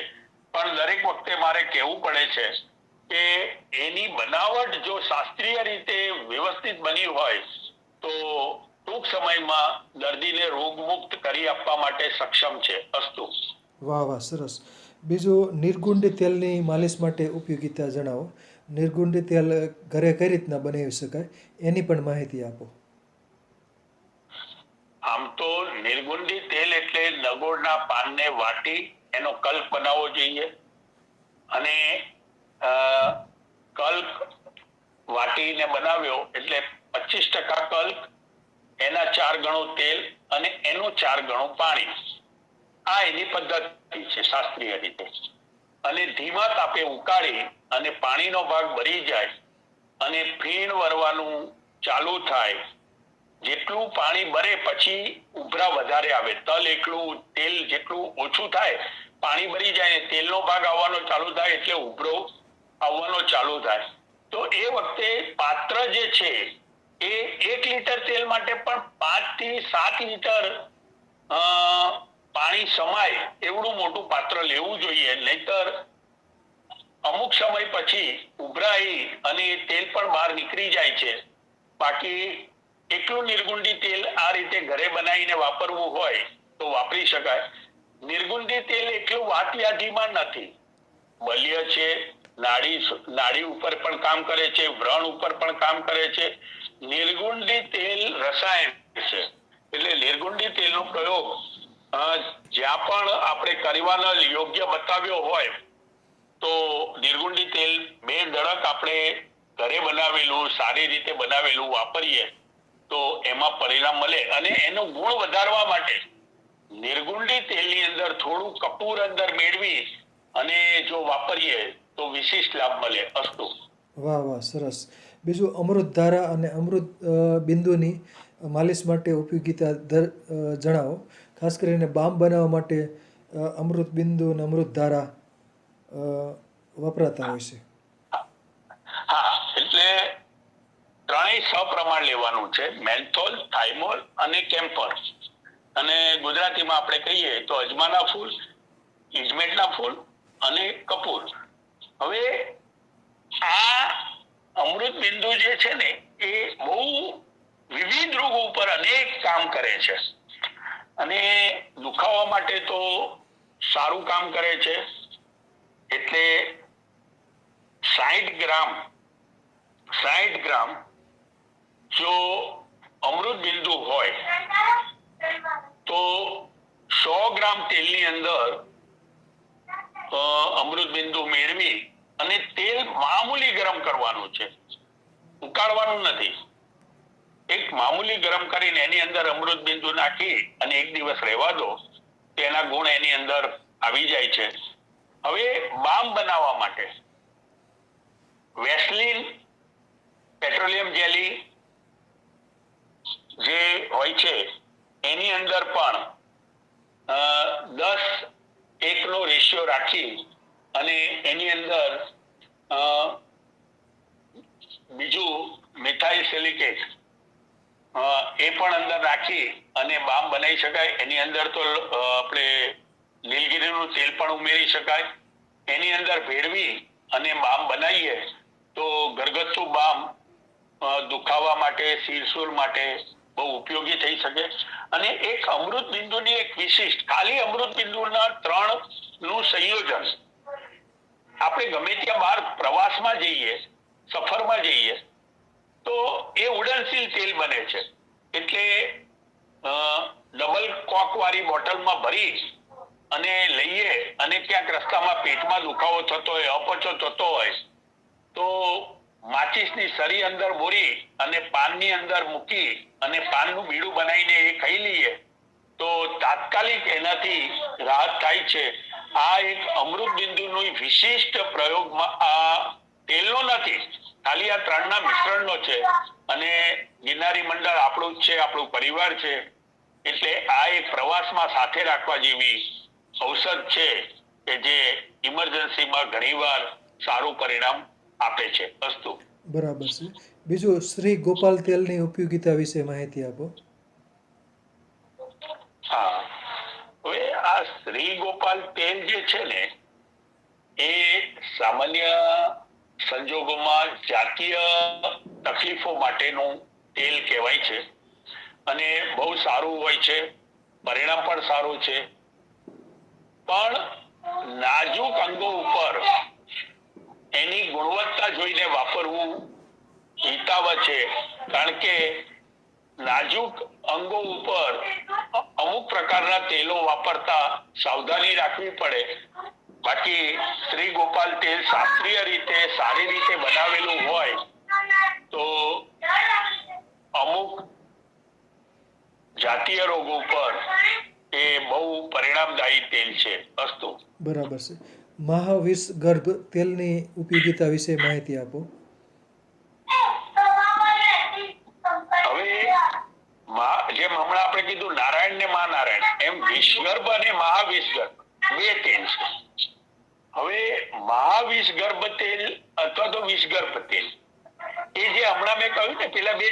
પણ દરેક વખતે મારે કહેવું પડે છે કે એની બનાવટ જો શાસ્ત્રીય રીતે વ્યવસ્થિત બની હોય તો ટૂંક સમયમાં દર્દીને રોગમુક્ત કરી આપવા માટે સક્ષમ છે. અસ્તુ. વાહ વાહ, સરસ. બીજું નિર્ગુંડી તેલની માલિશ માટે ઉપયોગિતા જણાવો. નિર્ગુંડી તેલ ઘરે કઈ રીતના બનાવી શકાય એની પણ માહિતી આપો. આમ તો નિર્ગુંડી તેલ એટલે નગોળના પાનને વાટી એનો કલ્પ બનાવવો જોઈએ. અને કલ્ક વાટીને બનાવ્યો એટલે 25% કલ્ક, એના 4 ગણું તેલ અને એનું 4 ગણું પાણી. આ એની પદ્ધતિ છે શાસ્ત્રીય રીતે. અને ધીમા તાપે ઉકાળી અને પાણીનો ભાગ બળી જાય અને ફીણ વરવાનું ચાલુ થાય. જેટલું પાણી બરે પછી ઉભરા વધારે આવે, તલ એટલું તેલ જેટલું ઓછું થાય, પાણી બળી જાય ને તેલનો ભાગ આવવાનો ચાલુ થાય એટલે ઉભરો આવવાનો ચાલુ થાય. તો એ વખતે પાત્ર જે છે એ 1 લીટર તેલ માટે પણ 5 થી 7 લીટર પાણી સમાય એવડું મોટું પાત્ર લેવું જોઈએ, નહીતર અમુક સમય પછી ઉભરાઈ અને તેલ પણ બહાર નીકળી જાય છે. બાકી એકલું નિર્ગુંડી તેલ આ રીતે ઘરે બનાવીને વાપરવું હોય તો વાપરી શકાય. નિર્ગુંડી તેલ એટલું વાતયાધીમાં નથી, બલ્ય છે, નાડી ઉપર પણ કામ કરે છે, વ્રણ ઉપર પણ કામ કરે છે. નિર્ગુંડી તેલ રસાયણ છે, એટલે નિર્ગુંડી તેલનો પ્રયોગ જ્યાં પણ આપણે કરવાનો યોગ્ય બતાવ્યો હોય તો નિર્ગુંડી તેલ 2 દડક આપણે ઘરે બનાવેલું, સારી રીતે બનાવેલું વાપરીએ તો એમાં પરિણામ મળે. અને એનો ગુણ વધારવા માટે નિર્ગુંડી તેલની અંદર થોડું કપૂર અંદર મેળવી અને જો વાપરીએ તો વિશિષ્ટ લાભ મળે. અસ્તુ. વાહ વાહ, સરસ. બીજું અમૃત ધારા અને અમૃત બિંદુની માલિશ માટે ઉપયોગિતા જણાવો. ખાસ કરીને બામ બનાવવા માટે અમૃત બિંદુ અને અમૃત ધારા વપરાતા હોય છે. હા, એટલે ત્રણેય સપ્રમાણ લેવાનું છે, મેન્થોલ, થાઇમોલ અને કેમ્ફર. અને ગુજરાતીમાં આપણે કહીએ તો અજમાના ફૂલ, ઇજમેટના ફૂલ અને કપૂર. હવે આ અમૃત બિંદુ જે છે ને એ બહુ વિવિધ રોગો ઉપર અનેક કામ કરે છે અને દુખાવા માટે તો સારું કામ કરે છે. એટલે 60 ગ્રામ જો અમૃત બિંદુ હોય તો 100 ગ્રામ તેલની અંદર અમૃત બિંદુ મેળવી અને તેલ મામૂલી ગરમ કરવાનું છે, ઉકાળવાનું નથી. એક મામૂલી ગરમ કરીને એની અંદર અમૃત બિંદુ નાખી અને 1 દિવસ રહેવા દો, તેના ગુણ એની અંદર આવી જાય છે. હવે બામ બનાવવા માટે વેસ્લિન, પેટ્રોલિયમ જેલી જે હોય છે એની અંદર પણ 10:1 નો રેશિયો રાખી અને એની અંદર બીજું મિથાઇલ સિલિકેટ એ પણ અંદર રાખી અને બામ બનાવી શકાય. એની અંદર તો આપણે નીલગિરીનું તેલ પણ ઉમેરી શકાય. એની અંદર ભેળવી અને બામ બનાવીએ તો ઘરગથ્થુ બામ દુખાવા માટે, શિરસુર માટે બહુ ઉપયોગી થઈ શકે. અને એક અમૃત બિંદુની એક વિશિષ્ટ, ખાલી અમૃત બિંદુના 3 નું સંયોજન આપણે ગમે ત્યાં બહાર પ્રવાસમાં જઈએ, સફરમાં જઈએ તો એ ઉડનશીલ તેલ બને છે. એટલે ડબલ કોક વાળી બોટલમાં ભરી અને લઈએ અને ક્યાંક રસ્તામાં પેટમાં દુખાવો થતો હોય, અપચો થતો હોય તો માચિસની સરી અંદર બોરી અને પાનની અંદર મૂકી અને પાનનું બીડું બનાવીને એ ખાઈ લઈએ તો તાત્કાલિક એનાથી રાહત થાય છે. આ એક અમૃત બિંદુનો વિશિષ્ટ પ્રયોગમાં આ તેલનો નથી, ખાલી આ 3ના મિશ્રણનો છે. અને ગિરનારી મંડળ આપણું જ છે, આપણું પરિવાર છે, એટલે આ એક પ્રવાસમાં સાથે રાખવા જેવી ઔષધ છે કે જે ઇમરજન્સીમાં ઘણીવાર સારું પરિણામ આપે છે. અસ્તુ. બરાબર છે. બીજું શ્રી ગોપાલ તેલની ઉપયોગિતા વિશે માહિતી આપો. હા, હવે આ શ્રી ગોપાલ તેલ જે છે ને એ સામાન્ય સંજોગોમાં જાતીય તકલીફો માટેનું તેલ કહેવાય છે અને બહુ સારું હોય છે, પરિણામ પણ સારું છે. પણ નાજુક અંગો ઉપર એની ગુણવત્તા જોઈને વાપરવું હિતાવ છે, કારણ કે નાજુક અંગો ઉપર અમુક પ્રકારના તેલો વાપરતા સાવધાની રાખવી પડે. બાકી શ્રી ગોપાલ તેલ શાસ્ત્રીય રીતે સારી રીતે બનાવેલું હોય તો અમુક જાતીય રોગો પર એ બહુ પરિણામદાયી તેલ છે. અસ્તુ. બરાબર છે. મહાવિષ ગર્ભ તેલની ઉપયોગિતા વિશે માહિતી આપો. હવે જેમ હમણાં આપણે કીધું નારાયણ ને મહાનારાયણ, એમ વિષગર્ભ અને મહાવિષગર્ભ બે તેલ છે. હવે મહાવિષગર્ભ તેલ અથવા તો વિષગર્ભ તેલ એ જે હમણાં મેં કહ્યું ને પેલા બે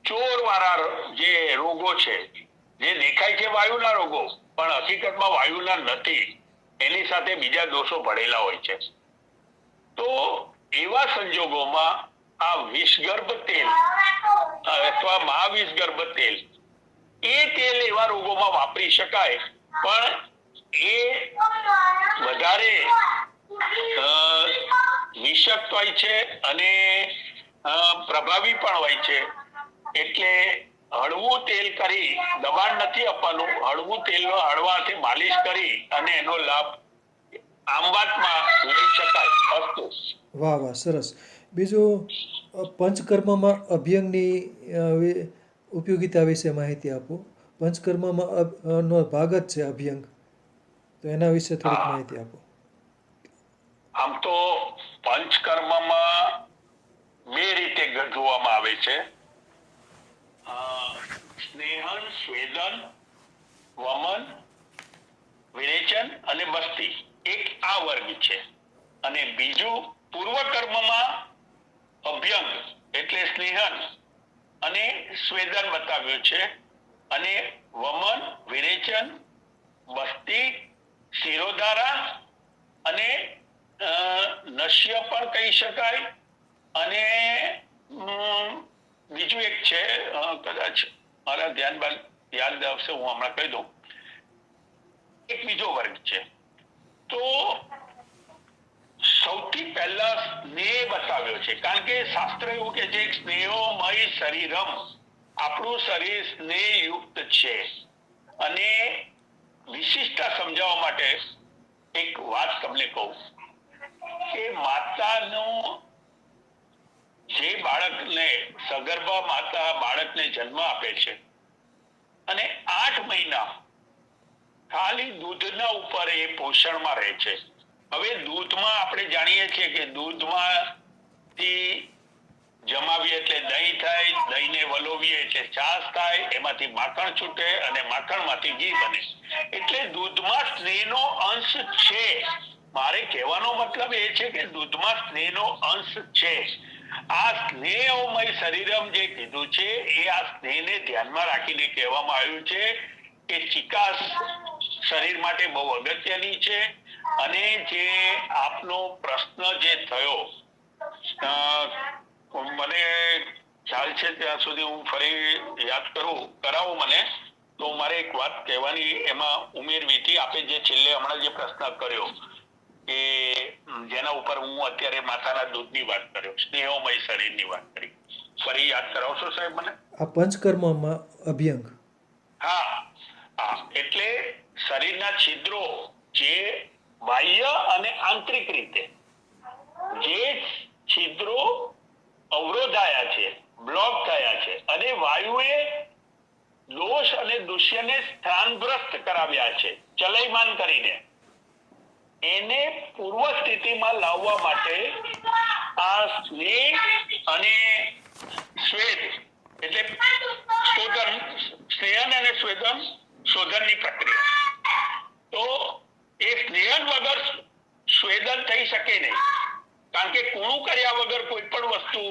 ચોર વાળા જે રોગો છે, જે દેખાય છે વાયુના રોગો પણ હકીકતમાં વાયુના નથી, એની સાથે બીજા દોષો ભળેલા હોય છે. તો એવા સંજોગોમાં આ વિષગર્ભ તેલ અથવા મહાવિષગર્ભ તેલ એ તેલ એવા રોગોમાં વાપરી શકાય, પણ એ વધારે નિષક્ત હોય છે અને પ્રભાવી પણ હોય છે. એટલે હળવું તેલ કરી, દબાણ નથી આપવાનું, હળવું તેલ હળવાથી માલિશ કરી અને એનો લાભ આંબાતમાં લઈ શકાય. અસ્તુ. વાહ વાહ, સરસ. બીજું, પંચકર્મમાં અભ્યંગની ઉપયોગિતા વિશે માહિતી આપો. પંચકર્મમાં નો ભાગ જ છે અભ્યંગ, તો એના વિશે થોડીક માહિતી આપો. આમ તો પંચકર્મમાં બે રીતે જોવામાં આવે છે. સ્નેહન, સ્વેદન, વમન, વિરેચન અને બસ્તી, એક આ વર્ગ છે. અને બીજું પૂર્વકર્મમાં અભ્યંગ એટલે સ્નેહન અને સ્વેદન બતાવ્યું છે. અને વમન, વિરેચન, બસ્તી, શિરોધારા અને નશ્ય પણ કહી શકાય. અને બીજું એક છે, કદાચ મારા ધ્યાન યાદ આવશે, હું હમણાં કહી દઉં. એક બીજો વર્ગ છે. તો સૌથી પહેલા સ્નેહ બતાવ્યો છે, કારણ કે શાસ્ત્ર એવું કે છે સ્નેહોમય શરીરમ, આપણું શરીર સ્નેહયુક્ત છે. અને વિશિષ્ટતા સમજાવવા માટે એક વાત તમને કહું કે માતાનું જે બાળકને સગર્ભા માતા બાળકને જન્મ આપે છે અને 8 મહિના ખાલી દૂધના ઉપર એ પોષણમાં રહે છે. હવે દૂધમાં આપણે જાણીએ છીએ કે દૂધમાંથી જમાવીએ એટલે દહીં થાય, દહીંને વલોવીએ એટલે છાશ થાય, એમાંથી માખણ છૂટે અને માખણમાંથી ઘી બને. એટલે દૂધમાં સ્નેહનો અંશ છે. મારે કહેવાનો મતલબ એ છે કે દૂધમાં સ્નેહનો અંશ છે. આ સ્નેહોમય શરીરમ જે કીધું છે એ આ સ્નેહને ધ્યાનમાં રાખીને કહેવામાં આવ્યું છે કે ચિકાસ શરીર માટે બહુ અગત્યની છે. અને જે આપનો પ્રશ્ન જે થયો, મને ખ્યાલ છે ત્યાં સુધી હું ફરી યાદ કરાવું મને, તો મારે એક વાત કહેવાની એમાં ઉમેરવી હતી. આપે જે છેલ્લે હમણાં જે પ્રશ્ન કર્યો કે જેના ઉપર હું અત્યારે માતાના દૂધની વાત કર્યો, સ્નેહોમય શરીરની વાત કરી, ફરી યાદ કરાવશો સાહેબ મને? આ પંચકર્મમાં અભ્યંગ. હા, એટલે શરીરના છિદ્રો જે બાહ્ય અને આંતરિક રીતે જે છિદ્રો અવરોધાયા છે, બ્લોક થયા છે અને વાયુએ દોષ અને દુષ્યને સ્થાનભ્રસ્ત કરાવ્યા છે ચલયમાન કરીને, એને પૂર્વ સ્થિતિમાં લાવવા માટે આ સ્નેહ અને સ્વેદ એટલે શોધન, સ્નેહન અને સ્વેદન શોધનની પ્રક્રિયા. તો એ સ્નેહન વગર સ્વેદન થઈ શકે નહીં, કારણ કે કૂણું કર્યા વગર કોઈ પણ વસ્તુ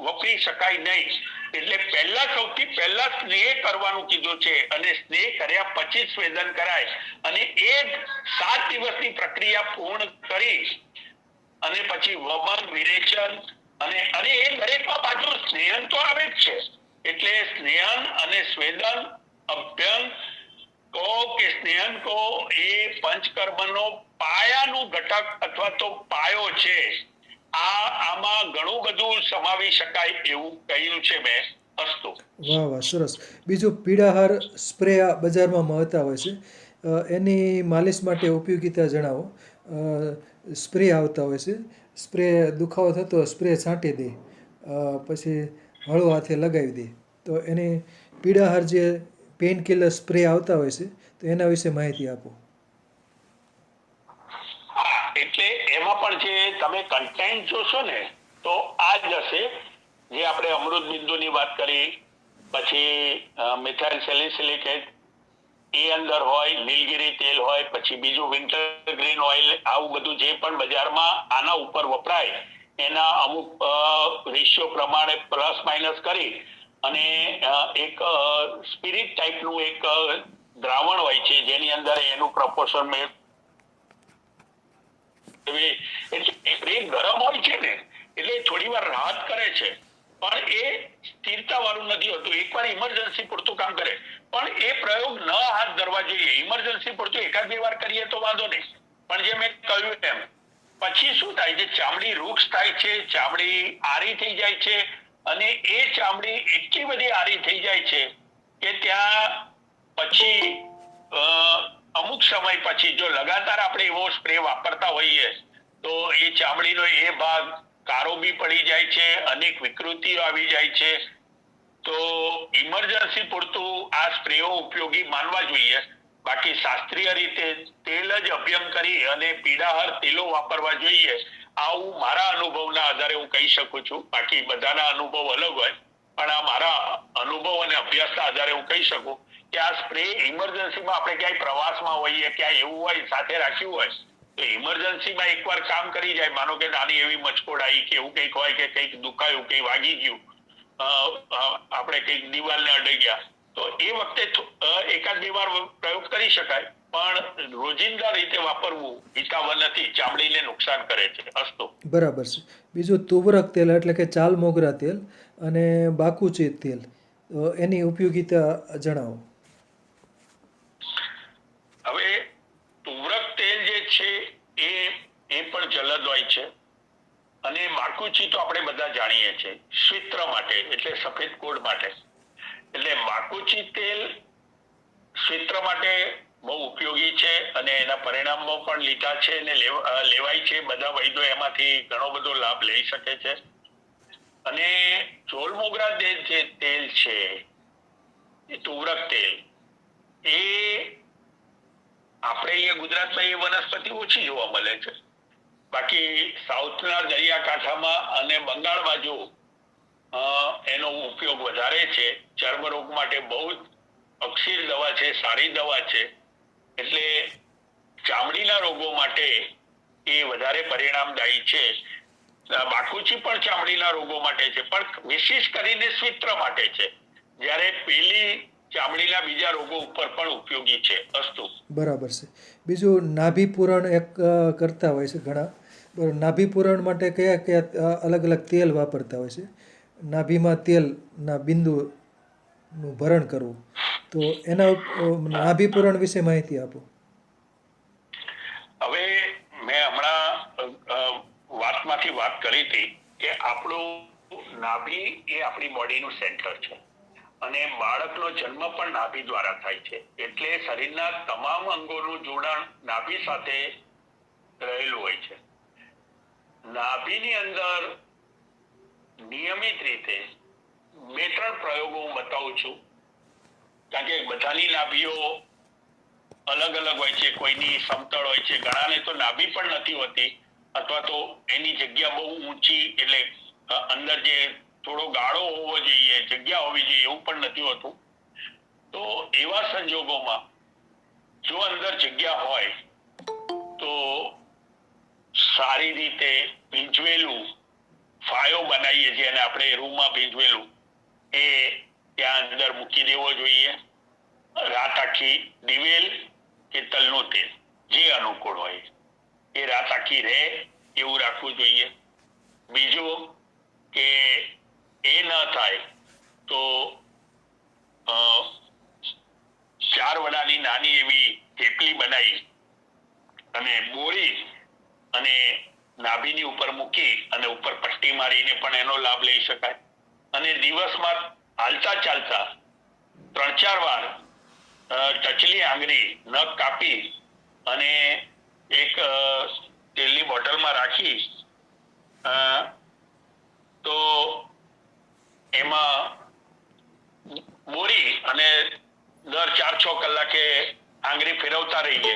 વપરી શકાય નહીં. એટલે સૌથી પહેલા સ્નેહ કરવાનું કીધું છે અને સ્નેહ કર્યા પછી સ્વેદન કરાય. અને એ 7 દિવસની પ્રક્રિયા પૂર્ણ કરી અને પછી વમન, વિરેચન અને એ દરેકમાં પાછું સ્નેહન તો આવે જ છે. એટલે સ્નેહન અને સ્વેદન, અભ્યંગ કહો કે સ્નેહન કહો, એ પંચકર્મનો પાયાનું ઘટક અથવા તો પાયો છે. આમાં ઘણું બધું સમાવી શકાય એવું કહ્યું છે મેં. અસ્તુ. વાહ વાહ, સરસ. બીજું, પીળાહાર સ્પ્રે આ બજારમાં મળતા હોય છે, એની માલિશ માટે ઉપયોગિતા જણાવો. સ્પ્રે આવતા હોય છે, સ્પ્રે દુખાવો થતો સ્પ્રે છાંટી દે, પછી હળવો હાથે લગાવી દે, તો એની પીડાહાર જે પેઇન કિલર સ્પ્રે આવતા હોય છે, તો એના વિશે માહિતી આપો. હા, એટલે એમાં પણ જે તમે કન્ટેન્ટ જોશો ને તો આ જ હશે જે આપણે અમૃત બિંદુની વાત કરી, પછી મિથાઇલ સેલિસિલિકેટ એ અંદર હોય, નીલગિરી તેલ હોય, પછી બીજું વિન્ટર ગ્રીન ઓઇલ, આવું બધું જે પણ બજારમાં આના ઉપર વપરાય એના અમુક રેશિયો પ્રમાણે પ્લસ માઇનસ કરી અને એક સ્પિરિટ ટાઈપનું એક દ્રાવણ હોય છે જેની અંદર એનું પ્રપોર્શન એટલે ગરમ હોય છે ને એટલે થોડી વાર રાહત કરે છે, પણ એ સ્થિરતા વાળું નથી હોતું. એકવાર ઇમરજન્સી પૂરતું કામ કરે, પણ એ પ્રયોગ ન હાથ ધરવા જોઈએ. ઇમરજન્સી પૂરતું એકાદ બે વાર કરીએ તો વાંધો નહીં, પણ જે મેં કહ્યું એમ પછી શું થાય છે, ચામડી રૂક્ષ થાય છે, ચામડી આરી થઈ જાય છે, અને એ ચામડી એટલી બધી આરી થઈ જાય છે કે ત્યાં પછી અમુક સમય પછી જો લગાતાર આપણે એવો સ્પ્રે વાપરતા હોઈએ તો એ ચામડીનો એ ભાગ કારો બી પડી જાય છે, અનેક વિકૃતિઓ આવી જાય છે. તો ઇમરજન્સી પૂરતું આ સ્પ્રેઓ ઉપયોગી માનવા જોઈએ. બાકી શાસ્ત્રીય રીતે તેલ જ અભ્યંગ કરી અને પીડાહાર તેલો વાપરવા જોઈએ, આવું મારા અનુભવના આધારે હું કહી શકું છું. બાકી બધાના અનુભવ અલગ હોય, પણ આ મારા અનુભવ અને અભ્યાસના આધારે હું કહી શકું કે આ સ્પ્રે ઇમરજન્સીમાં આપણે ક્યાંય પ્રવાસમાં હોઈએ, ક્યાંય એવું હોય સાથે રાખ્યું હોય તો ઇમરજન્સીમાં એકવાર કામ કરી જાય. માનો કે નાની એવી મચકોડ આવી કે એવું કંઈક હોય કે કંઈક દુખાયું, કંઈક વાગી ગયું, આપણે કંઈક દિવાલને અડી ગયા, તો એ વખતે એકાદ બે વાર પ્રયોગ કરી શકાય, પણ રોજિંદા રીતે વાપરવું હિતાવહ નથી, ચામડીને નુકસાન કરે છે. અસ્તુ. બરાબર છે. બીજું તુવરક તેલ એટલે કે ચાલ મોગરા તેલ અને બાકુચી તેલ, તો એની ઉપયોગિતા જણાવો. હવે તુવરક તેલ જે છે એ પણ જલદ હોય છે, અને માકુચી તો આપણે બધા જાણીએ છીએ શ્વિત્ર માટે એટલે સફેદ કોડ માટે. એટલે માકુચી તેલ શ્વિત્ર માટે બહુ ઉપયોગી છે અને એના પરિણામો પણ લીધા છે અને લેવાય છે. બધા વૈદ્યો એમાંથી ઘણો બધો લાભ લઈ શકે છે. અને ચોલ મોગરા જે તેલ છે એ તુવરક તેલ, એ આપણે અહીંયા ગુજરાતમાં એ વનસ્પતિ ઓછી જોવા મળે છે. બાકી સાઉથના દરિયાકાંઠામાં અને બંગાળ બાજુ એનો ઉપયોગ વધારે છે. ચર્મરોગ માટે બહુ જ અક્ષીર દવા છે, સારી દવા છે. એટલે ચામડીના રોગો માટે એ વધારે પરિણામદાયી છે. બાકુચી પણ ચામડીના રોગો માટે છે, પણ વિશેષ કરીને શ્વિત્ર માટે છે, જ્યારે પેલી ચામડીના બીજા રોગો ઉપર પણ ઉપયોગી છે. અસ્તુ. બરાબર છે. બીજું નાભિપૂરણ એક કરતા હોય છે ઘણા. નાભિપૂરણ માટે કયા કયા અલગ અલગ તેલ વાપરતા હોય છે? નાભીમાં તેલના બિંદુનું ભરણ કરવું, તો એના નાભિપૂરણ વિશે માહિતી આપો. હવે મેં હમણાં વાતમાંથી વાત કરી હતી કે આપણું નાભી એ આપણી બોડીનું સેન્ટર છે અને બાળકનો જન્મ પણ નાભી દ્વારા થાય છે. એટલે શરીરના તમામ અંગોનું જોડાણ નાભી સાથે રહેલું હોય છે. નાભીની અંદર નિયમિત રીતે 2-3 પ્રયોગો હું બતાવું છું, કારણ કે બધાની નાભીઓ અલગ અલગ હોય છે. કોઈની સમતળ હોય છે, ઘણાને તો નાભી પણ નથી હોતી, અથવા તો એની જગ્યા બહુ ઊંચી એટલે અંદર જે થોડો ગાળો હોવો જોઈએ, જગ્યા હોવી જોઈએ, એવું પણ નથી હોતું. તો એવા સંજોગોમાં જો અંદર જગ્યા હોય તો સારી રીતે ભીંજવેલું ફાયો બનાવીએ છીએ અને આપણે રૂમમાં ભીંજવેલું એ ત્યાં અંદર મૂકી દેવો જોઈએ. રાત આખી દિવેલ કે તલનું તેલ જે અનુકૂળ હોય એ રાત આખી રહે એવું રાખવું જોઈએ. બીજું કે એ ન થાય તો 4 વડાની નાની એવી થેપલી બનાવી અને બોળી અને નાભીની ઉપર મૂકી અને ઉપર પટ્ટી મારીને પણ એનો લાભ લઈ શકાય. અને દિવસમાં હાલતા ચાલતા 3-4 વાર ટચલી આંગળી નખ કાપી અને એક તેલની બોટલમાં રાખી તો એમાં બોરી અને દર 4-6 કલાકે આંગળી ફેરવતા રહીએ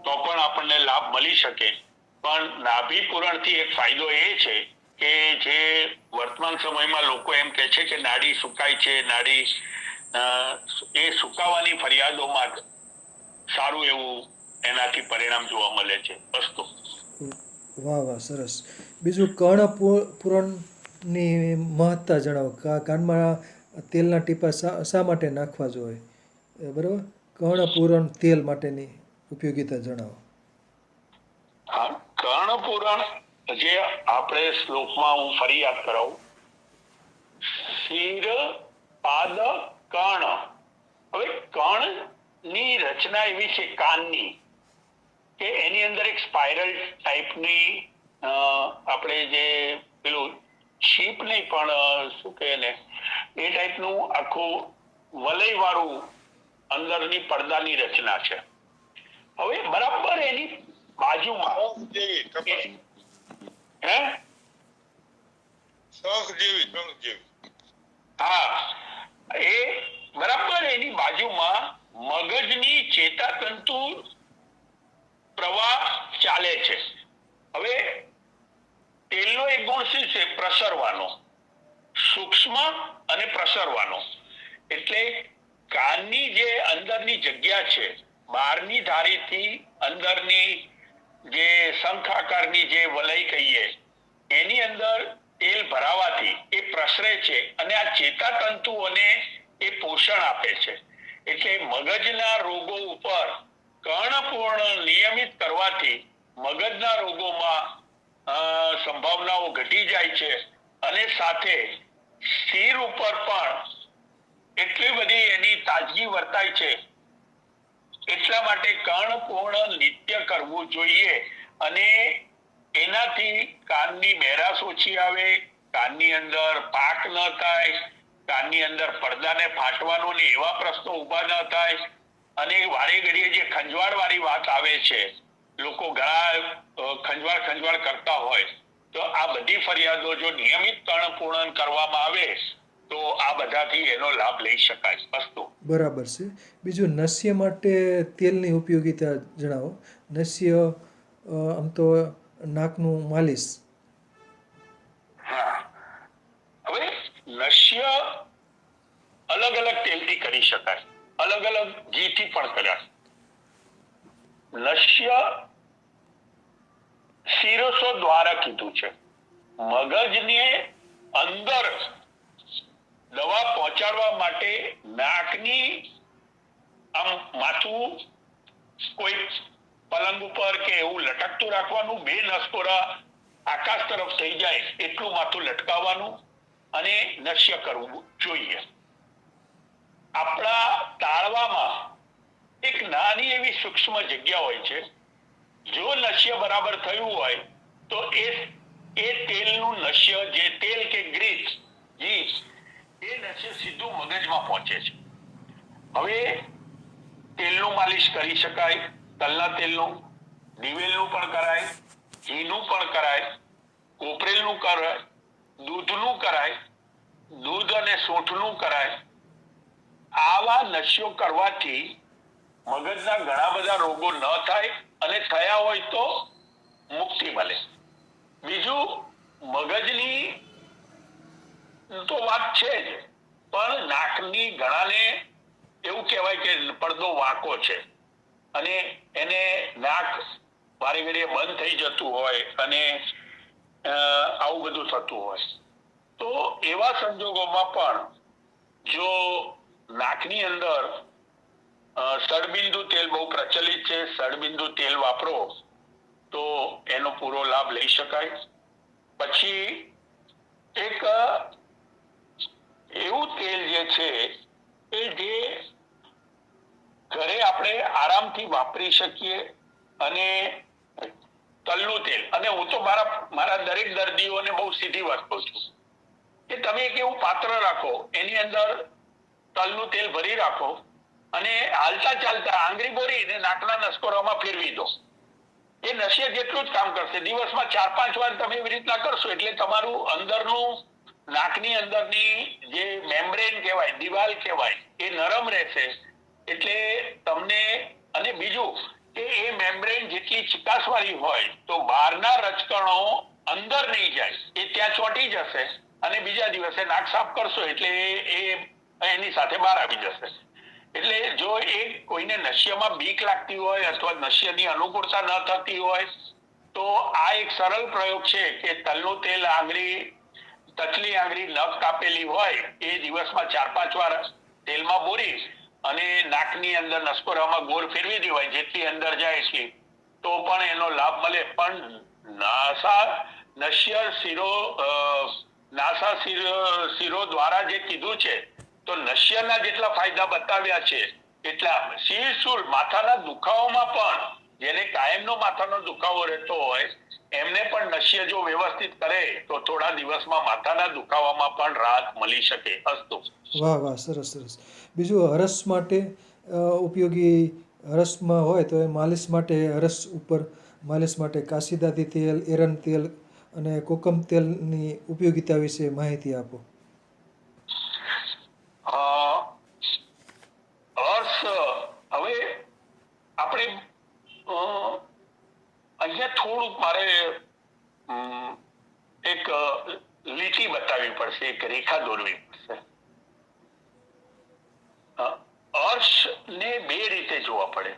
તો પણ આપણને લાભ મળી શકે. પણ નાભી પૂરણથી એક ફાયદો એ છે કે જે વર્તમાન સમયમાં લોકો એમ કહે છે કે નાડી સુકાય છે, નાડી એ સુકાવાની ફરિયાદોમાં સારું એવું એનાથી પરિણામ જોવા મળે છે. વસ્તુ વાહ વાહ, સરસ. બીજું પૂરણની મહત્તા જણાવો. કાનમાં તેલના ટીપા શા માટે નાખવા જોઈએ, બરાબર? કર્ણપૂરણ તેલ માટેની ઉપયોગિતા જણાવો. હા, કર્ણપૂરણ જે આપણે શ્લોકમાં હું ફરી યાદ કરાવું, શિર પાદ કર્ણ. હવે કર્ણ ની રચના એવી છે કાનની કે એની અંદર એક સ્પાઇરલ ટાઈપની આપણે જે પેલું શીપ નહીં પણ શું કહે ને એ ટાઈપનું આખું વલય વાળું અંદરની પડદાની રચના છે. હવે બરાબર એની બાજુમાં હે શંખ જેવી. હા, એ બરાબર એની બાજુમાં મગજની ચેતાતંતુ પ્રવાહ ચાલે છે. હવે તેલનો એક ગુણ શું છે? પ્રસરવાનો, સૂક્ષ્મ અને પ્રસરવાનો. એટલે કાનની જે અંદરની જગ્યા છે, બહારની ધારીથી અંદરની જે શંખ આકારની જે વલય કહીએ એની અંદર તેલ ભરાવાથી એ પ્રસરે છે અને આ ચેતાતંતુઓને એ પોષણ આપે છે. એટલે મગજના રોગો ઉપર કર્ણપૂર્ણ નિયમિત કરવાથી મગજના રોગોમાં સંભાવનાઓ ઘટી જાય છે અને સાથે શિર ઉપર પણ એટલી બધી એની તાજગી વર્તાય છે. એટલા માટે કર્ણપૂર્ણ નિત્ય કરવું જોઈએ અને એનાથી કાનની બહેરાશ ઓછી આવે, કાનની અંદર પાક ન થાય, કાનની અંદર પડદાને ફાટવાનો ને એવા પ્રશ્નો ઊભા ન થાય. અને વારે ઘડીએ જે ખંજવાળ વાળી વાત આવે છે, લોકો ઘણા ખંજવાળ કરતા હોય, તો આ બધી ફરિયાદો જો નિયમિત કર્ણપૂર્ણ કરવામાં આવે તો આ બધાથી એનો લાભ લઈ શકાય. વસ્તુ બરાબર છે. બીજું નસ્ય માટે તેલની ઉપયોગિતા જણાવો. નસ્ય આમ તો નાકનું માલિશ. હા, હવે નશ્ય અલગ અલગ તેલથી કરી શકાય, અલગ અલગ ઘીથી પણ કરાય. નશ્ય શિરસો દ્વારા કીધું છે. મગજને અંદર દવા પહોંચાડવા માટે નાકની આમ માથું કોઈ પલંગ ઉપર કે એવું લટકતું રાખવાનું, 2 નસકોરા આકાશ તરફ થઈ જાય એટલું માથું લટકાવવાનું અને નશ્ય કરવું જોઈએ. આપણા તાળવામાં એક નાની એવી સૂક્ષ્મ જગ્યા હોય છે. જો નશ્ય બરાબર થયું હોય તો એ તેલનું નશ્ય, જે તેલ કે ગ્રીસ ઘી, એ નશ્ય સીધું મગજમાં પહોંચે છે. હવે તેલનું માલિશ કરી શકાય, તલના તેલનું, દિવેલનું પણ કરાય, ઘીનું પણ કરાય, કોપરેલનું કરાય, દૂધનું કરાય, દૂધ અને સૂંઠનું કરાય. આવા નશ્યો કરવાથી મગજના ઘણા બધા રોગો ન થાય અને થયા હોય તો મુક્તિ મળે. બીજું, મગજની તો વાત છે જ, પણ નાકની ઘણાને એવું કહેવાય કે પડદો વાંકો છે અને એને નાક વારે ઘડીએ બંધ થઈ જતું હોય અને આવું બધું થતું હોય, તો એવા સંજોગોમાં પણ જો નાકની અંદર સળબિંદુ તેલ બહુ પ્રચલિત છે, સળબિંદુ તેલ વાપરો તો એનો પૂરો લાભ લઈ શકાય. પછી એક એવું તેલ જે છે એ જે ઘરે આપણે આરામથી વાપરી શકીએ અને તલનું તેલ, અને હું તો મારા દરેક દર્દીઓને બહુ સીધી વાત કહું છું કે તમે એક એવું પાત્ર રાખો, એની અંદર તલનું તેલ ભરી રાખો અને હાલતા ચાલતા આંગળી બોરીને નાકના નસકોરામાં ફેરવી દો. એ નસિયત જેટલું જ કામ કરશે. દિવસમાં 4-5 વાર તમે એવી રીતના કરશો એટલે તમારું અંદરનું નાકની અંદરની જે મેમ્બ્રેન કહેવાય, દિવાલ કહેવાય, એ નરમ રહેશે. એટલે તમને, અને બીજું કે એ મેમ્બ્રેન જેટલી ચિકાસવાળી હોય તો બહારના રજકણો અંદર નહીં જાય, એ ત્યાં ચોંટી જશે અને બીજા દિવસે નાક સાફ કરશો એટલે એની સાથે બહાર આવી જશે. એટલે જો એ કોઈને નશ્યમાં બીક લાગતી હોય અથવા નશ્યની અનુકૂળતા ન થતી હોય તો આ એક સરળ પ્રયોગ છે કે તલનું તેલ તચલી આંગળી નખ કાપેલી હોય એ દિવસમાં 4-5 વાર તેલમાં બોરી અને નાકની અંદર નસકોરામાં ગોળ ફેરવી દેવાય, જેટલી અંદર જાય એટલી, તો પણ એનો લાભ મળે. પણ નાસા શિરો દ્વારા જે કીધું છે તો નશ્યના જેટલા ફાયદા બતાવ્યા છે એટલા શિરશૂળ માથાના દુખાવામાં પણ, જેને કાયમનો માથાનો દુખાવો રહેતો હોય એમને પણ નશ્ય જો વ્યવસ્થિત કરે તો થોડા દિવસમાં માથાના દુખાવામાં પણ રાહત મળી શકે. અસ્તુ. વાહ વાહ, સરસ સરસ. બીજું હરસ માટે ઉપયોગી, હરસમાં હોય તો એ માલિશ માટે, હરસ ઉપર માલિશ માટે કાશીદાદી તેલ, એરન તેલ અને કોકમ તેલની ઉપયોગિતા વિશે માહિતી આપો. હવે આપણે અહીંયા થોડુંક મારે એક લીટી બતાવવી પડશે, એક રેખા દોરવી પડશે. અર્શને બે રીતે જોવા પડે.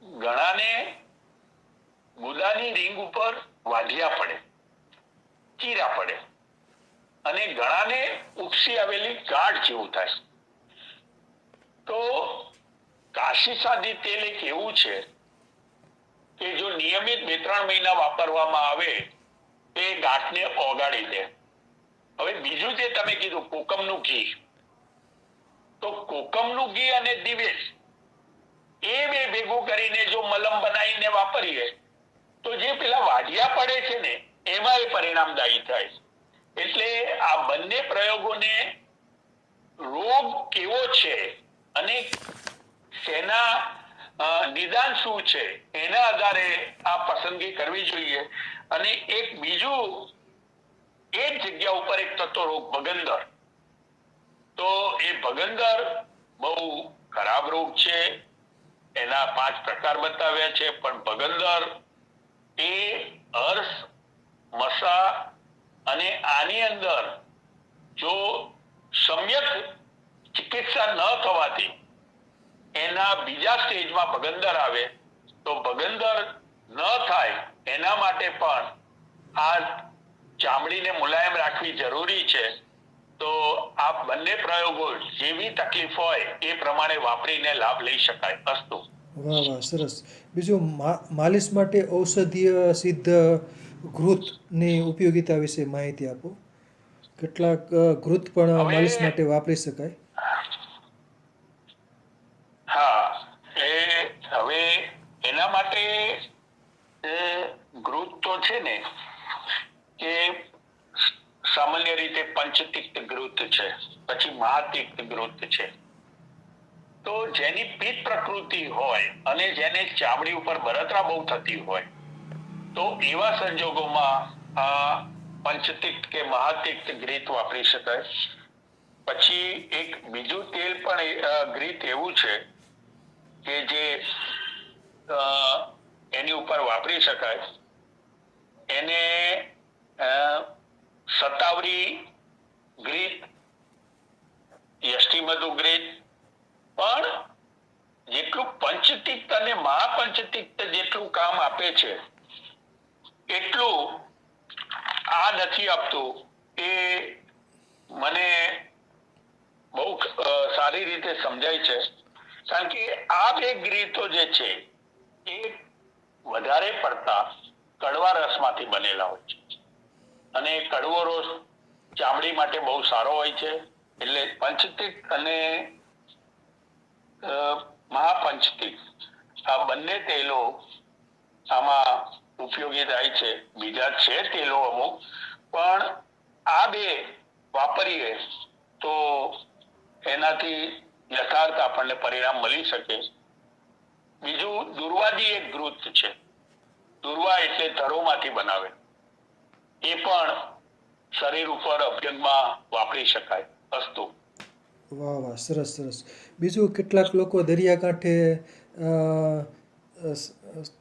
ઘણાને ગુદાની રીંગ ઉપર વાઢિયા પડે, ચીરા પડે, અને ઘણાને ઉપસી આવેલી ગાંઠ જેવું થાય. તો કાશીસાદી તેલ એક એવું છે કે જો નિયમિત 2-3 મહિના વાપરવામાં આવે તો એ ગાંઠને ઓગાળી દે. હવે બીજું જે તમે કીધું કોકમનું ઘી, તો કોકમનું ઘી અને દિવેલ એ બે ભેગું કરીને જો મલમ બનાવીને વાપરીએ તો જે પેલા વાઢિયા પડે છે ને એમાં એ પરિણામદાયી થાય. એટલે આ બંને પ્રયોગોને રોગ કેવો છે અને તેના નિદાન શું છે એના આધારે આ પસંદગી કરવી જોઈએ. અને એક બીજું, એ જ જગ્યા ઉપર એક થતો રોગ ભગંદર, તો એ ભગંદર બહુ ખરાબ રોગ છે. એના 5 પ્રકાર બતાવ્યા છે, પણ ભગંદર એ અર્શ, મસા અને આની અંદર જો સમ્યક ચિકિત્સા ન થવાથી એના બીજા સ્ટેજમાં ભગંદર આવે તો ભગંદર ન થાય એના માટે પણ આ ચામડીને મુલાયમ રાખવી જરૂરી છે. તો આ બંને પ્રયોગો જેવી તકલીફ હોય એ પ્રમાણે વાપરીને લાભ લઈ શકાય. અસ્તુ. વાહ વાહ, સરસ. બીજું માલિશ માટે ઔષધીય સિદ્ધ ઘૃતની ઉપયોગિતા વિશે માહિતી આપો. કેટલાક ઘૃત પણ માલિશ માટે વાપરી શકાય. હા, હવે એના માટે ઘૃત તો છે ને કે સામાન્ય રીતે પંચતિક્ત ઘૃત છે, પછી મહાતિક્ત ઘૃત છે. તો જેની પિત્ત પ્રકૃતિ હોય અને જેને ચામડી ઉપર બળતરા બહુ થતી હોય તો એવા સંજોગોમાં આ પંચતિક્ત કે મહાતિક્ત ઘૃત વાપરી શકાય. પછી એક બીજું તેલ પણ ઘૃત એવું છે કે જે એની ઉપર વાપરી શકાય. એને સતાવરી ઘૃત, યષ્ટિમધુ ઘૃત, પણ જેટલું પંચતિક્ત અને મહાપંચતિક્ત જેટલું કામ આપે છે એટલું આ નથી આપતું. એ મને બહુ સારી રીતે સમજાય છે, કારણ કે આ બે ઘૃતો જે છે એ વધારે પડતા કડવા રસમાંથી બનેલા હોય છે અને કડવો રસ ચામડી માટે બહુ સારો હોય છે. એટલે પંચતિક્ત અને મહાપંચતિક્ત આ બંને તેલો આમાં ઉપયોગી થાય છે. બીજા છે તેલો અમુક, પણ આ બે વાપરીએ તો એનાથી યથાર્થ આપણને પરિણામ મળી શકે. બીજું દુર્વાદી એક ગૃત છે. દુર્વા એટલે ધરોમાંથી બનાવે. એ પણ શરીર ઉપર અભ્યંગમાં વાપરી શકાય. અસ્તુ. વાહ વાહ, સરસ સરસ. બીજું કેટલાક લોકો દરિયાકાંઠે અ,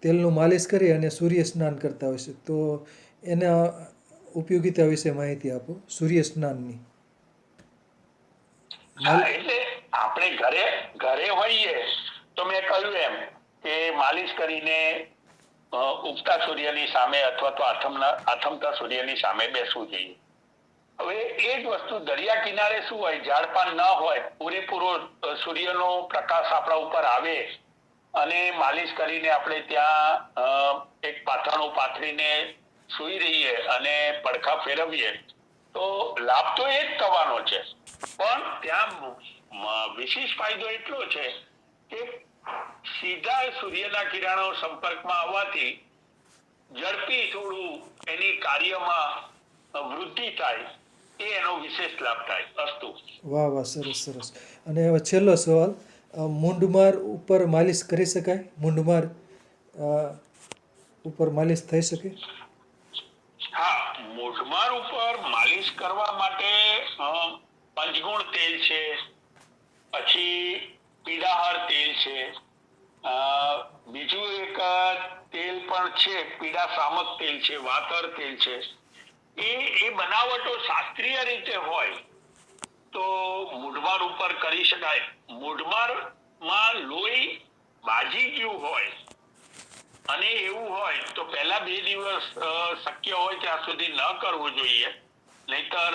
તેલનું માલિશ કરી અને સૂર્ય સ્નાન કરતા હોય છે, તો એના ઉપયોગિતા વિશે માહિતી આપો, સૂર્ય સ્નાનની. હા, એટલે આપણે ઘરે ઘરે હોઈએ તો મેં કહ્યું એમ કે માલિશ કરીને ઉગતા સૂર્યની સામે અથવા તો આથમતા સૂર્યની સામે બેસવું જોઈએ. હવે એ જ વસ્તુ દરિયા કિનારે શું હોય, ઝાડપાન ન હોય, પૂરેપૂરો સૂર્યનો પ્રકાશ આપણા ઉપર આવે અને માલિશ કરીને આપણે ત્યાં એક પાથરણું પાથરીને સૂઈ રહીએ અને પડખા ફેરવીએ તો લાભ તો એ જ થવાનો છે. પણ ત્યાં વિશેષ ફાયદો એટલો છે કે સીધા સૂર્યના કિરણો સંપર્કમાં આવવાથી ઝડપી થોડું એની કાર્યમાં વૃદ્ધિ થાય, એ એનો વિશેષ લાભ થાય. અસ્તુ. વાહ વાહ, સરસ સરસ. અને હવે છેલ્લો સવાલ, મૂંઢમાર ઉપર માલિશ કરી શકાય? મૂંઢમાર ઉપર માલિશ થઈ શકે? હા, મોઢમાર ઉપર માલિશ કરવા માટે પંચગુણ તેલ છે, પછી પીડાહાર તેલ છે, બીજું એક તેલ પણ છે, પીડા શામક તેલ છે, વાતર તેલ છે. એ બનાવટો શાસ્ત્રીય રીતે હોય તો મૂઢમાર ઉપર કરી શકાય. મૂઢમાર માં લોહી બાજી ગયું હોય અને એવું હોય તો પહેલા 2 દિવસ શક્ય હોય ત્યાં સુધી ન કરવું જોઈએ, નહીતર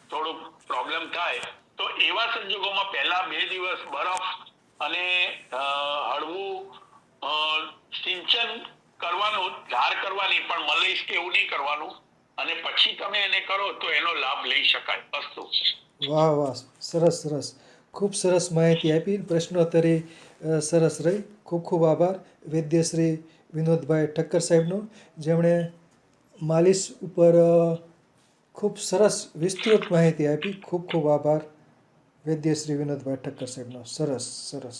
થોડું પ્રોબ્લેમ થાય. તો એવા સંજોગોમાં પહેલા 2 દિવસ બરફ અને હળવું સિંચન કરવાનું, ધાર કરવાની, પણ મલીશ કે એવું નહીં કરવાનું, અને પછી તમે એને કરો તો એનો લાભ લઈ શકાય. અસ્તુ. વાહ વાહ, સરસ સરસ. ખૂબ સરસ માહિતી આપી. પ્રશ્નોત્તરી સરસ રહી. ખૂબ ખૂબ આભાર વૈદ્ય શ્રી વિનોદભાઈ ઠક્કર સાહેબનો, જેમણે માલિશ ઉપર ખૂબ સરસ વિસ્તૃત માહિતી આપી. ખૂબ ખૂબ આભાર વૈદ્ય શ્રી વિનોદભાઈ ઠક્કર સાહેબનો. સરસ સરસ.